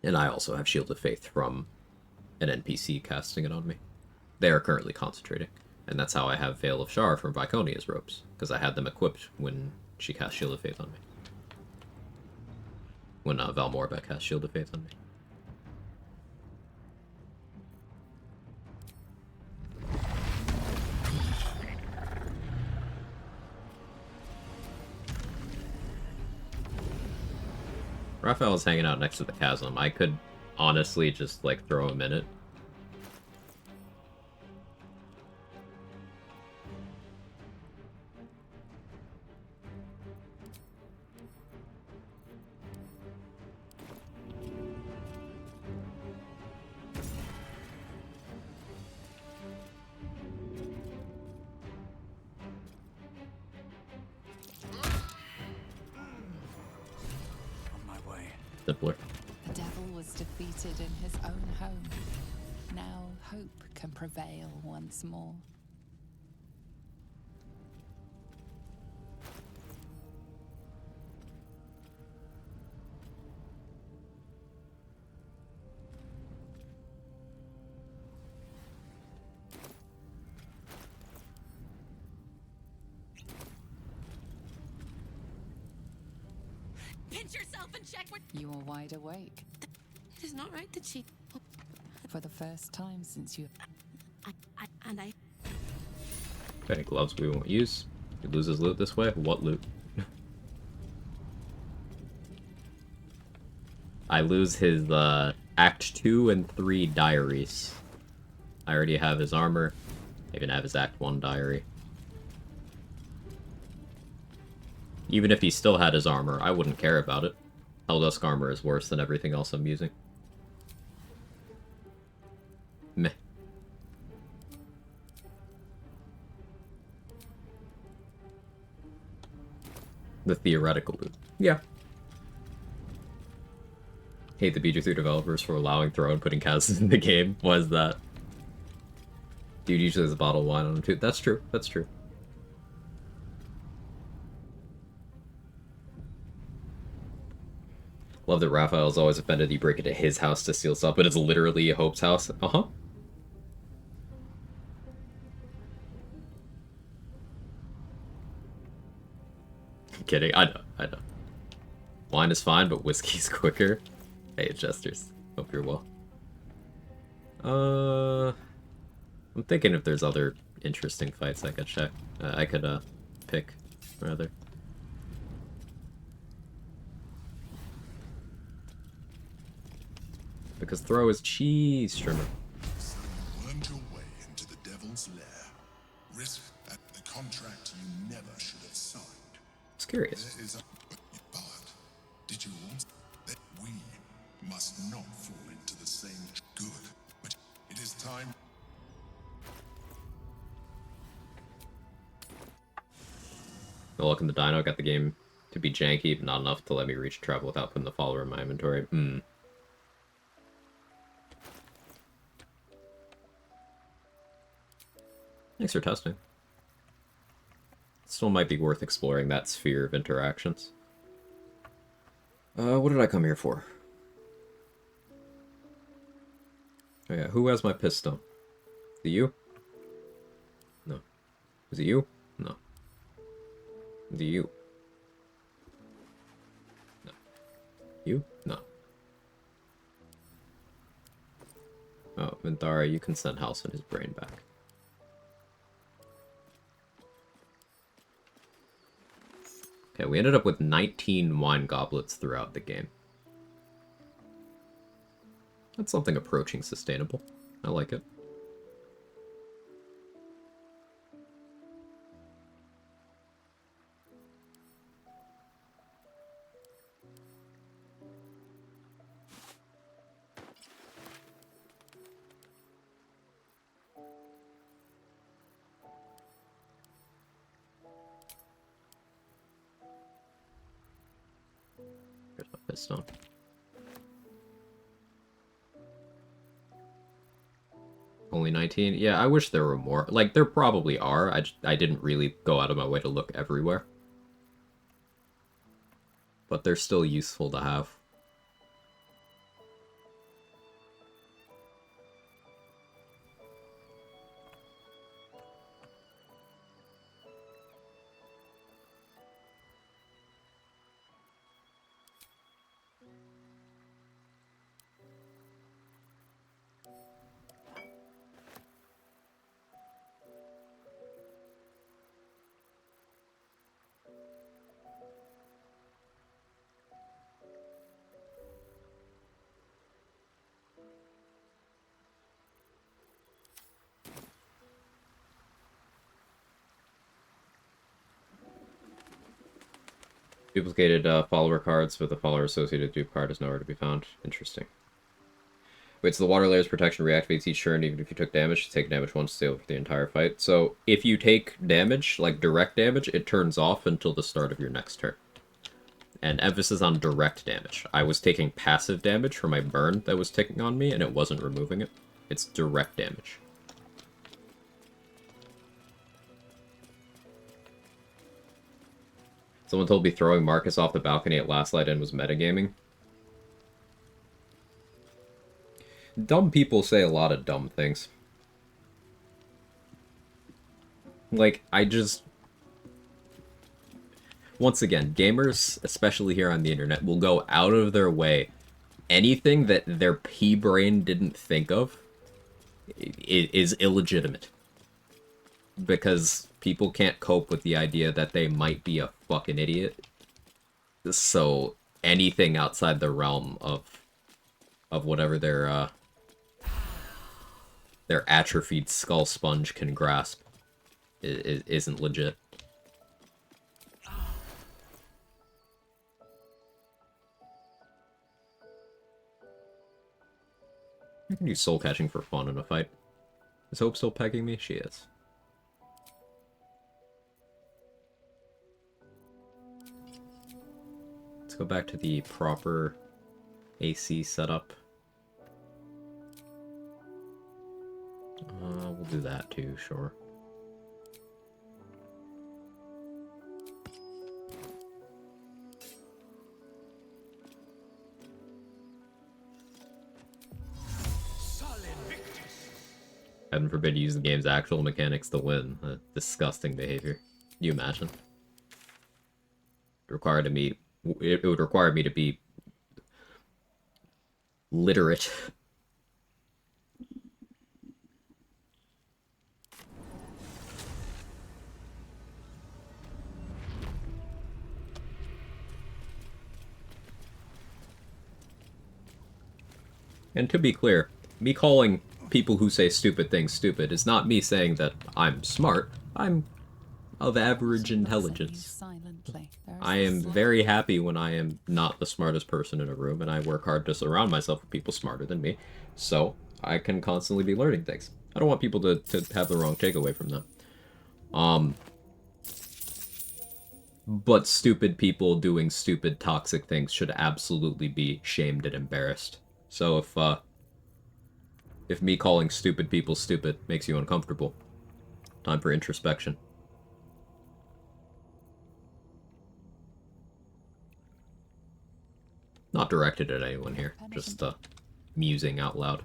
And I also have Shield of Faith from an NPC casting it on me. They are currently concentrating. And that's how I have Veil of Shar from Viconia's robes, because I had them equipped when she cast Shield of Faith on me. When Val Morbeck cast Shield of Faith on me. Raphael is hanging out next to the chasm. I could honestly just, like, throw him in it. On my way. Simpler. The devil was was defeated in his own home. Now hope can prevail once more. Pinch yourself and check what. You are wide awake. It is not right that she. For the first time since you. I. Okay, gloves we won't use. He loses loot this way. What loot? I lose his Act 2 and 3 diaries. I already have his armor. I even have his Act 1 diary. Even if he still had his armor, I wouldn't care about it. Helldusk armor is worse than everything else I'm using. Meh. The theoretical loot. Yeah. Hate the BG3 developers for allowing throw and putting castles in the game. Why is that? Dude usually has a bottle of wine on him too. That's true. That's true. Love that Raphael's always offended you break into his house to steal stuff, but it's literally Hope's house. Uh-huh. I'm kidding. I know. I know. Wine is fine, but whiskey's quicker. Hey, Jesters. Hope you're well. I'm thinking if there's other interesting fights I could check. I could, pick, rather. Because throw is cheese trimmer. So you wormed your way into the devil's lair. Risk at the contract you never should have signed. It's curious. There is a but did you want that we must not fall into the same good? But it is time. Welcome to Dino. Got the game to be janky, but not enough to let me reach travel without putting the follower in my inventory. Thanks for testing. Still might be worth exploring that sphere of interactions. What did I come here for? Oh yeah, who has my pistol? Is it you? No. Is it you? No. Is it you? No. You? No. Oh, Minthara, you can send House and his brain back. Okay, we ended up with 19 wine goblets throughout the game. That's something approaching sustainable. I like it. Here's my pistol. Only 19? Yeah, I wish there were more. Like, there probably are. I didn't really go out of my way to look everywhere. But they're still useful to have. Duplicated follower cards with a follower associated dupe card is nowhere to be found. Interesting. Wait, so the water layer's protection reactivates each turn even if you took damage. You take damage once to stay over the entire fight. So if you take damage, like direct damage, it turns off until the start of your next turn. and emphasis on direct damage. I was taking passive damage from my burn that was ticking on me, and it wasn't removing it. It's direct damage. Someone told me throwing Marcus off the balcony at Last Light In was metagaming. Dumb people say a lot of dumb things. Like, I just... Once again, gamers, especially here on the internet, will go out of their way. Anything that their pea-brain didn't think of is illegitimate. Because people can't cope with the idea that they might be a fucking idiot. So, anything outside the realm of whatever their atrophied skull sponge can grasp isn't legit. I can do soul catching for fun in a fight. Is Hope still pegging me? She is. Let's go back to the proper AC setup. We'll do that too, sure. Heaven forbid you use the game's actual mechanics to win. Disgusting behavior. Can you imagine? It would require me to be literate. And to be clear, me calling people who say stupid things stupid is not me saying that I'm smart. I'm of average intelligence. I am very happy when I am not the smartest person in a room, and I work hard to surround myself with people smarter than me, so I can constantly be learning things. I don't want people to have the wrong takeaway from that. But stupid people doing stupid, toxic things should absolutely be shamed and embarrassed. So if me calling stupid people stupid makes you uncomfortable, time for introspection. Not directed at anyone here, just musing out loud.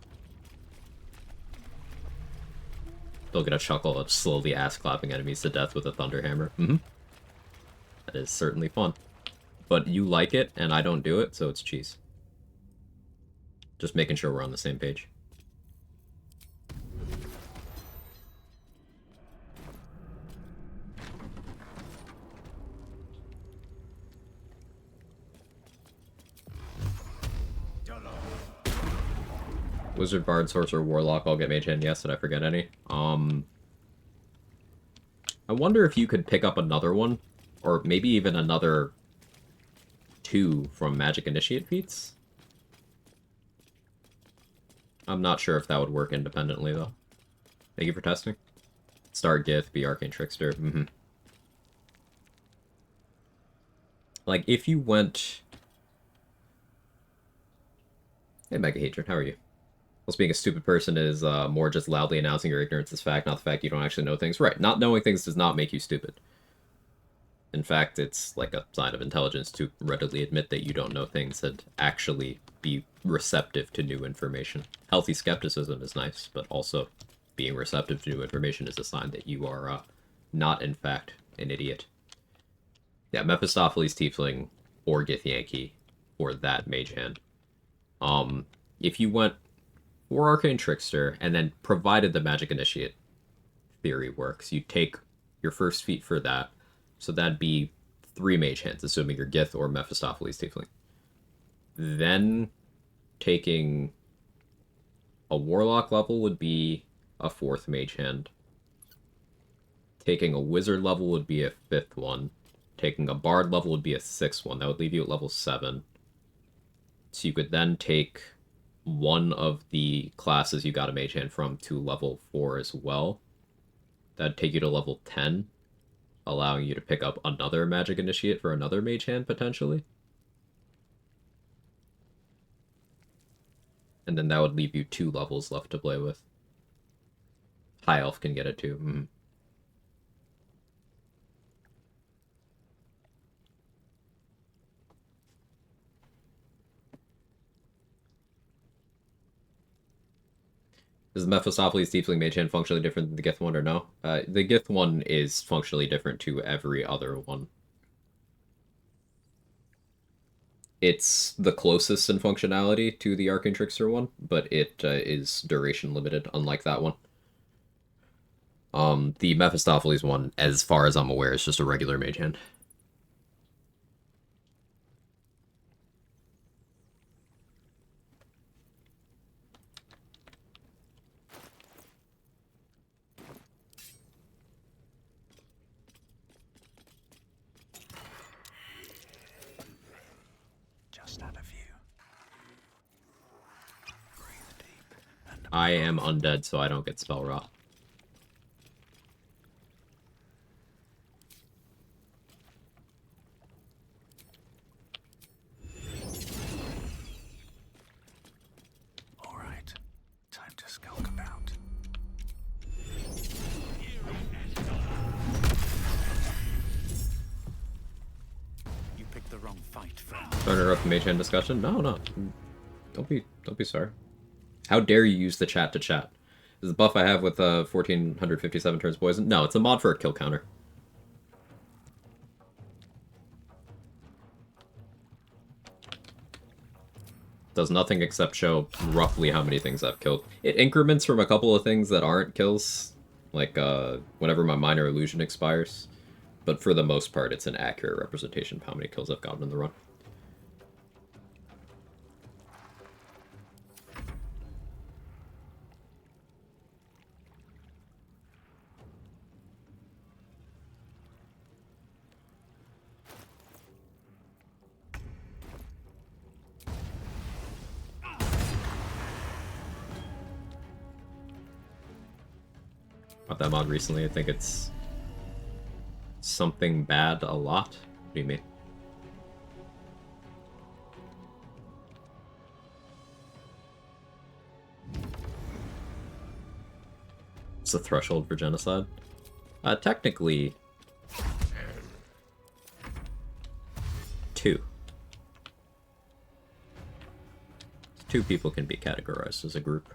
They'll get a chuckle of slowly ass-clapping enemies to death with a thunder hammer. That is certainly fun. But you like it, and I don't do it, so it's cheese. Just making sure we're on the same page. Wizard, Bard, Sorcerer, Warlock, all get Mage Hand. Yes, did I forget any? I wonder if you could pick up another one, or maybe even another 2 from Magic Initiate feats? I'm not sure if that would work independently, though. Thank you for testing. Start Gith, be Arcane Trickster. Like, if you went... Hey, Mega Hatred, how are you? Well, being a stupid person is more just loudly announcing your ignorance as fact, not the fact you don't actually know things. Right, not knowing things does not make you stupid. In fact, it's like a sign of intelligence to readily admit that you don't know things and actually be receptive to new information. Healthy skepticism is nice, but also being receptive to new information is a sign that you are not, in fact, an idiot. Yeah, Mephistopheles, Tiefling, or Githyanki, or that Mage Hand. If you went for Arcane Trickster, and then provided the Magic Initiate theory works, you take your first feat for that, so that'd be 3 Mage Hands, assuming you're Gith or Mephistopheles Tiefling. Then taking a Warlock level would be a 4th Mage Hand. Taking a Wizard level would be a 5th one. Taking a Bard level would be a 6th one. That would leave you at level 7. So you could then take one of the classes you got a Mage Hand from to level 4 as well. That'd take you to level 10, allowing you to pick up another Magic Initiate for another Mage Hand, potentially. And then that would leave you 2 levels left to play with. High Elf can get it too. Is Mephistopheles Tiefling Mage Hand functionally different than the Gith one or no? The Gith one is functionally different to every other one. It's the closest in functionality to the Arcane Trickster one, but it is duration limited, unlike that one. The Mephistopheles one, as far as I'm aware, is just a regular Mage Hand. Just out of view. Breathe deep. And I am undead, so I don't get spell rot. all right. Time to skulk about. You picked the wrong fight, friend. Don't interrupt the Mage Hand discussion? No. Don't be sorry. How dare you use the chat to chat? Is the buff I have with 1457 turns poison? No, it's a mod for a kill counter. Does nothing except show roughly how many things I've killed. It increments from a couple of things that aren't kills, like whenever my minor illusion expires. But for the most part, it's an accurate representation of how many kills I've gotten in the run. Got that mod recently. I think it's something bad a lot. What do you mean? It's the threshold for genocide. Technically, 2. 2 people can be categorized as a group.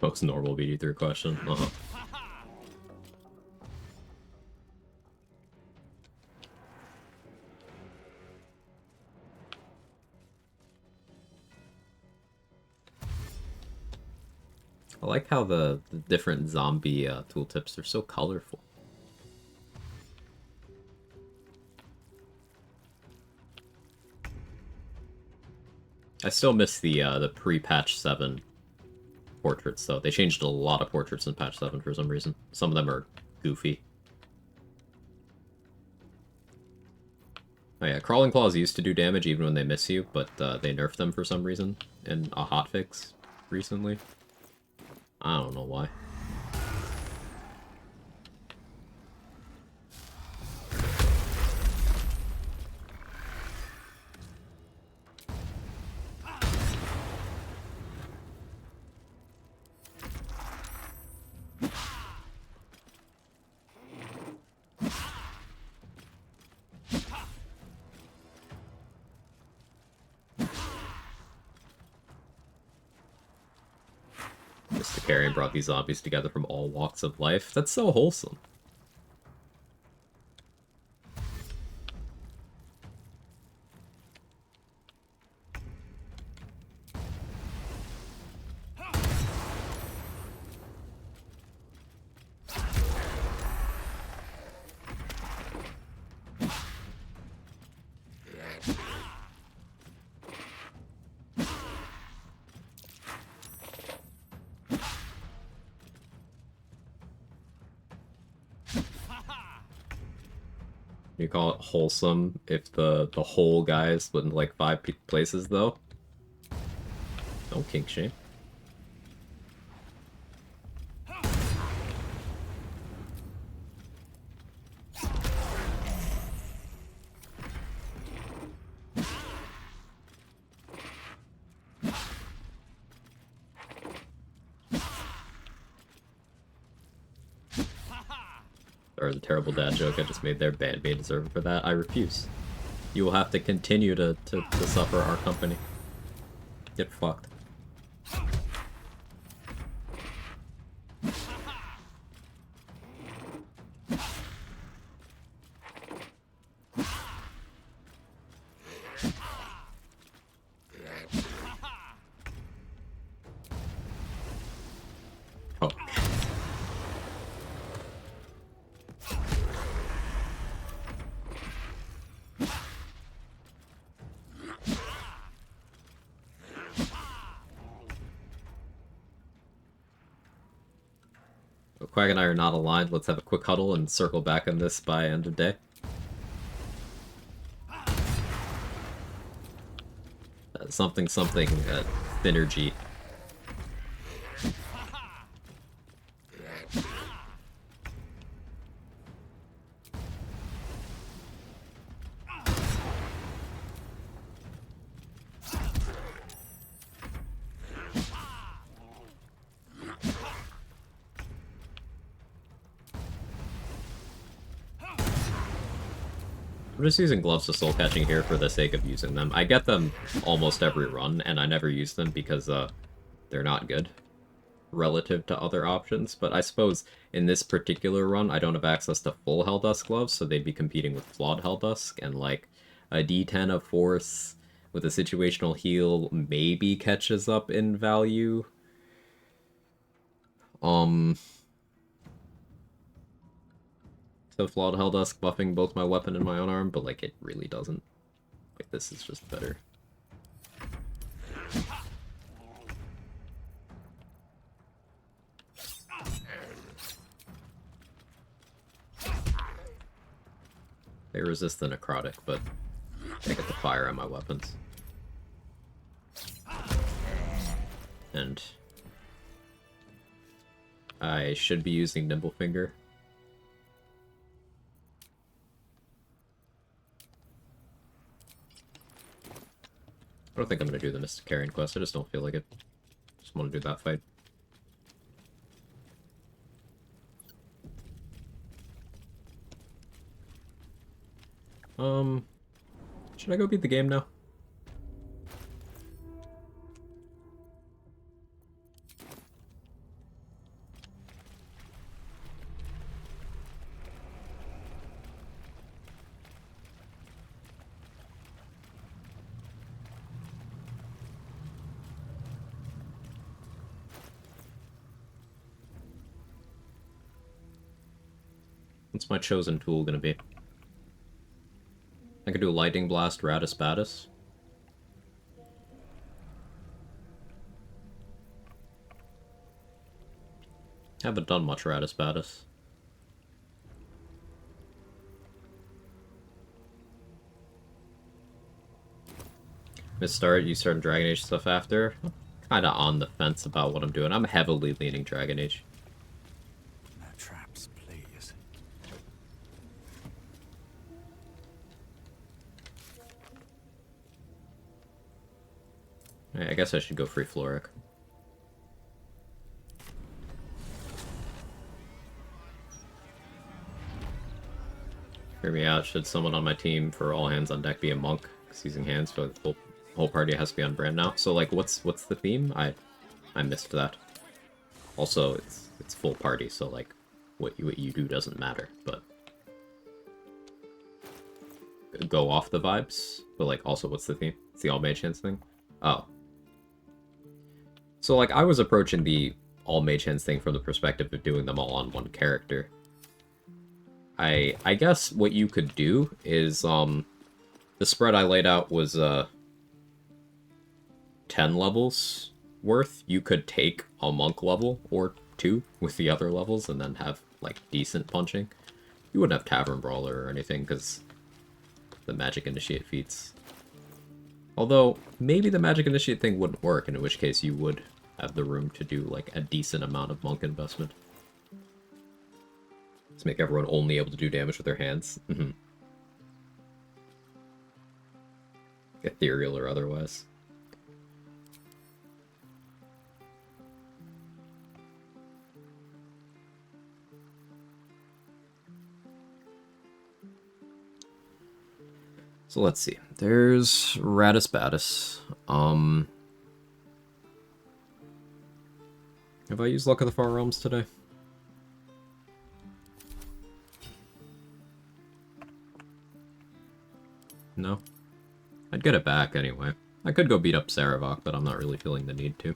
Most normal BD3 question. I like how the different zombie tooltips are so colorful. I still miss the pre-patch 7 portraits, though. They changed a lot of portraits in patch 7 for some reason. Some of them are goofy. Oh yeah, Crawling Claws used to do damage even when they miss you, but they nerfed them for some reason in a hotfix recently. I don't know why. Mr. Carrion brought these zombies together from all walks of life. That's so wholesome. You call it wholesome if the whole guy is split into like 5 places though? No kink shame. Or the terrible dad joke I just made there, banned me, deserve for that. I refuse. You will have to continue to suffer our company. Get fucked. Oh. Quag and I are not aligned. Let's have a quick huddle and circle back on this by end of day. Something, synergy. I'm just using gloves to soul catching here for the sake of using them. I get them almost every run, and I never use them because they're not good relative to other options. But I suppose in this particular run, I don't have access to full Helldusk gloves, so they'd be competing with flawed Helldusk, and like a D10 of force with a situational heal maybe catches up in value. So flawed Helldusk buffing both my weapon and my own arm, but like it really doesn't. Like this is just better. They resist the necrotic, but I get the fire on my weapons. And I should be using Nimblefinger. I don't think I'm going to do the Mystic Carrion quest, I just don't feel like it. Just want to do that fight. Should I go beat the game now? What's my chosen tool gonna be? I could do Lightning Blast, Radis Badis. Haven't done much Radis Badis. Mistart, you started Dragon Age stuff after? I'm kinda on the fence about what I'm doing. I'm heavily leaning Dragon Age. No traps, please. I guess I should go free Floric. Hear me out, should someone on my team for all hands on deck be a monk? Because using hands for the whole party has to be on brand now. So like what's the theme? I missed that. Also it's full party, so like what you do doesn't matter, but go off the vibes. But like also what's the theme? It's the all mage hands thing? Oh. So like I was approaching the all mage hands thing from the perspective of doing them all on one character. I guess what you could do is the spread I laid out was 10 levels worth. You could take a monk level or 2 with the other levels and then have like decent punching. You wouldn't have Tavern Brawler or anything because the magic initiate feats. Although, maybe the magic initiate thing wouldn't work, in which case you would have the room to do, like, a decent amount of monk investment. Let's make everyone only able to do damage with their hands. Ethereal or otherwise. So let's see. There's Radis Battis. Have I used Luck of the Far Realms today? No? I'd get it back anyway. I could go beat up Saravok, but I'm not really feeling the need to.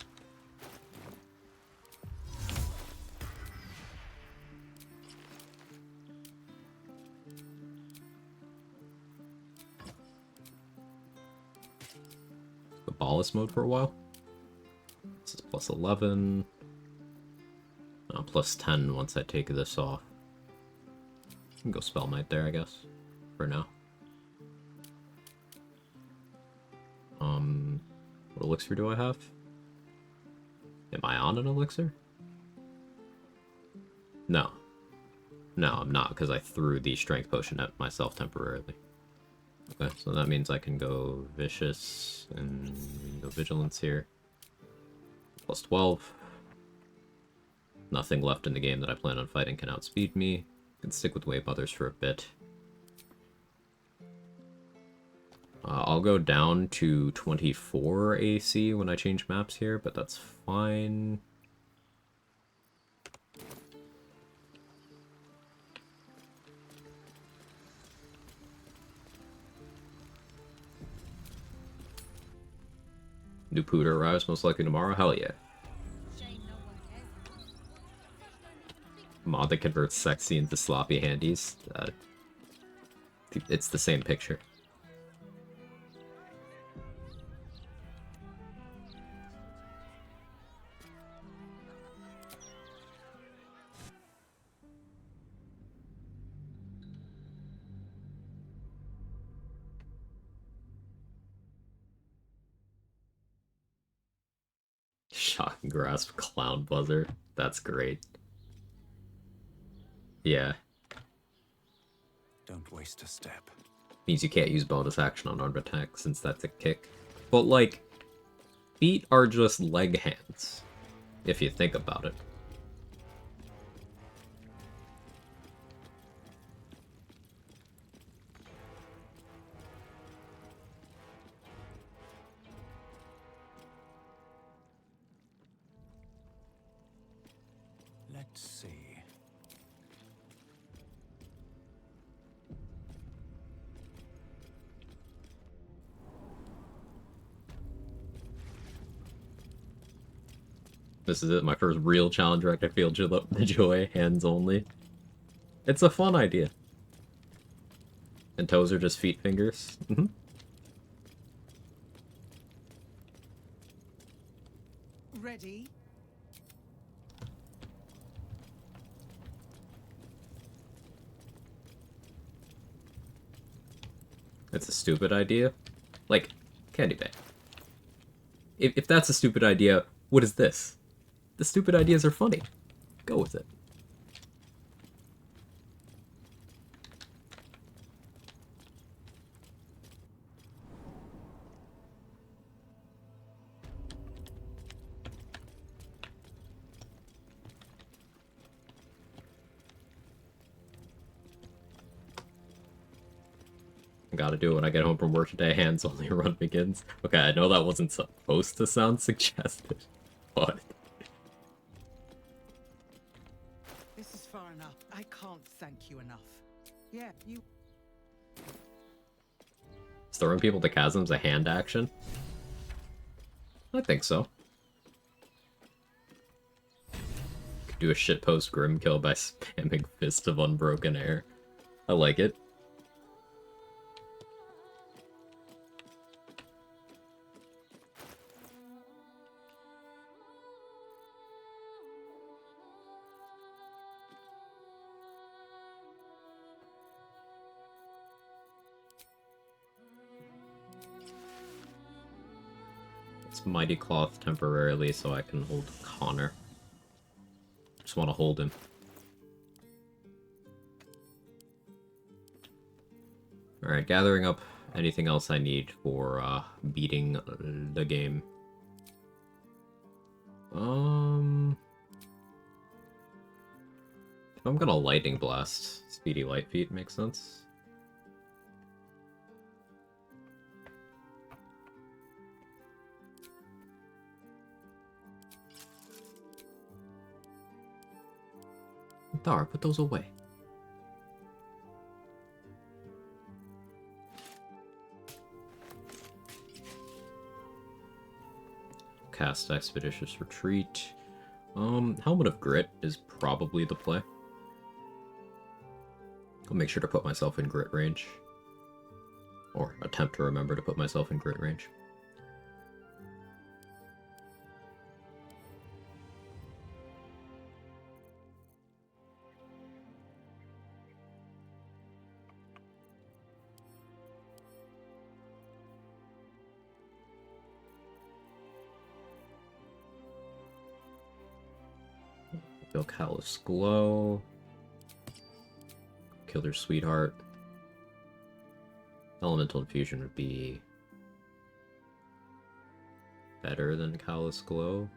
The Ballast mode for a while. This is plus 11. Plus 10 once I take this off. I can go Spell Knight there, I guess. For now. What elixir do I have? Am I on an elixir? No. No, I'm not, because I threw the strength potion at myself temporarily. Okay, so that means I can go Vicious and we can go Vigilance here. Plus 12. Nothing left in the game that I plan on fighting can outspeed me. I can stick with Wave Mothers for a bit. I'll go down to 24 AC when I change maps here, but that's fine. New Pooter arrives most likely tomorrow? Hell yeah. Mod that converts sexy into sloppy handies. It's the same picture. Shock and Grasp Clown Buzzer. That's great. Yeah. Don't waste a step. Means you can't use bonus action on armed attack since that's a kick. But, like, feet are just leg hands, if you think about it. Let's see. This is it, my first real challenge wreck. I feel the joy, hands only. It's a fun idea. And toes are just feet fingers. Ready? It's a stupid idea. Like, Candy Bay. If that's a stupid idea, what is this? The stupid ideas are funny. Go with it. Gotta do it when I get home from work today. Hands only run begins. Okay, I know that wasn't supposed to sound suggested, but... This is far enough. I can't thank you enough. Yeah, you... Is throwing people to chasms a hand action? I think so. Could do a shitpost Grim kill by spamming Fist of Unbroken Air. I like it. It's Mighty Cloth temporarily so I can hold Connor. Just want to hold him. Alright, gathering up anything else I need for beating the game. If I'm gonna Lightning Blast, Speedy Light Feet makes sense. Dar, put those away. Cast Expeditious Retreat. Helmet of Grit is probably the play. I'll make sure to put myself in grit range. Or attempt to remember to put myself in grit range. Feel Callous Glow. Kill their sweetheart. Elemental Infusion would be better than Callous Glow.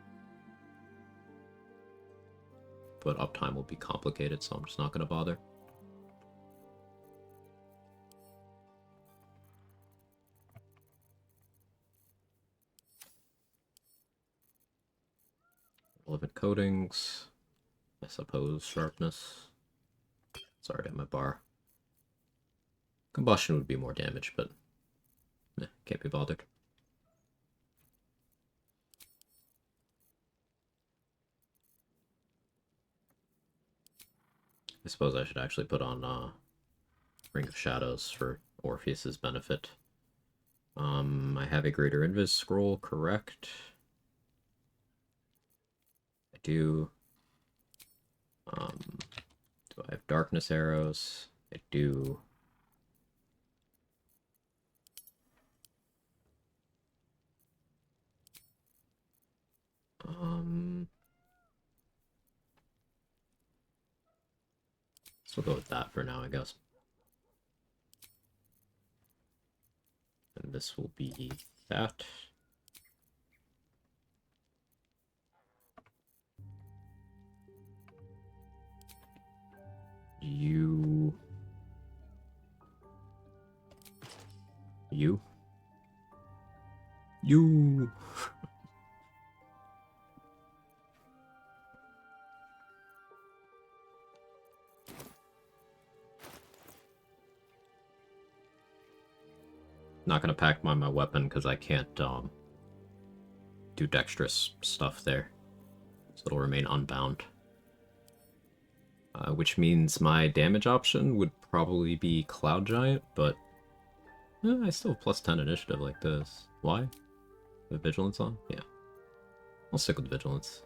But uptime will be complicated, so I'm just not going to bother. Relevant coatings. I suppose sharpness. Sorry, at my bar. Combustion would be more damage, but can't be bothered. I suppose I should actually put on Ring of Shadows for Orpheus's benefit. I have a Greater Invis Scroll, correct? I do. Do I have Darkness Arrows? I do. So we'll go with that for now, I guess. And this will be that. You. Not gonna pack my weapon because I can't do dexterous stuff there, so it'll remain unbound. Which means my damage option would probably be Cloud Giant, but I still have plus 10 initiative like this. Why? With Vigilance on? Yeah. I'll stick with Vigilance.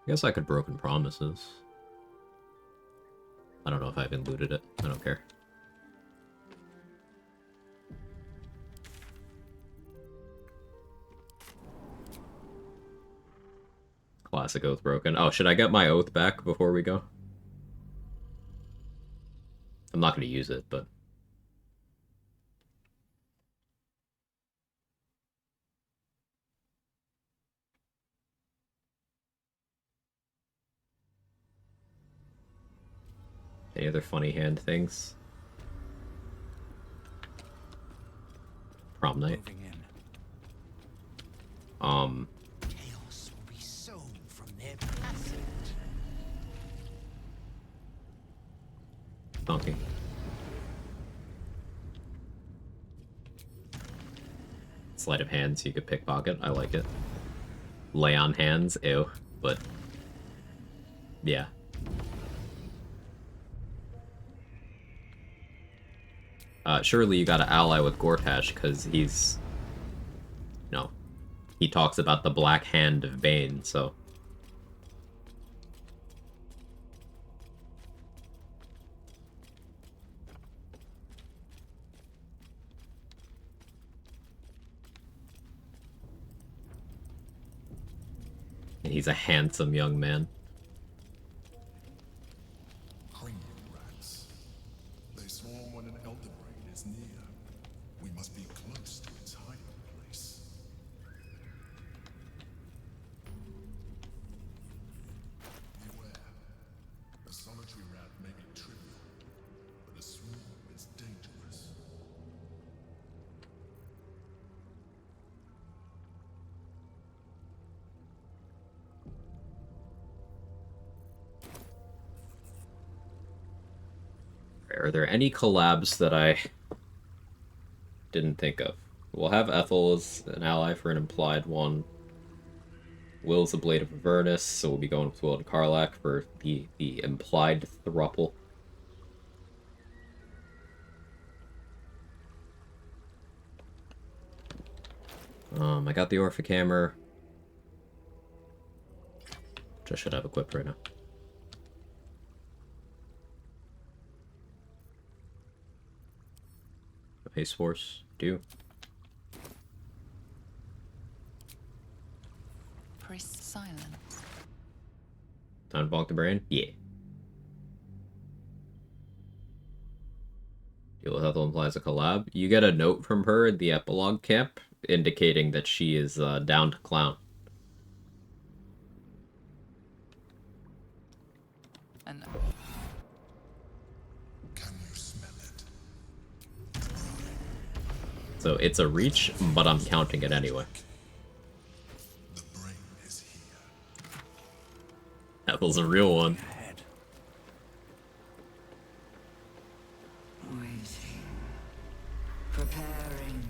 I guess I could Broken Promises. I don't know if I even looted it. I don't care. Classic Oath broken. Oh, should I get my Oath back before we go? I'm not going to use it, but... Any other funny hand things? Prom night. Chaos will be sown from their passage. Donkey. Sleight of hand so you could pickpocket. I like it. Lay on hands. Ew. But... yeah. Surely you gotta ally with Gortash, because he's... no. He talks about the Black Hand of Bane, so... And he's a handsome young man. Cranium rats. They swarm when an elder brain is near. We must be close to its hiding place. Beware. A solitary rat may be trivial, but a swarm is dangerous. Are there any collabs that I didn't think of? We'll have Ethel as an ally for an implied one. Will's the Blade of Avernus, so we'll be going with Will and Karlach for the implied thruple. I got the Orphic Hammer, which I should have equipped right now. Haste Force, do. Priest silence. Time to bonk the brain? Yeah. Deal with Ethel implies a collab. You get a note from her in the epilogue camp indicating that she is down to clown. And Can you smell it? So it's a reach, but I'm counting it anyway. The brain is here. Ethel's a real one. Ahead. Waiting. Preparing.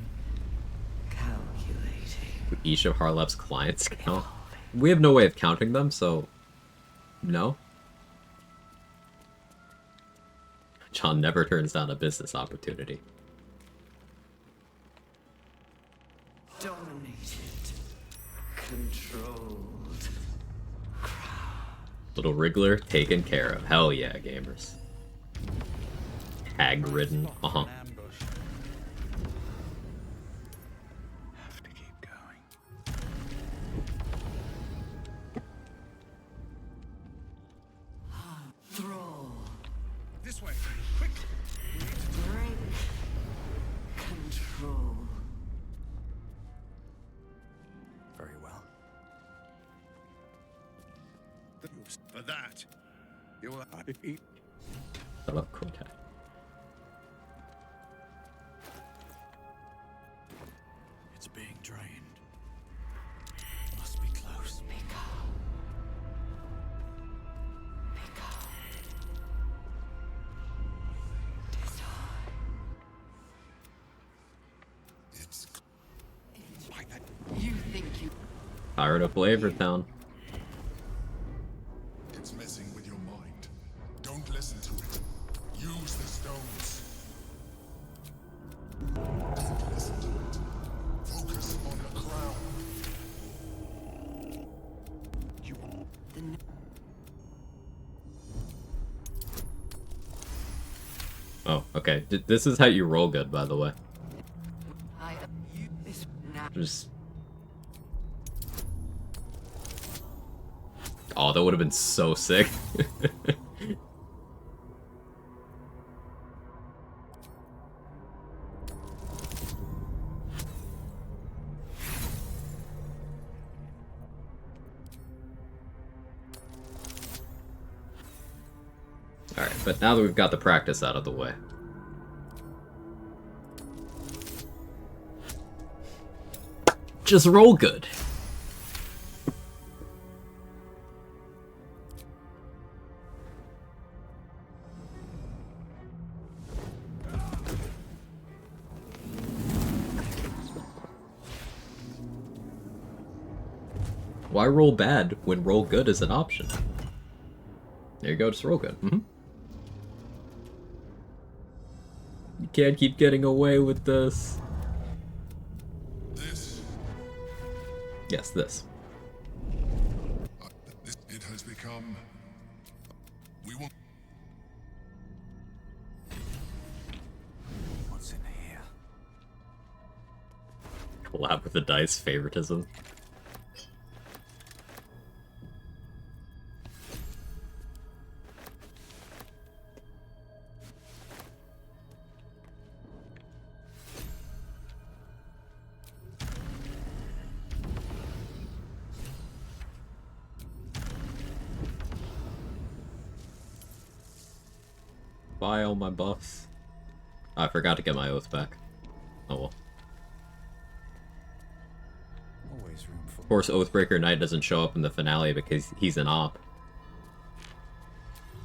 Calculating. Each of Harlep's clients count. We have no way of counting them, so no. John never turns down a business opportunity. Dominated. Controlled. Little Wriggler taken care of. Hell yeah, gamers. Hag-ridden. Uh-huh. Have to keep going. Thrall. This way, quick! Break. Control. Very well. For that, you will I love Quag. It's being drained. Must be close. It's You think you Pirate of Flavortown. It's messing with your mind. Don't listen to it. Use the stones. Don't listen to it. Focus on the crown. Oh, okay. This is how you roll good, by the way. this now. Just... Oh, that would have been so sick. Alright, but now that we've got the practice out of the way. Just roll good. Why roll bad when roll good is an option? There you go, just roll good. You can't keep getting away with this. This. Yes, this. It has become. We want. What's in here? Collab with the dice favoritism. Bye, all my buffs. I forgot to get my oath back. Oh well. Always room for. Of course, Oathbreaker Knight doesn't show up in the finale because he's an op.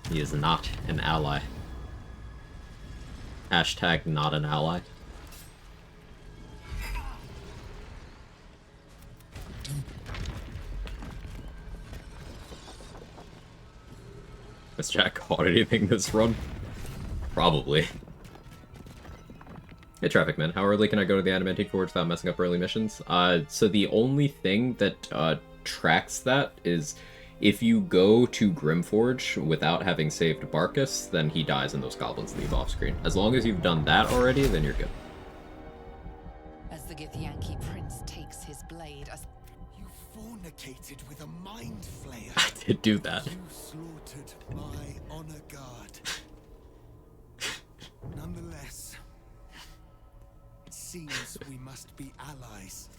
He is not an ally. Hashtag not an ally. Has Jack caught anything this run? Probably. Hey Traffic Man, how early can I go to the Adamantine Forge without messing up early missions? So the only thing that tracks that is if you go to Grimforge without having saved Barkus, then he dies and those goblins leave off screen. As long as you've done that already, then you're good. As the Githyanki prince takes his blade, as You fornicated with a mind flayer. I did do that. You slaughtered my honor guard. Nonetheless, it seems we must be allies.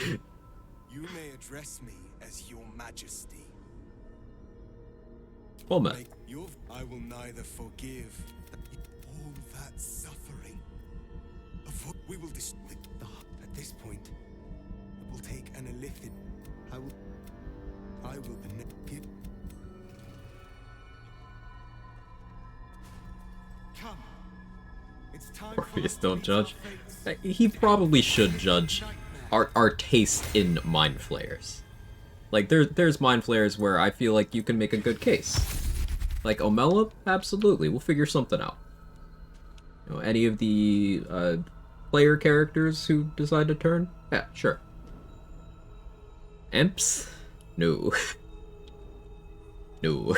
You may address me as your majesty. Well met. I will neither forgive all that suffering. We will at this point, it will take an illithid. I will give. Come. It's time. Orpheus, don't judge. He probably should judge our taste in mind flayers. Like there's mind flayers where I feel like you can make a good case. Like Omela, absolutely, we'll figure something out. You know, any of the player characters who decide to turn, yeah, sure. Imps, no, no.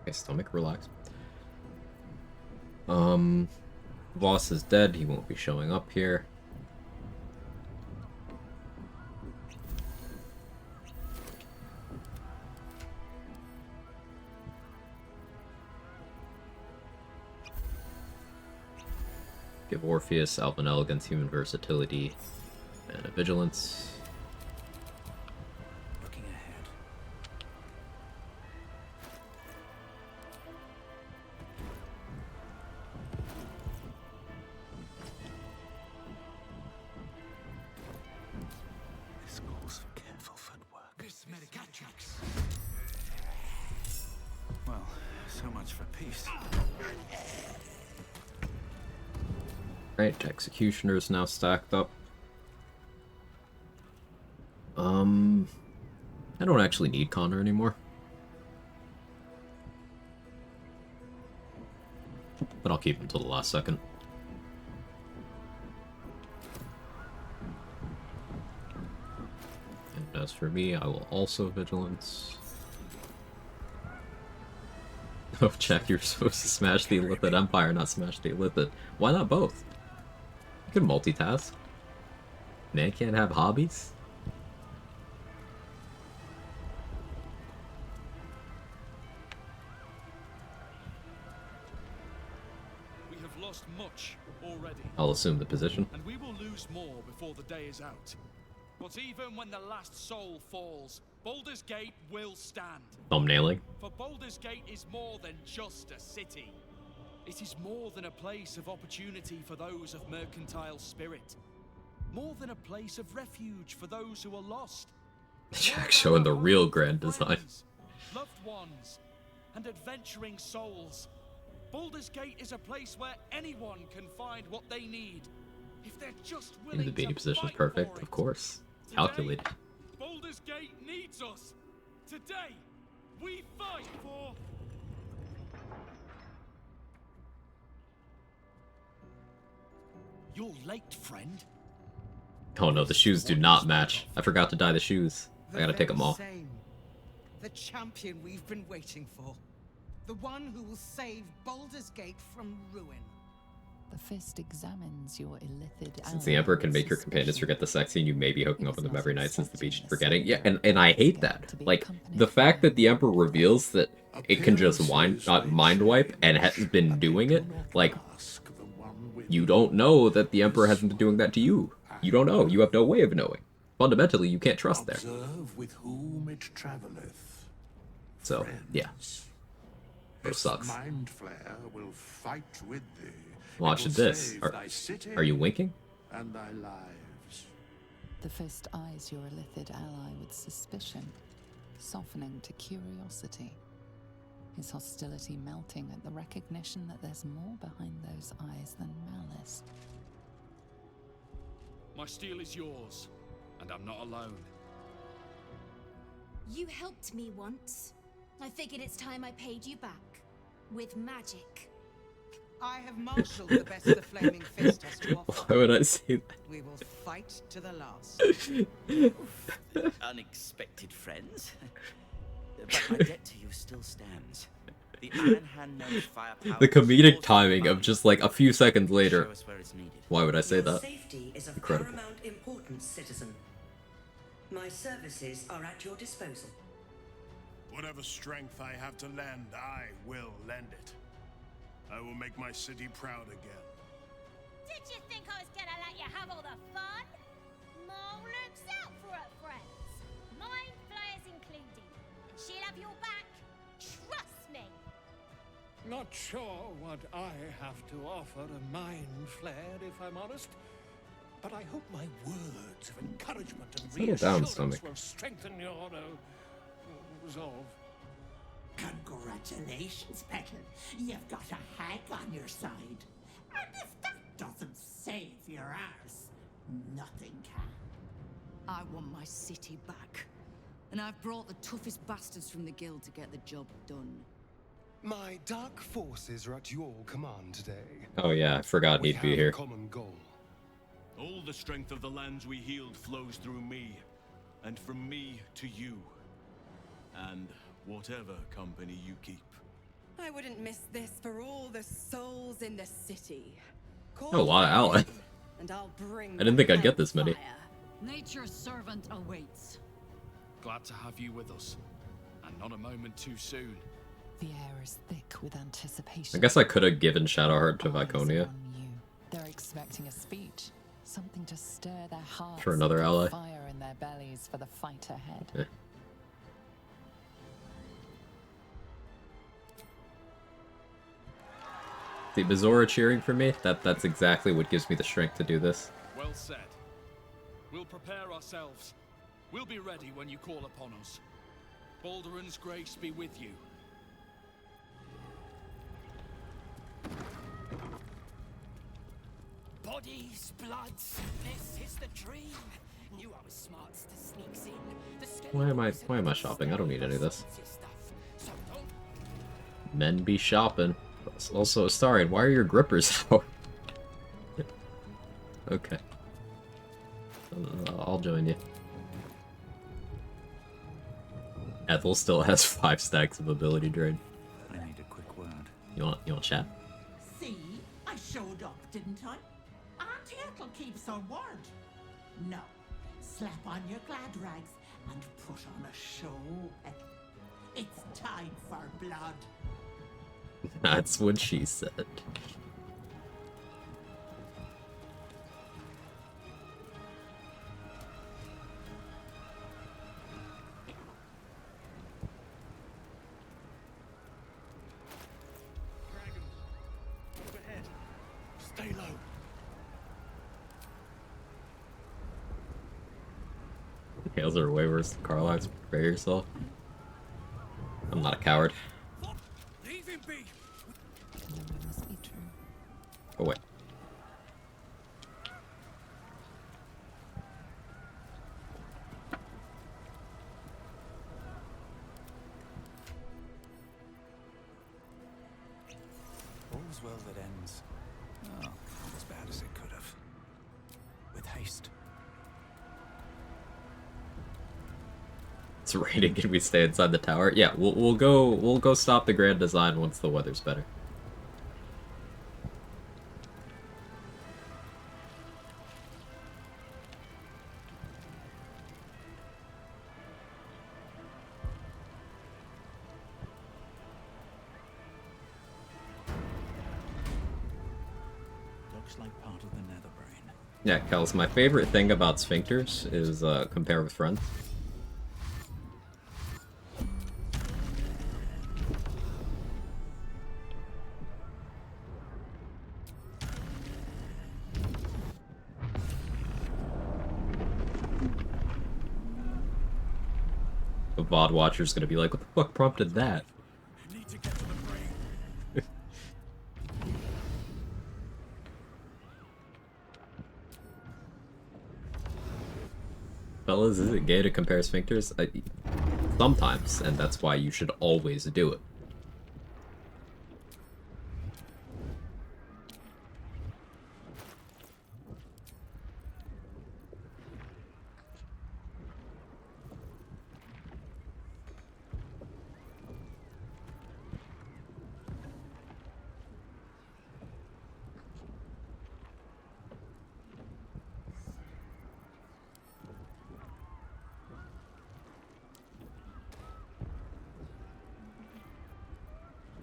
Okay, stomach, relax. Voss is dead, he won't be showing up here. Give Orpheus Alpine Elegance, Human Versatility, and a Vigilance. Looking ahead. This calls for careful footwork. This medicatrix. Well, so much for peace. Right, Executioner's now stacked up. I don't actually need Connor anymore. But I'll keep him until the last second. And as for me, I will also Vigilance. Oh, Jack, you're supposed to smash the Illithid Empire, not smash the Illithid. Why not both? You can multitask. Man can't have hobbies. We have lost much already. I'll assume the position. And we will lose more before the day is out. But even when the last soul falls, Baldur's Gate will stand. Thumbnailing. For Baldur's Gate is more than just a city. It is more than a place of opportunity for those of mercantile spirit. More than a place of refuge for those who are lost. Jack showing the real grand design. Loved ones, and adventuring souls. Baldur's Gate is a place where anyone can find what they need. If they're just willing In the beating to position is fight perfect, for it. of course. Today, Calculated. Baldur's Gate needs us. Today, we fight for... You're late, friend. Oh no, the shoes do not match. I forgot to dye the shoes. I gotta take them off. Same. The champion we've been waiting for. The one who will save Baldur's Gate from ruin. the fist examines your illithid. Since the Emperor can make your companions forget the sex scene, you may be hooking up with them every night since the beach is forgetting. Yeah, and I hate that. Like, the fact that the Emperor reveals that it can just mind wipe and has been doing it, like, you don't know that the Emperor hasn't been doing that to you. You don't know. You have no way of knowing. Fundamentally, you can't trust there. Observe with whom it traveleth. So, yeah. It sucks. Mind flare will fight with thee. Watch It will this. save thy city Are you winking? and thy lives. The fist eyes your illithid ally with suspicion, softening to curiosity. His hostility melting at the recognition that there's more behind those eyes than malice. My steel is yours, and I'm not alone. You helped me once. I figured it's time I paid you back. With magic. I have marshaled the best the Flaming Fist has to offer. Why would I say that? We will fight to the last. Unexpected friends. But my debt to you still stands. The Iron Hand knows firepower. The comedic timing of just like a few seconds later. Show us where it's needed. Why would I say Your that? safety is of Incredible. paramount importance, citizen. My services are at your disposal. Whatever strength I have to lend, I will lend it. I will make my city proud again. Did you think I was gonna let you have all the fun? Mole looks out for her friends. Mind flayers included. And she'll have your back. Trust me. Not sure what I have to offer a mind flayer, if I'm honest. But I hope my words of encouragement and Settle down, reassurance stomach. will strengthen your resolve. Congratulations, Petal. You've got a hag on your side. And if that doesn't save your arse, nothing can. I want my city back. And I've brought the toughest bastards from the guild to get the job done. My dark forces are at your command today. Oh yeah, I forgot he'd be here. A common goal. All the strength of the lands we healed flows through me, and from me to you. And whatever company you keep. I wouldn't miss this for all the souls in the city. Oh, a lot of allies. And I'll bring I didn't think I'd get this many. Nature's servant awaits. Glad to have you with us, and not a moment too soon. The air is thick with anticipation. I guess I could have given Shadowheart to Viconia. They're expecting a speech, something to stir their hearts. For another and ally. fire in their bellies for the fight ahead. Eh. See, Bazora cheering for me? That's exactly what gives me the strength to do this. Well said. We'll prepare ourselves. We'll be ready when you call upon us. Balduran's grace be with you. Bodies, bloods, this is the dream. Knew I was smart to sneaks in. Why am I shopping? I don't need any of this. Men be shopping. Also, sorry, why are your grippers out? Okay. I'll join you. Ethel still has 5 stacks of ability drain. I need a quick word. You want chat? See, I showed up, didn't I? Auntie Ethel keeps her word. No, slap on your glad rags and put on a show. It's time for blood. That's what she said. Overhead. Stay low. Hails are way worse than Carlisle's. Prepare yourself. I'm not a coward. Leave him be. Must be true. Oh wait. All's well that ends. Oh, not as bad as it could have. With haste. It's raining. Can we stay inside the tower? Yeah, we'll go stop the grand design once the weather's better. looks like part of the Netherbrain. Yeah, Kels, my favorite thing about sphincters is compare with friends. The VOD watcher's gonna be like, what the fuck prompted that? I need to get to the brain. Fellas, is it gay to compare sphincters? Sometimes, and that's why you should always do it.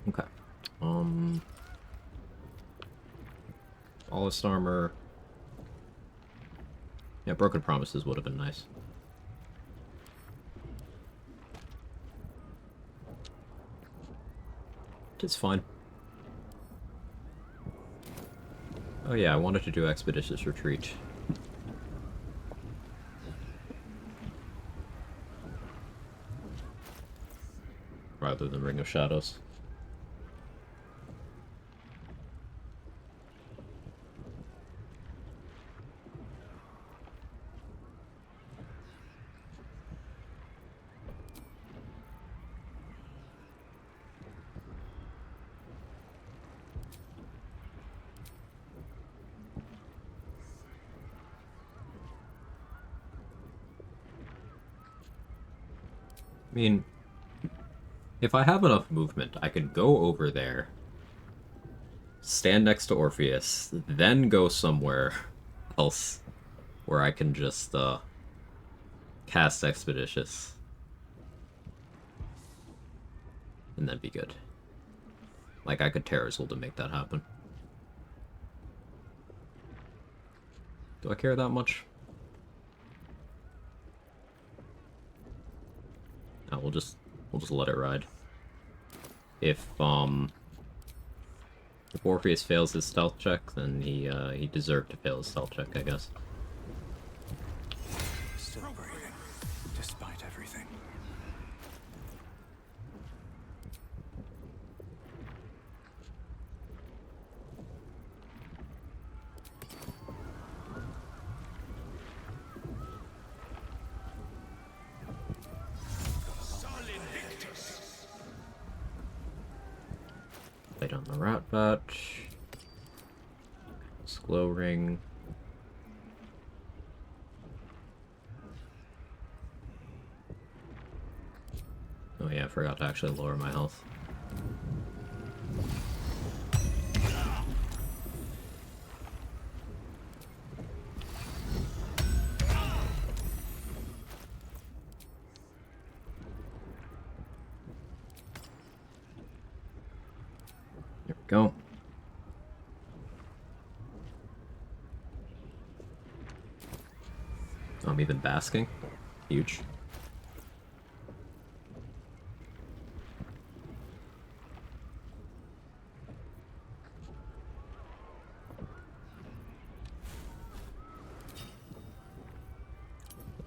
Okay. Ballast armor. Yeah, broken promises would have been nice. It's fine. Oh yeah, I wanted to do Expeditious Retreat. Rather than Ring of Shadows. I mean, if I have enough movement, I can go over there, stand next to Orpheus, then go somewhere else where I can just cast Expeditious. And then be good. Like, I could Terrazzle to make that happen. Do I care that much? No, we'll just let it ride. If Orpheus fails his stealth check, then he deserved to fail his stealth check, I guess. Still breathing, despite everything. Play down the Rat Batch. Glow Ring. Oh yeah, I forgot to actually lower my health. There we go. I'm even basking. Huge.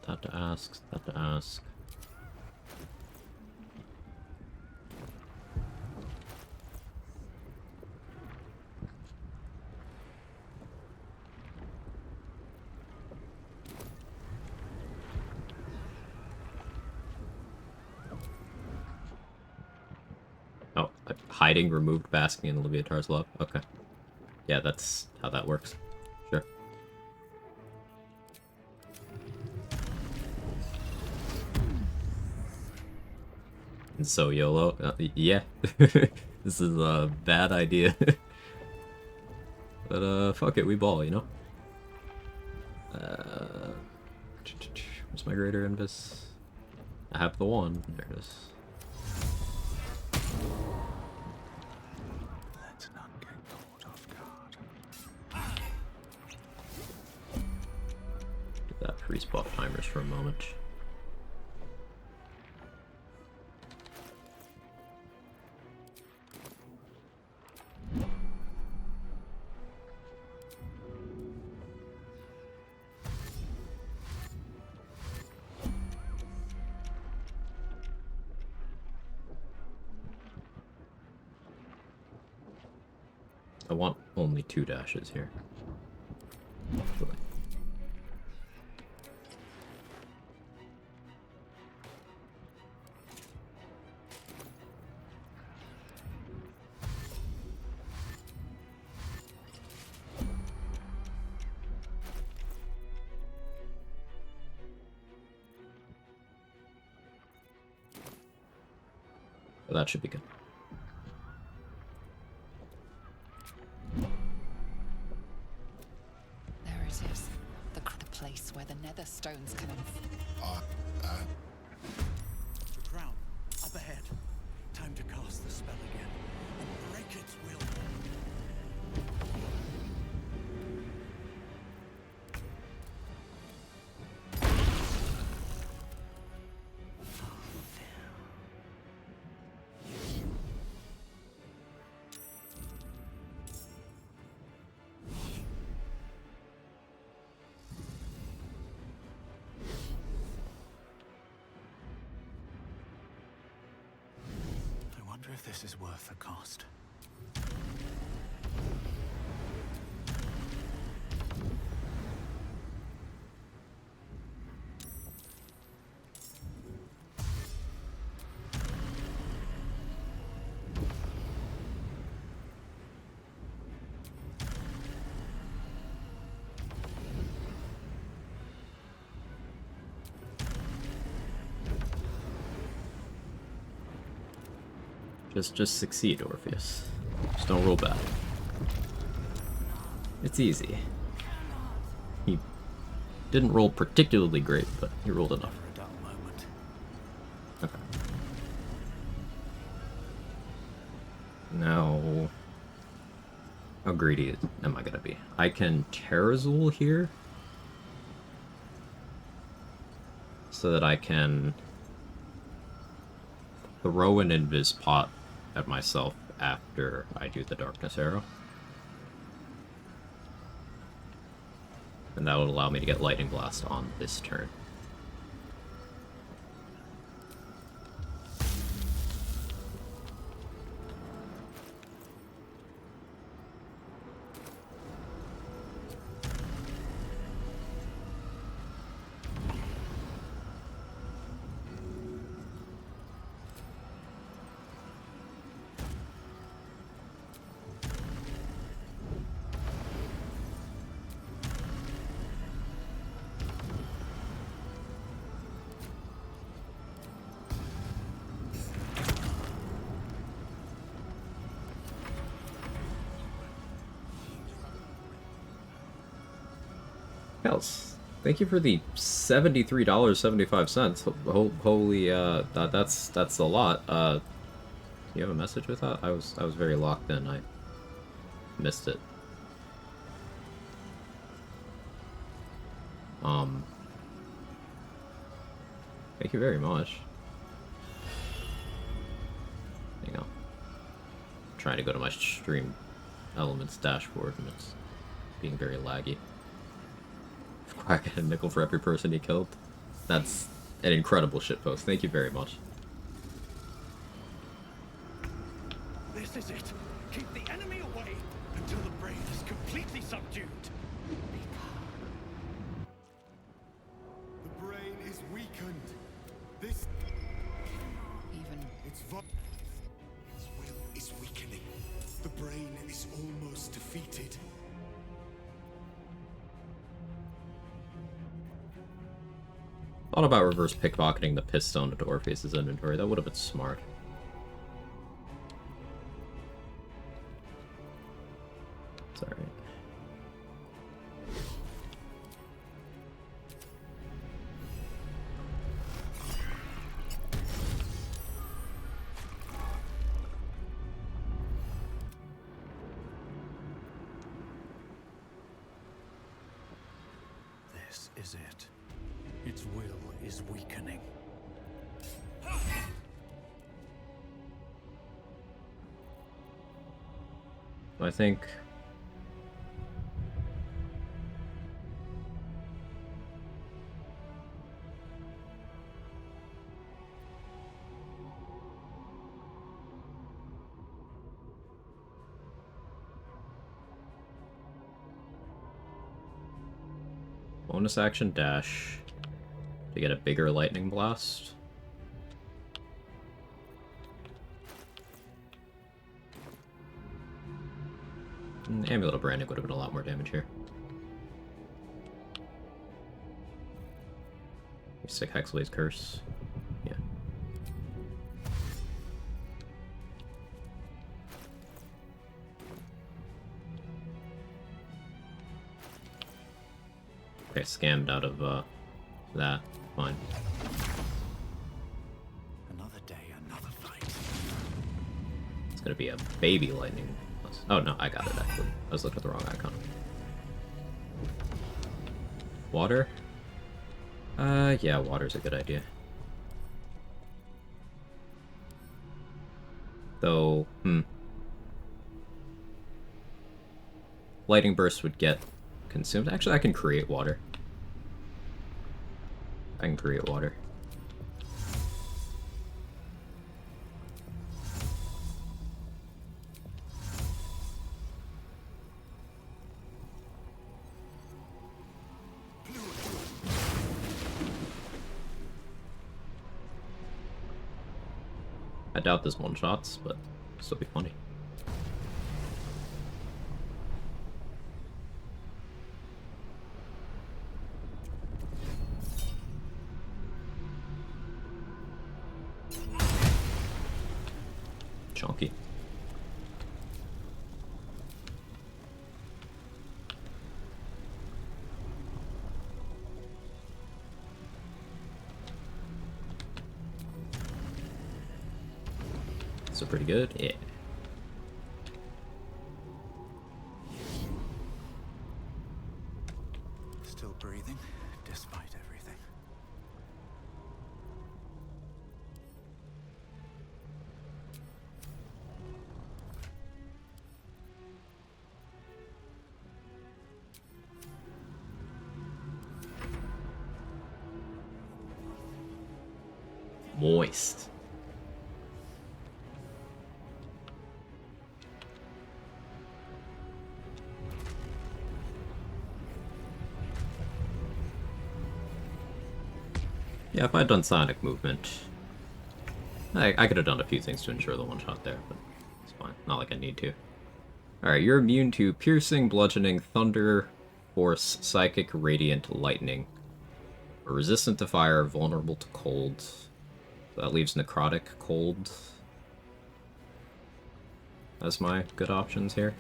That to ask, that to ask. Oh, hiding removed basking in Leviatar's love. Okay. Yeah, that's how that works. Sure. And so YOLO. Yeah. This is a bad idea. But fuck it, we ball, you know? Where's my greater invis? I have the one. There it is. Let's not get caught off guard. increase buff timers for a moment. I want only 2 dashes here. Actually. Well, that should be good. There it is. The place where the nether stones can The crown, up ahead. Time to cast the spell again and break its will. I wonder if this is worth the cost. Just succeed, Orpheus. Just don't roll bad. It's easy. He didn't roll particularly great, but he rolled enough. Okay. Now, how greedy am I gonna be? I can Terrazul here, so that I can throw an Invis pot at myself after I do the Darkness Arrow. And that would allow me to get Lightning Blast on this turn. Hells, thank you for the $73.75. Holy, that's a lot. Do you have a message with that? I was very locked in. I missed it. Thank you very much. Hang on. I'm trying to go to my stream elements dashboard and it's being very laggy. Quag had a nickel for every person he killed. That's an incredible shitpost. Thank you very much. This is it. Keep the enemy away until the brain is completely subdued. The brain is weakened. This... Its will is weakening. The brain is almost defeated. Thought about reverse pickpocketing the Pistone into Orpheus' inventory. That would have been smart. It's alright. This is it. Its will is weakening. I think bonus action dash to get a bigger lightning blast. Amulet of Branding would have been a lot more damage here. Sick Hexblade's Curse. Yeah. Okay, scammed out of that. Fine. Another day, another fight. It's gonna be a baby lightning. Oh no, I got it actually. I was looking at the wrong icon. Water? Yeah, water's a good idea. Though, Lightning Burst would get consumed. Actually, I can create water. I can create water. I doubt this one-shots, but it'll still be funny. Chunky. So pretty good, yeah. Still breathing, despite everything. Moist. Yeah, if I'd done Sonic Movement, I could have done a few things to ensure the one-shot there, but it's fine. Not like I need to. Alright, you're immune to Piercing, Bludgeoning, Thunder, Force, Psychic, Radiant, Lightning. Resistant to fire, vulnerable to cold. So that leaves Necrotic, Cold. That's my good options here.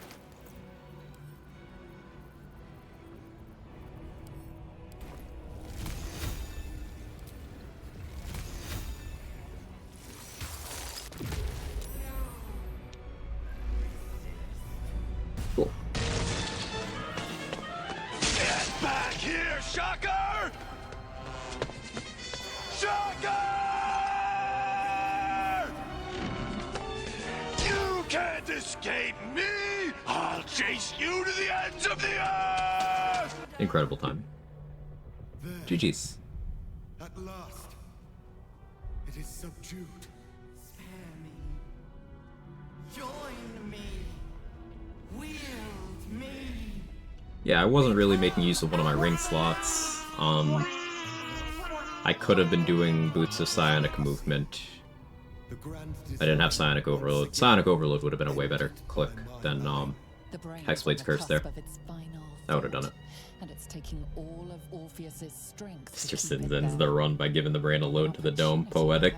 Cool. Get back here, Shocker! Shocker! You can't escape me! I'll chase you to the ends of the earth! Incredible time. GG's. At last, it is subdued. Spare me. Join me. Wield me. Yeah, I wasn't really making use of one of my ring slots. I could have been doing Boots of Psionic Movement. I didn't have Psionic Overload. Psionic Overload would have been a way better click than Hexblade's Curse there. That would have done it. And it's taking all of Orpheus's strength. Mr. Sins ends the run by giving the brain a load to the dome. Poetic.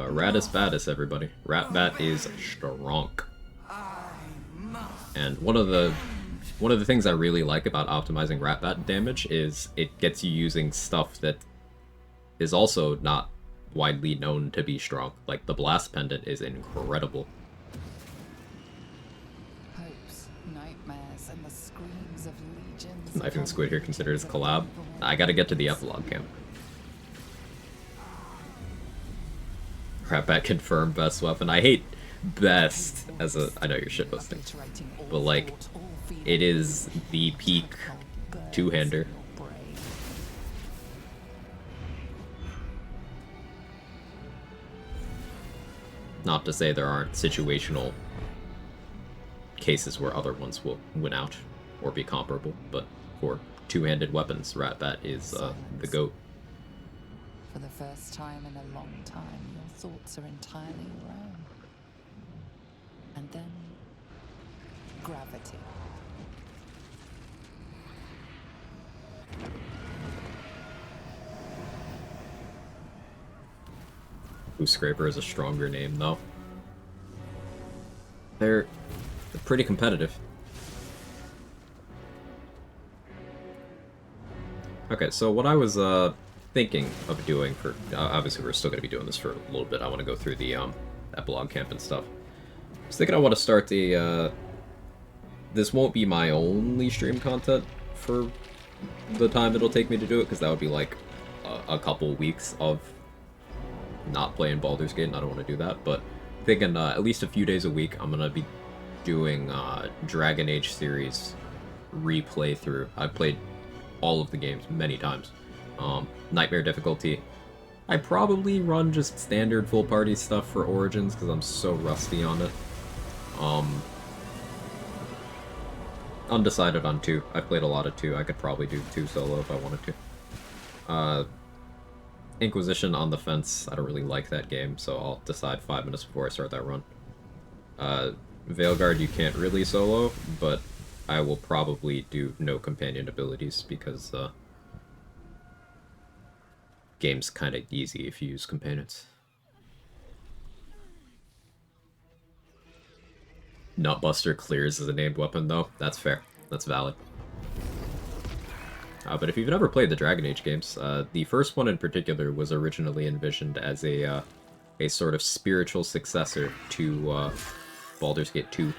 Ratus Batus, everybody. Rat-Bat is strong. And one of the things I really like about optimizing Rat-Bat damage is it gets you using stuff that is also not widely known to be strong. Like the Blast Pendant is incredible. and the screams of legions. Knife and Squid here considered as collab. I gotta get to the epilogue camp. Ratbat confirmed best weapon. I hate best as a... I know you're shitposting. But like, it is the peak two-hander. Not to say there aren't situational cases where other ones will win out or be comparable, but for two-handed weapons, Ratbat is the GOAT. For the first time in a long time, your thoughts are entirely wrong. And then, gravity. Blue Scraper is a stronger name, though. They're pretty competitive. Okay, so what I was thinking of doing for... obviously, we're still going to be doing this for a little bit. I want to go through the epilogue camp and stuff. I was thinking I want to start the... this won't be my only stream content for the time it'll take me to do it, because that would be like a couple weeks of not playing Baldur's Gate, and I don't want to do that, but thinking at least a few days a week I'm going to be doing Dragon Age series replay through. I've played all of the games many times. Nightmare difficulty. I probably run just standard full party stuff for Origins because I'm so rusty on it. Undecided on 2. I've played a lot of 2. I could probably do 2 solo if I wanted to. Inquisition on the fence. I don't really like that game, so I'll decide 5 minutes before I start that run. Veilguard you can't really solo, but I will probably do no companion abilities because game's kind of easy if you use companions. Nutbuster clears as a named weapon, though. That's fair. That's valid. But if you've never played the Dragon Age games, the first one in particular was originally envisioned as a sort of spiritual successor to Baldur's Gate 2.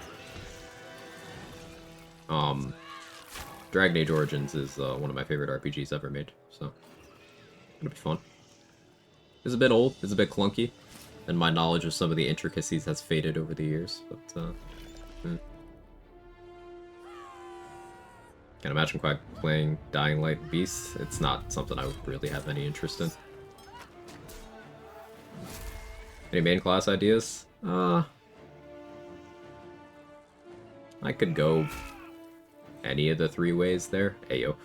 Dragon Age Origins is one of my favorite RPGs ever made, so it'll be fun. It's a bit old, it's a bit clunky, and my knowledge of some of the intricacies has faded over the years, but Can imagine Quag playing Dying Light Beast. It's not something I would really have any interest in. Any main class ideas? I could go any of the 3 ways there. Ayo.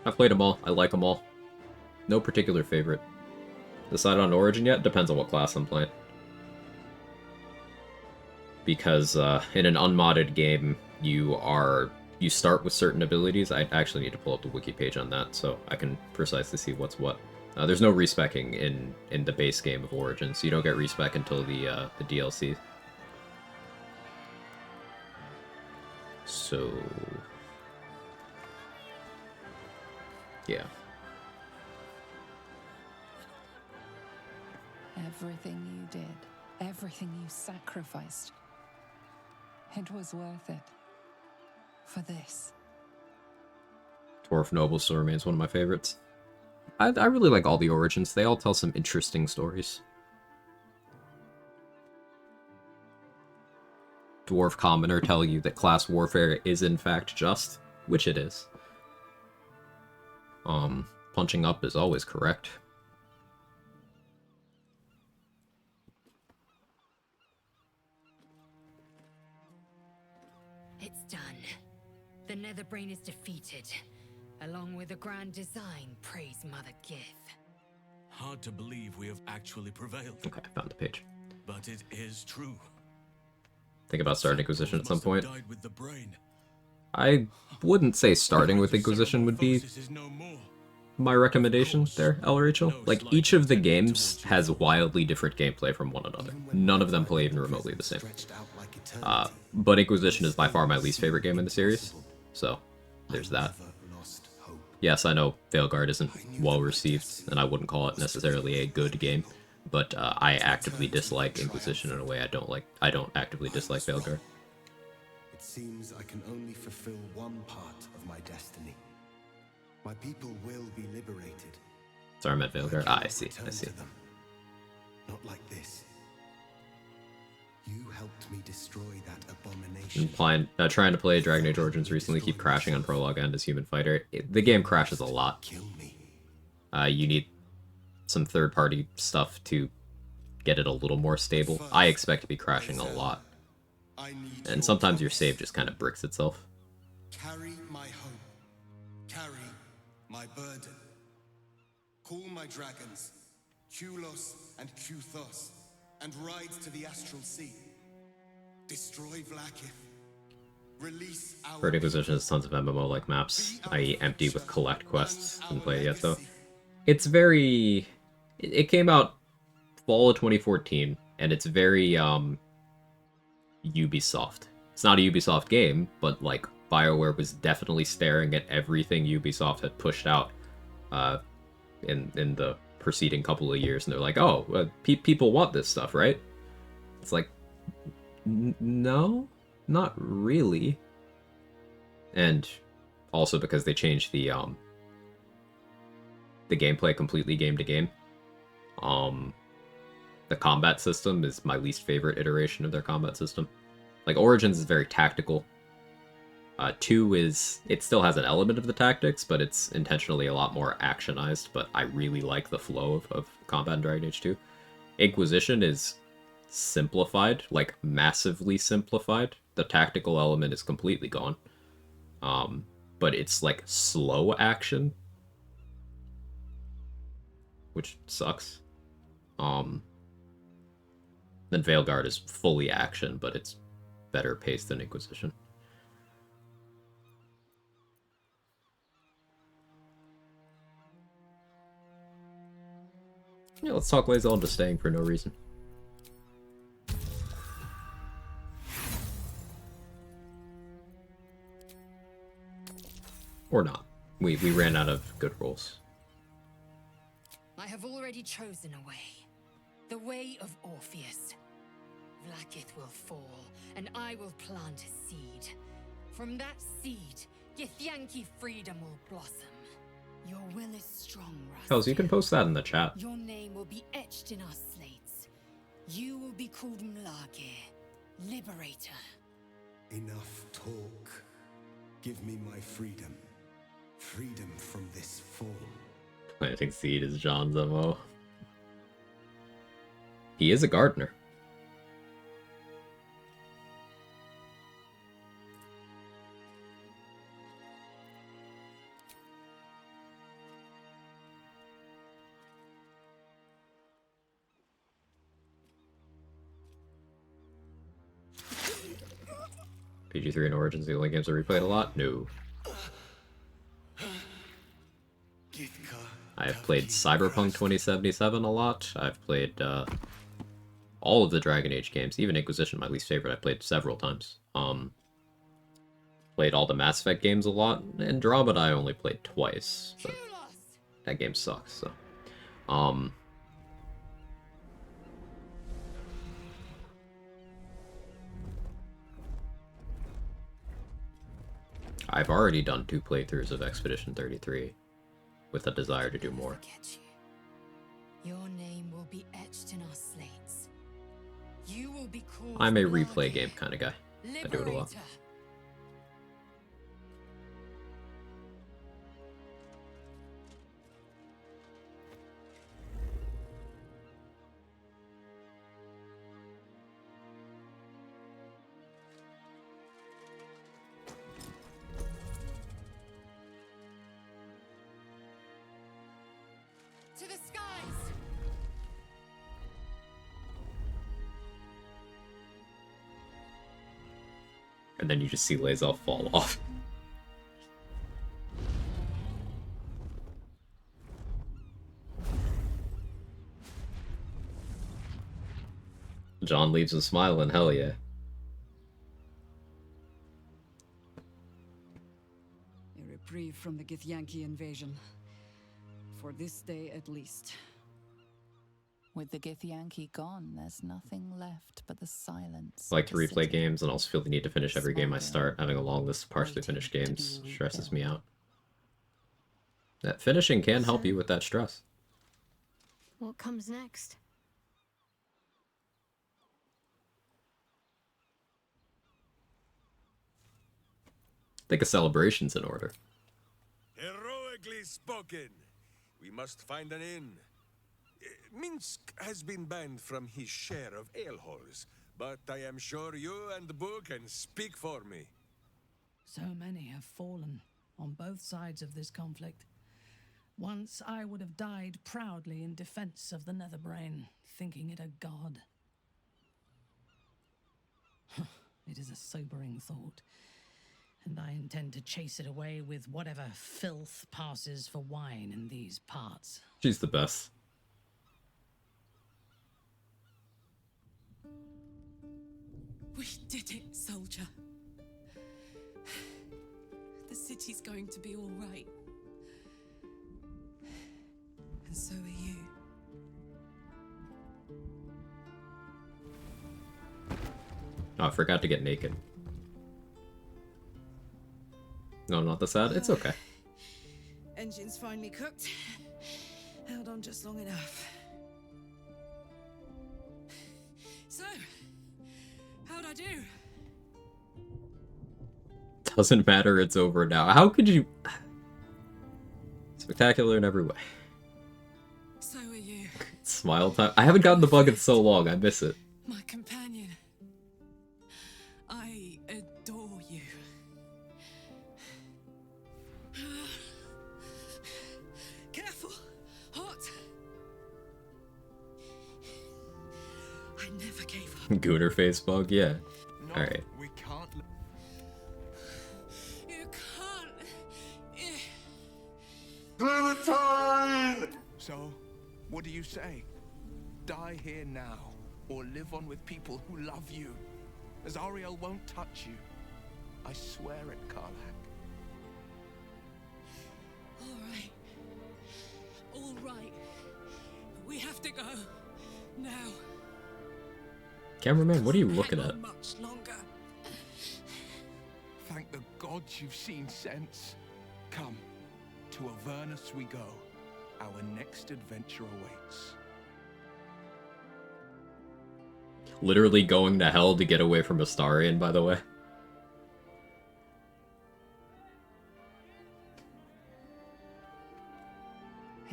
I've played them all. I like them all. No particular favorite. Decided on Origin yet? Depends on what class I'm playing. Because in an unmodded game, you start with certain abilities. I actually need to pull up the wiki page on that so I can precisely see what's what. There's no respecking in the base game of Origin, so you don't get respec until the DLC. So yeah. Everything you did, everything you sacrificed, it was worth it. For this. Dwarf Noble still remains one of my favorites. I really like all the Origins. They all tell some interesting stories. Dwarf Commoner tell you that class warfare is in fact just, which it is. Punching up is always correct. It's done. The Netherbrain is defeated. Along with the grand design, praise Mother Gith. Hard to believe we have actually prevailed. Okay, I found the page. But it is true. Think about starting Inquisition at some point. Died with the brain. I wouldn't say starting with Inquisition would be my recommendation there, El Rachel. Like, each of the games has wildly different gameplay from one another. None of them play even remotely the same. But Inquisition is by far my least favorite game in the series, so there's that. Yes, I know Veilguard isn't well received, and I wouldn't call it necessarily a good game, but I actively dislike Inquisition in a way I don't actively dislike Veilguard. It seems I can only fulfill one part of my destiny. My people will be liberated. Sorry, I'm at Veilguard. Ah, I see. I see. To them. Not like this. You helped me destroy that abomination. Trying to play Dragon Age Origins recently, keep crashing on prologue and as human fighter. The game crashes a lot. You need some third-party stuff to get it a little more stable. I expect to be crashing a lot. And sometimes your save just kind of bricks itself. Carry my hope. Carry my burden. Call my dragons, Kulos and Kuthos, and ride to the Astral Sea. Destroy Vlaakith. Release our... Bird Inquisition has tons of MMO-like maps, i.e. empty with collect quests. Didn't play it yet, though. It's very... It came out fall of 2014, and it's very, Ubisoft. It's not a Ubisoft game, but, like, BioWare was definitely staring at everything Ubisoft had pushed out, in the preceding couple of years, and they're like, oh, people want this stuff, right? It's like, no, not really. And also because they changed the gameplay completely game to game. The combat system is my least favorite iteration of their combat system. Like, Origins is very tactical. 2 is... It still has an element of the tactics, but it's intentionally a lot more actionized, but I really like the flow of combat in Dragon Age 2. Inquisition is simplified, like, massively simplified. The tactical element is completely gone. But it's, like, slow action, which sucks. Then Veilguard is fully action, but it's better paced than Inquisition. Yeah, let's talk Lae'zel into staying for no reason. Or not. We ran out of good rolls. I have already chosen a way. The way of Orpheus. Vlaakith will fall, and I will plant a seed. From that seed, Githyanki freedom will blossom. Your will is strong, Russ. Hells, you can post that in the chat. Your name will be etched in our slates. You will be called Mlage, Liberator. Enough talk. Give me my freedom. Freedom from this fall. Planting seed is John's MO. He is a gardener. PG3 and Origins, the only games I replayed a lot? No. I have played Cyberpunk 2077 a lot. I've played all of the Dragon Age games, even Inquisition, my least favorite, I played several times. Played all the Mass Effect games a lot. Andromeda I only played twice, but that game sucks, so. I've already done 2 playthroughs of Expedition 33, with a desire to do more. Your name will be etched in our slates. You will be called I'm a replay game kind of guy. I do it a lot. To the skies! And then you just see Lae'zel fall off. John leaves a smiling, hell yeah. A reprieve from the Githyanki invasion. For this day at least. With the Githyanki gone, there's nothing left but the silence. I like to of the replay city. games and also feel the need to finish every game I start. Having a long list of partially finished games stresses me out. That finishing can help you with that stress. What comes next? I think a celebration's in order. Heroically spoken. We must find an inn. Minsk has been banned from his share of aleholes, but I am sure you and the book can speak for me. So many have fallen on both sides of this conflict. Once I would have died proudly in defense of the Netherbrain, thinking it a god. It is a sobering thought, and I intend to chase it away with whatever filth passes for wine in these parts. She's the best. We did it, soldier. The city's going to be all right. And so are you. Oh, I forgot to get naked. No, not the sad. It's okay. Engine's finally cooked. Held on just long enough. So, how'd I do? Doesn't matter, it's over now. How could you... Spectacular in every way. So are you. Smile time. I haven't gotten the bug in so long, I miss it. My companion. I adore you. Careful. Hot. I never gave up. Gooner face bug, yeah. Alright. We can't. You can't. Clementine! So, what do you say? Die here now, or live on with people who love you. Azariel won't touch you. I swear it, Karlak. All right. All right. We have to go. Now. Cameraman, what are you looking at? Much longer. Thank the gods you've seen sense. Come, to Avernus we go. Our next adventure awaits. Literally going to hell to get away from Astarion, by the way.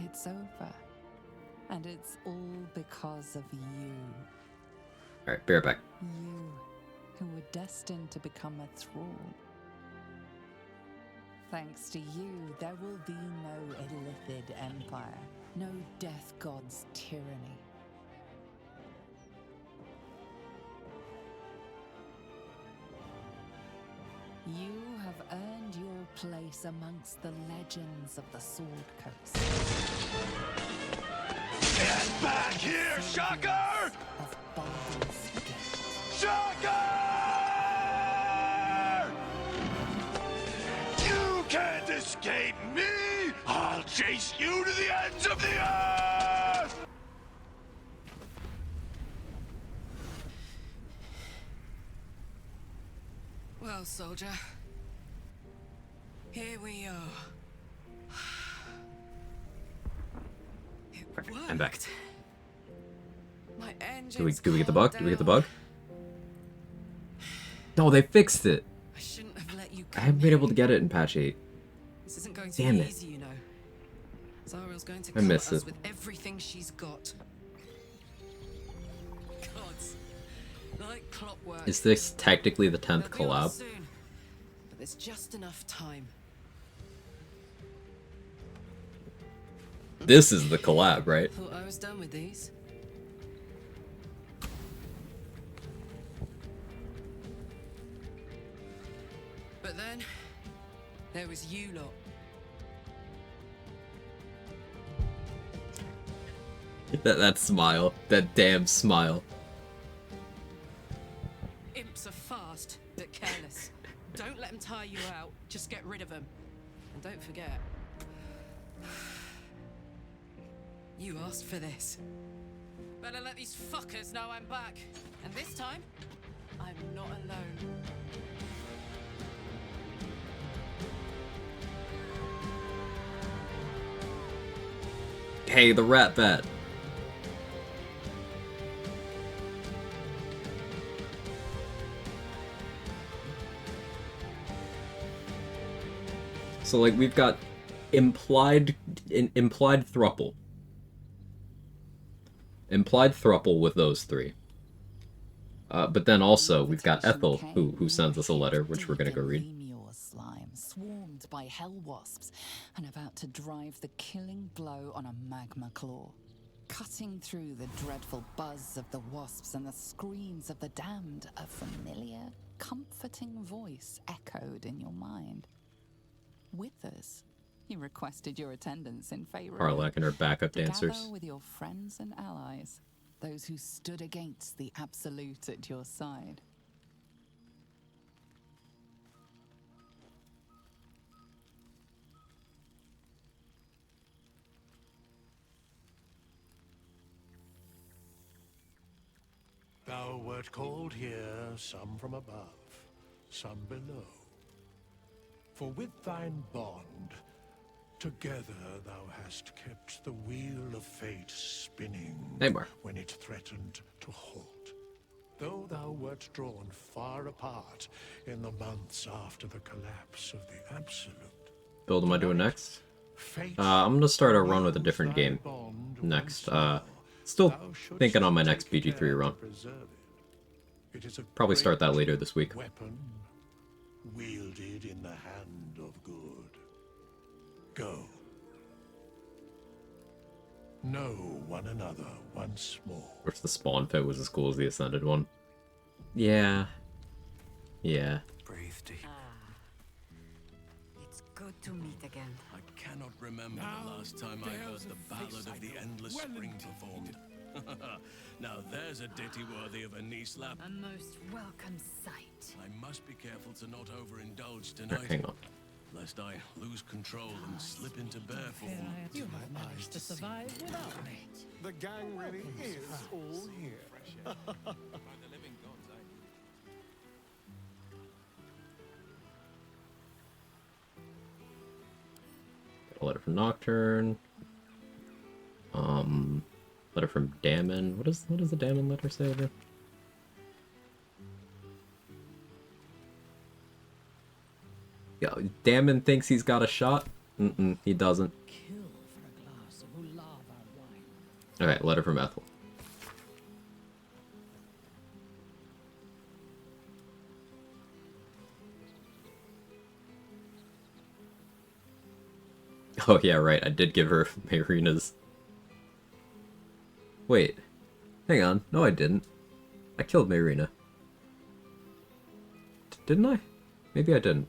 It's over. And it's all because of you. Alright, bear back. You, who were destined to become a thrall. Thanks to you, there will be no Illithid empire, no death god's tyranny. You have earned your place amongst the legends of the Sword Coast. Get back here, Shocker! Of Baldur's Gate. Shocker! You can't escape me! I'll chase you to the ends of the earth! Well, soldier. Here we are. It worked. I'm back. My Do we engine's get the calmed bug? Do we get the down. bug? No, they fixed it. I shouldn't have let you I come haven't been here. able to get it in patch 8. This isn't going to Damn be it. easy, you know. Zariel's going to I come miss at us it. with everything she's got. Gods, like clockwork. Is this technically the 10th They'll be on collab? soon, but there's just enough time. This is the collab, right? Thought I was done with these. But then, there was you lot. That smile. That damn smile. Imps are fast, but careless. Don't let them tire you out, just get rid of them. And don't forget, you asked for this. better let these fuckers know I'm back. And this time, I'm not alone. Hey, the rat bat. So, like, we've got implied thruple. Implied thruple with those three. But then also, we've got Ethel, who sends us a letter, which we're gonna go read. Slime, swarmed by hell wasps, and about to drive the killing blow on a magma claw. Cutting through the dreadful buzz of the wasps and the screams of the damned, a familiar, comforting voice echoed in your mind. Withers, he requested your attendance in favor Harlack and her backup to dancers. gather with your friends and allies, those who stood against the absolute at your side. Thou wert called here, some from above, some below. For with thine bond, together thou hast kept the wheel of fate spinning when it threatened to halt. Though thou wert drawn far apart in the months after the collapse of the Absolute. Build am I doing next? I'm gonna start a run with a different game next. Still thinking on my next BG3 run. Probably start that later this week. Weapon wielded in the hand of good. Go. Know one another once more. Which the spawn fit was as cool as the Ascended one. Yeah. Yeah. Breathe deep. It's good to meet again. I cannot remember the last time I heard the Ballad of the Endless Spring performed. Now there's a ditty worthy of a knee slap. A most welcome sight. I must be careful to not overindulge tonight. Hang on. Lest I lose control and slip into bear form. You might manage to survive without me. The gang really is all here. A letter from Nocturne. Letter from Damon. What does the Damon letter say again? Yeah, Damon thinks he's got a shot. He doesn't. Alright, letter from Ethel. Oh yeah, right, I did give her Marina's. Wait. Hang on. No, I didn't. I killed Marina. Didn't I? Maybe I didn't.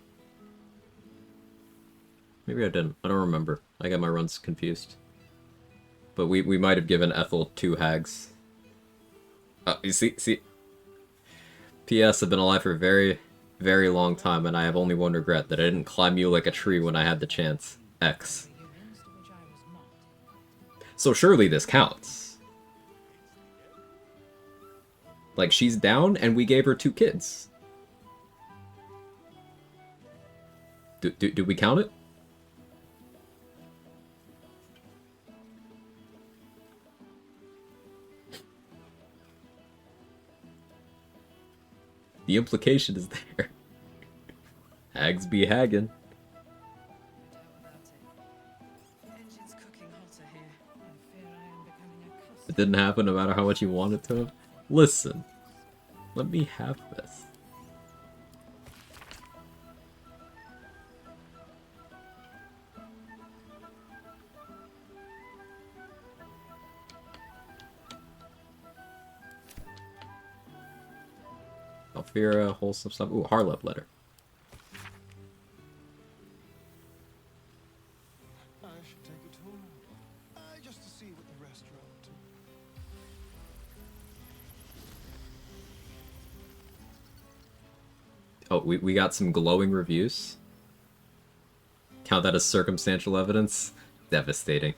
Maybe I didn't. I don't remember. I got my runs confused. But we might have given Ethel 2 hags. You see? P.S. I've been alive for a very, very long time, and I have only one regret, that I didn't climb you like a tree when I had the chance. X. So surely this counts. Like, she's down, and we gave her 2 kids. Do we count it? The implication is there. Hags be haggin'. It didn't happen no matter how much you want it to. Listen, let me have this. Alfira, wholesome stuff. Ooh, Harlep letter. I should take it home. Just to see what the rest are up to. Oh, we got some glowing reviews. Count that as circumstantial evidence? Devastating.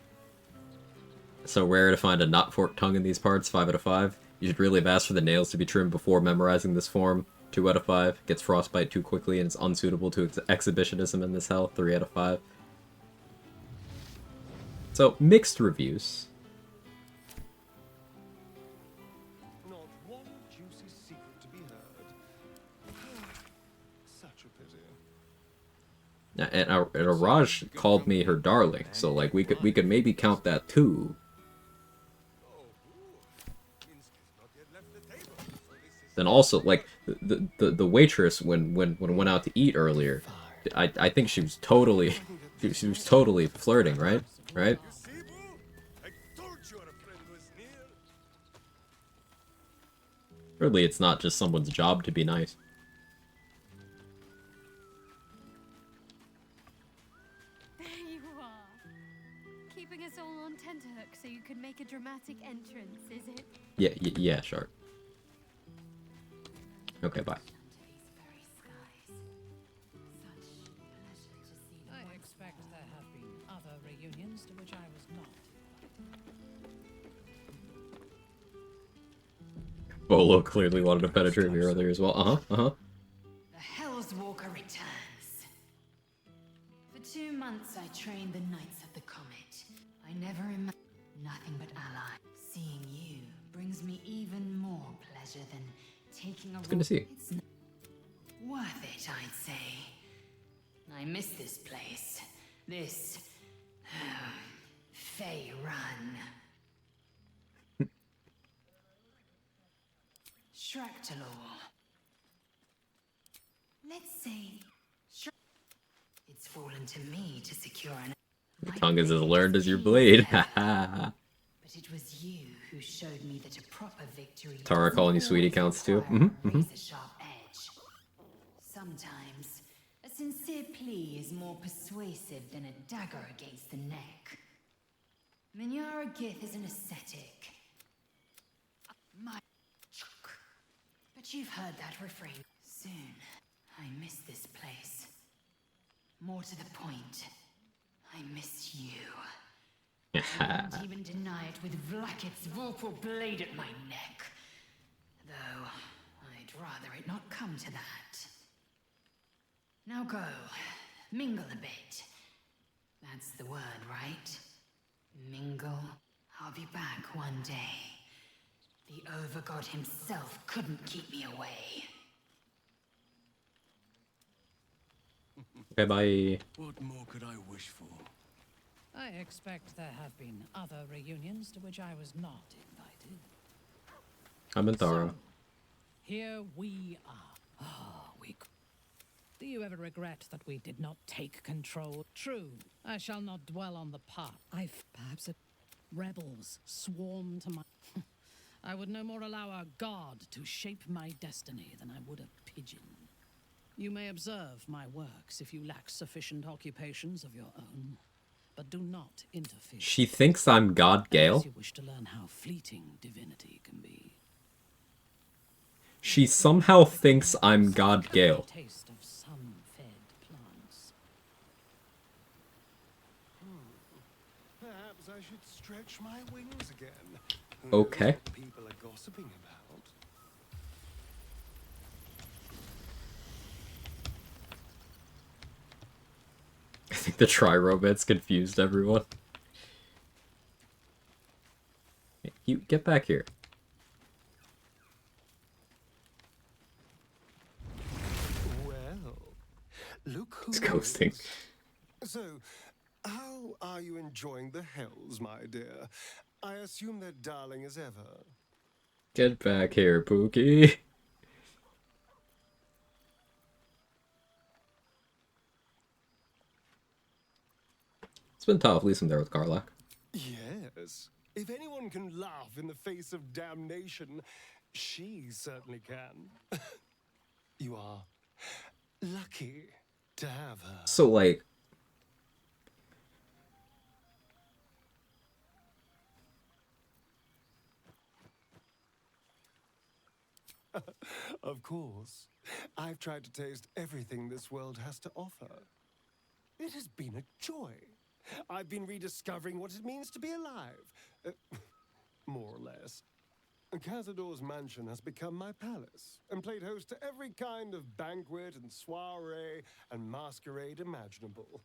So rare to find a not forked tongue in these parts, 5 out of 5. You should really have asked for the nails to be trimmed before memorizing this form, 2 out of 5. Gets frostbite too quickly and is unsuitable to exhibitionism in this hell, 3 out of 5. So, mixed reviews. Not one juicy secret to be heard. Such a pity. And Araj called me her darling, so like we could maybe count that too. Then also like the waitress when went out to eat earlier, I think she was totally she was totally flirting, right? Right? Surely it's not just someone's job to be nice. There you are. Keeping us all on tenterhooks so you could make a dramatic entrance, is it? Yeah, sure. Okay, bye. I expect there have been other reunions to which I was not. Bolo clearly wanted to penetrate me earlier as well. The Hell's Walker returns. For 2 months I trained the Knights of the Comet. I never imagined nothing but ally. Seeing you brings me even more pleasure than taking a It's good to see you. It's worth it, I'd say. I miss this place. This Fey Run. Shractalor. Let's say it's fallen to me to secure an. Your tongue is as learned as your blade. But it was you who showed me that a proper victory. Tara calling you sweetie counts too. Razor sharp edge. Sometimes a sincere plea is more persuasive than a dagger against the neck. Minyara Gith is an ascetic. My but you've heard that refrain. Soon, I miss this place. More to the point, I miss you. I won't even deny it with Vlakith's vorpal blade at my neck. Though, I'd rather it not come to that. Now go, mingle a bit. That's the word, right? Mingle. I'll be back one day. The Overgod himself couldn't keep me away. Okay, bye. What more could I wish for? I expect there have been other reunions to which I was not invited. I'm in Tara. Here we are. Do you ever regret that we did not take control? True, I shall not dwell on the past. Perhaps rebels swarm to my... I would no more allow a god to shape my destiny than I would a pigeon. You may observe my works if you lack sufficient occupations of your own, but do not interfere. She thinks I'm God Gale. Unless you wish to learn how fleeting divinity can be. She somehow thinks I'm God Gale. Taste of sun-fed plants. Perhaps I should stretch my wings again. Okay. People are gossiping about. I think the tri-romance confused everyone. You get back here. Well, look who It's ghosting. So, how are you enjoying the Hells, my dear? I assume they're darling as ever. Get back here, Pookie. It's been tough, at least I'm there with Karlach. Yes. If anyone can laugh in the face of damnation, she certainly can. You are lucky to have her. So, like... Of course. I've tried to taste everything this world has to offer. It has been a joy. I've been rediscovering what it means to be alive. More or less. Cazador's mansion has become my palace, and played host to every kind of banquet and soiree and masquerade imaginable.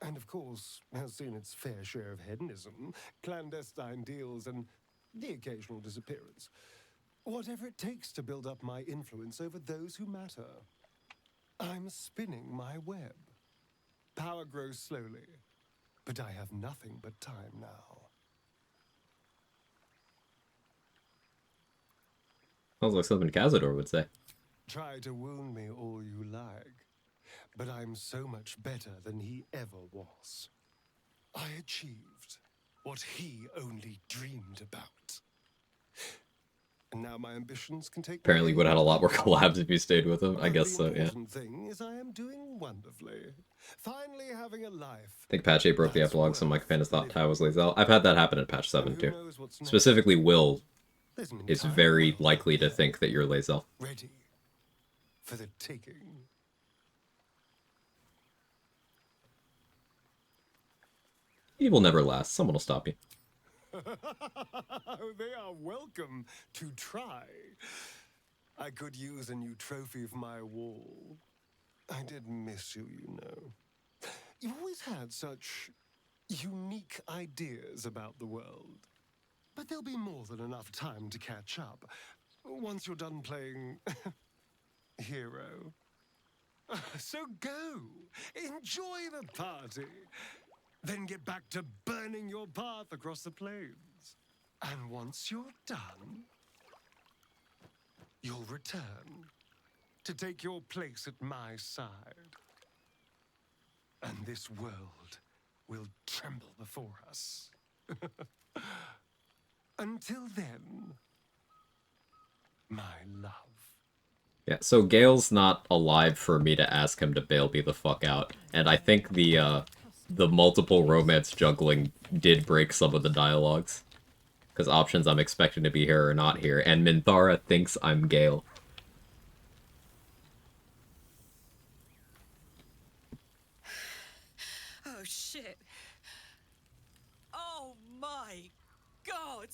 And of course, has seen its fair share of hedonism, clandestine deals, and the occasional disappearance. Whatever it takes to build up my influence over those who matter. I'm spinning my web. Power grows slowly, but I have nothing but time now. Sounds like something Cazador would say. Try to wound me all you like, but I'm so much better than he ever was. I achieved what he only dreamed about. And now my ambitions can take Apparently, me you would have had a lot more collabs if you stayed with him. I guess so, The yeah. important thing is I am doing wonderfully. Finally having a life. I think patch 8 broke the epilogue, so my fan has thought Ty was Lae'zel. I've had that happen in patch 7 too. Specifically, Will is very likely to think that you're Lae'zel. Ready for the taking. Evil never lasts. Someone will stop you. They are welcome to try. I could use a new trophy for my wall. I did miss you, you know. You always had such unique ideas about the world. But there'll be more than enough time to catch up. Once you're done playing hero. So go. Enjoy the party. Then get back to burning your path across the plains. And once you're done, you'll return to take your place at my side. And this world will tremble before us. Until then, my love. Yeah, so Gale's not alive for me to ask him to bail me the fuck out. And I think the multiple romance juggling did break some of the dialogues. Because options I'm expecting to be here are not here, and Minthara thinks I'm Gale. Oh, shit. Oh, my God.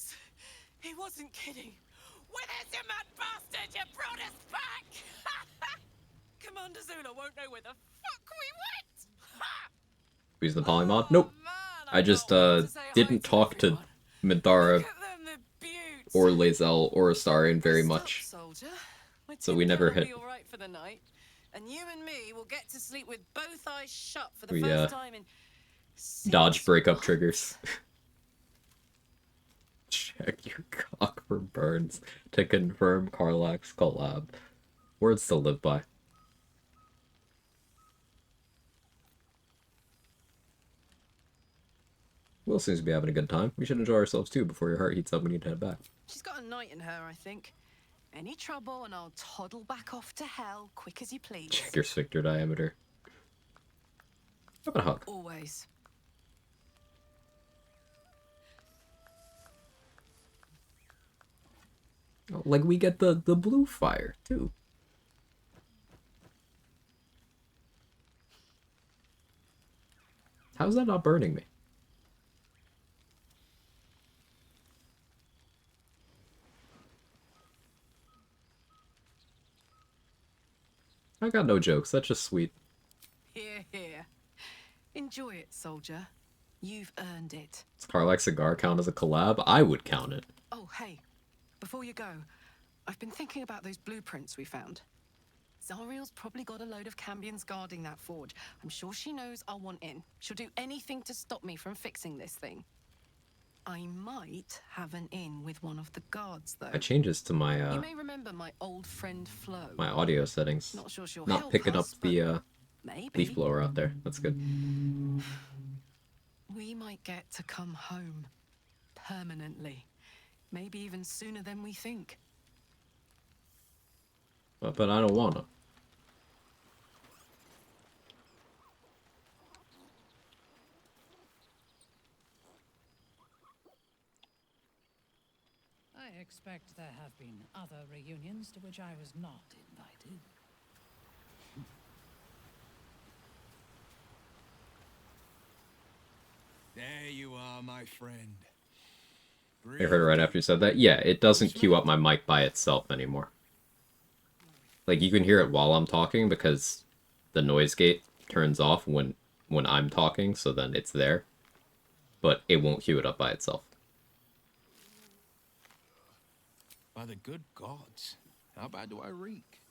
He wasn't kidding. Where's your mad bastard? You brought us back! Commander Zula won't know where the fuck we went! Who's the polymod? Nope. I just didn't talk to Minthara or Lae'zel or Astarion very much. So we never hit. Right for the night, and you and me will get to sleep with both eyes shut for the We first time in dodge breakup triggers. Check your cock for burns to confirm Karlach's collab. Words to live by. Will seems to be having a good time. We should enjoy ourselves too before your heart heats up when you head back. She's got a knight in her, I think. Any trouble and I'll toddle back off to hell quick as you please. Check your sphincter diameter. How about a hug? Always. Like we get the blue fire too. How's that not burning me? I got no jokes. That's just sweet. Here, here. Enjoy it, soldier. You've earned it. Does Karlach cigar count as a collab? I would count it. Oh, hey. Before you go, I've been thinking about those blueprints we found. Zariel's probably got a load of Cambions guarding that forge. I'm sure she knows I'll want in. She'll do anything to stop me from fixing this thing. I might have an in with one of the guards, though. I changes to my you may remember my old friend Flo. my audio settings. Not sure she'll Not help picking us, up the maybe. leaf blower out there. That's good. We might get to come home permanently. Maybe even sooner than we think. But I don't wanna. I expect there have been other reunions to which I was not invited. Ah, my friend. I heard it right after you said that. Yeah, it doesn't queue up my mic by itself anymore. Like, you can hear it while I'm talking because the noise gate turns off when I'm talking, so then it's there. But it won't queue it up by itself. By the good gods, how bad do I reek?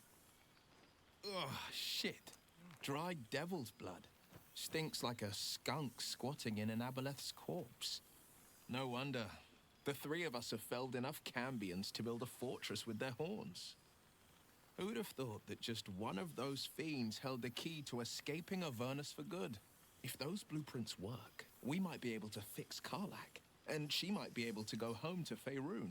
Ugh, shit. Dried devil's blood. Stinks like a skunk squatting in an aboleth's corpse. No wonder. The three of us have felled enough Cambions to build a fortress with their horns. Who'd have thought that just one of those fiends held the key to escaping Avernus for good? If those blueprints work, we might be able to fix Karlak, and she might be able to go home to Faerun.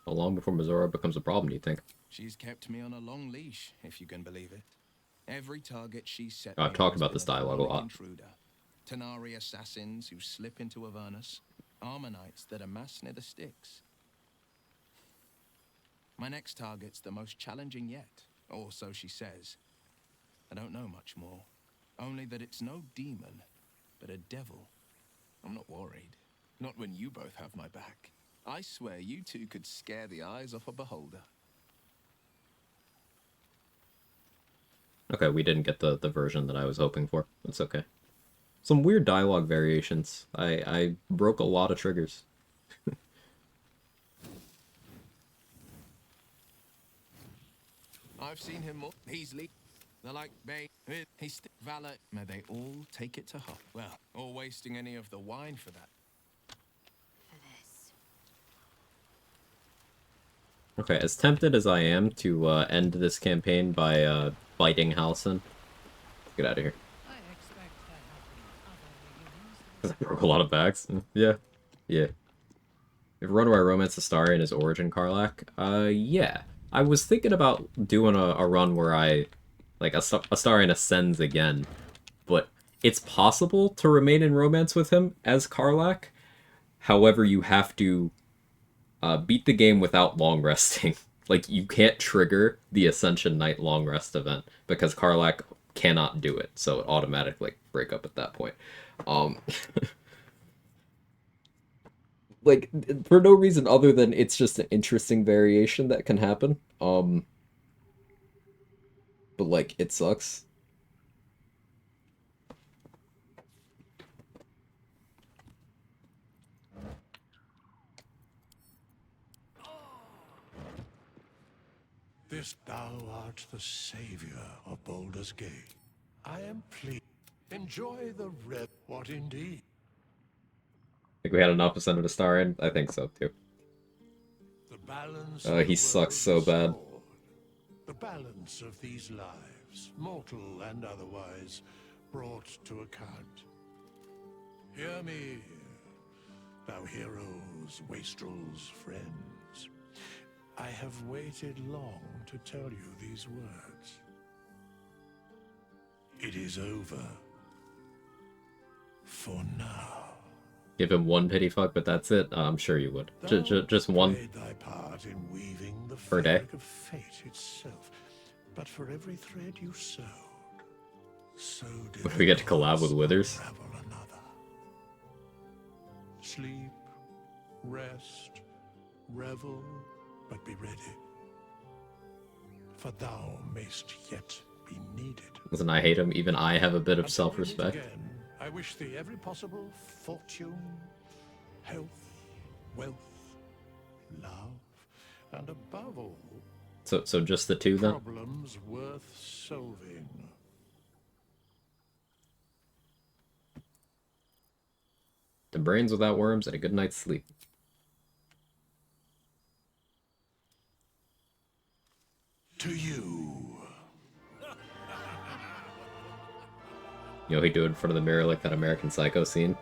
How long before Mizora becomes a problem, do you think? She's kept me on a long leash, if you can believe it. Every target she's set I've me talked on has about been this a dialogue a demonic lot. intruder. Tenari assassins who slip into Avernus. Armonites that amass near the sticks. My next target's the most challenging yet, or so she says. I don't know much more. Only that it's no demon, but a devil. I'm not worried. Not when you both have my back. I swear you two could scare the eyes off a beholder. Okay, we didn't get the version that I was hoping for. That's okay. Some weird dialogue variations. I broke a lot of triggers. I've seen him more. He's they're like he's valor. May they all take it to heart. Well, or wasting any of the wine for that. Okay, as tempted as I am to end this campaign by biting Halcyon, get out of here. I broke a lot of backs. Yeah. Yeah. If Runaway Romance Astarion is Origin Karlak, yeah. I was thinking about doing a run where I, like, Astarion ascends again, but it's possible to remain in romance with him as Karlak. However, you have to beat the game without long resting. Like, you can't trigger the Ascension Night long rest event because Karlak cannot do it, so it automatically break up at that point. Like, for no reason other than it's just an interesting variation that can happen. But, like, it sucks. This thou art the savior of Baldur's Gate. I am pleased. Enjoy the what indeed? I think we had enough Ascended Astarion? I think so, too. The balance He sucks so bad. The balance of these lives, mortal and otherwise, brought to account. Hear me, thou heroes, wastrels, friends. I have waited long to tell you these words. It is over. For now. Give him one pity fuck, but that's it? I'm sure you would. Just one. Thy part in weaving the per day. fabric of fate itself. But for every thread you sewed, so did We get to collab with Withers. unravel another. Sleep, rest, revel, but be ready. For thou mayst yet be needed. Listen, I hate him. Even I have a bit of Until we meet self-respect. again, I wish thee every possible fortune, health, wealth, love, and above all, So just the two then? problems worth solving. The brains without worms and a good night's sleep. To you. You know, he do it in front of the mirror like that American Psycho scene.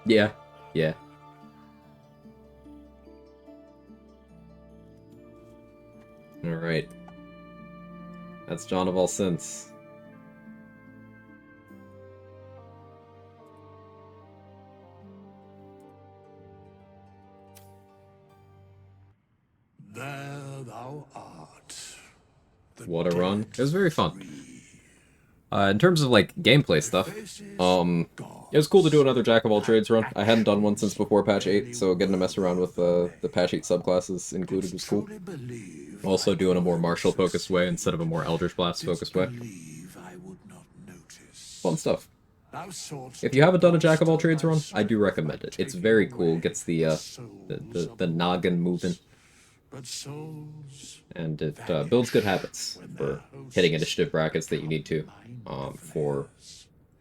Yeah, yeah. Alright. That's John of All Sins. There thou art. What a run. It was very fun. In terms of like gameplay stuff, it was cool to do another Jack of all trades run. I hadn't done one since before patch 8, so getting to mess around with the patch 8 subclasses included was cool. Also doing a more martial focused way instead of a more Eldritch Blast focused way. Fun stuff. If you haven't done a Jack of all trades run, I do recommend it. It's very cool. Gets the noggin moving. And it builds good habits for hitting initiative brackets that you need to, for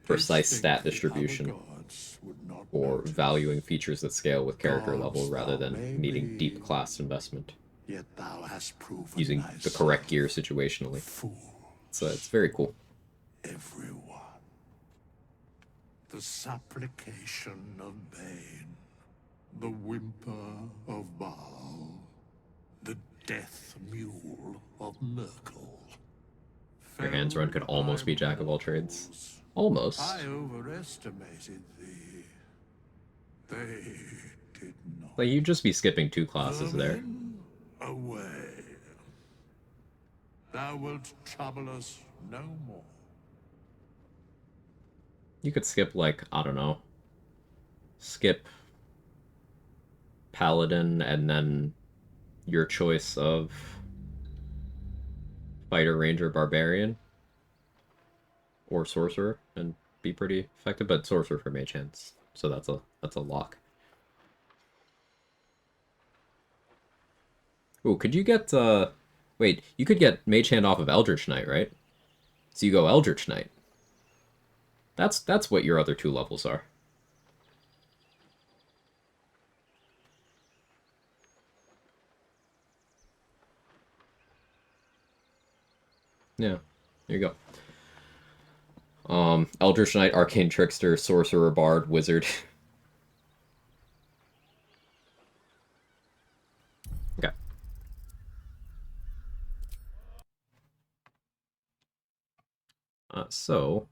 precise stat distribution, or valuing features that scale with character level rather than needing deep class investment. Using the correct gear situationally. So it's very cool. Everyone. The supplication of Bane, the whimper of Baal, the death mule of Merkel. Your hands run could almost be Jack of all trades. Almost. I overestimated thee. They did not. Like, you'd just be skipping 2 classes there. Away. Thou wilt trouble us no more. You could skip, like, I don't know. Skip Paladin and then your choice of Fighter, Ranger, Barbarian. Or Sorcerer, and be pretty effective, but Sorcerer for Mage Hands. So that's a lock. Ooh, could you get, wait, you could get Mage Hand off of Eldritch Knight, right? So you go Eldritch Knight. That's what your other 2 levels are. Yeah, there you go. Eldritch Knight, Arcane Trickster, Sorcerer, Bard, Wizard. Okay. So,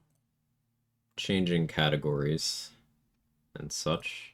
changing categories and such.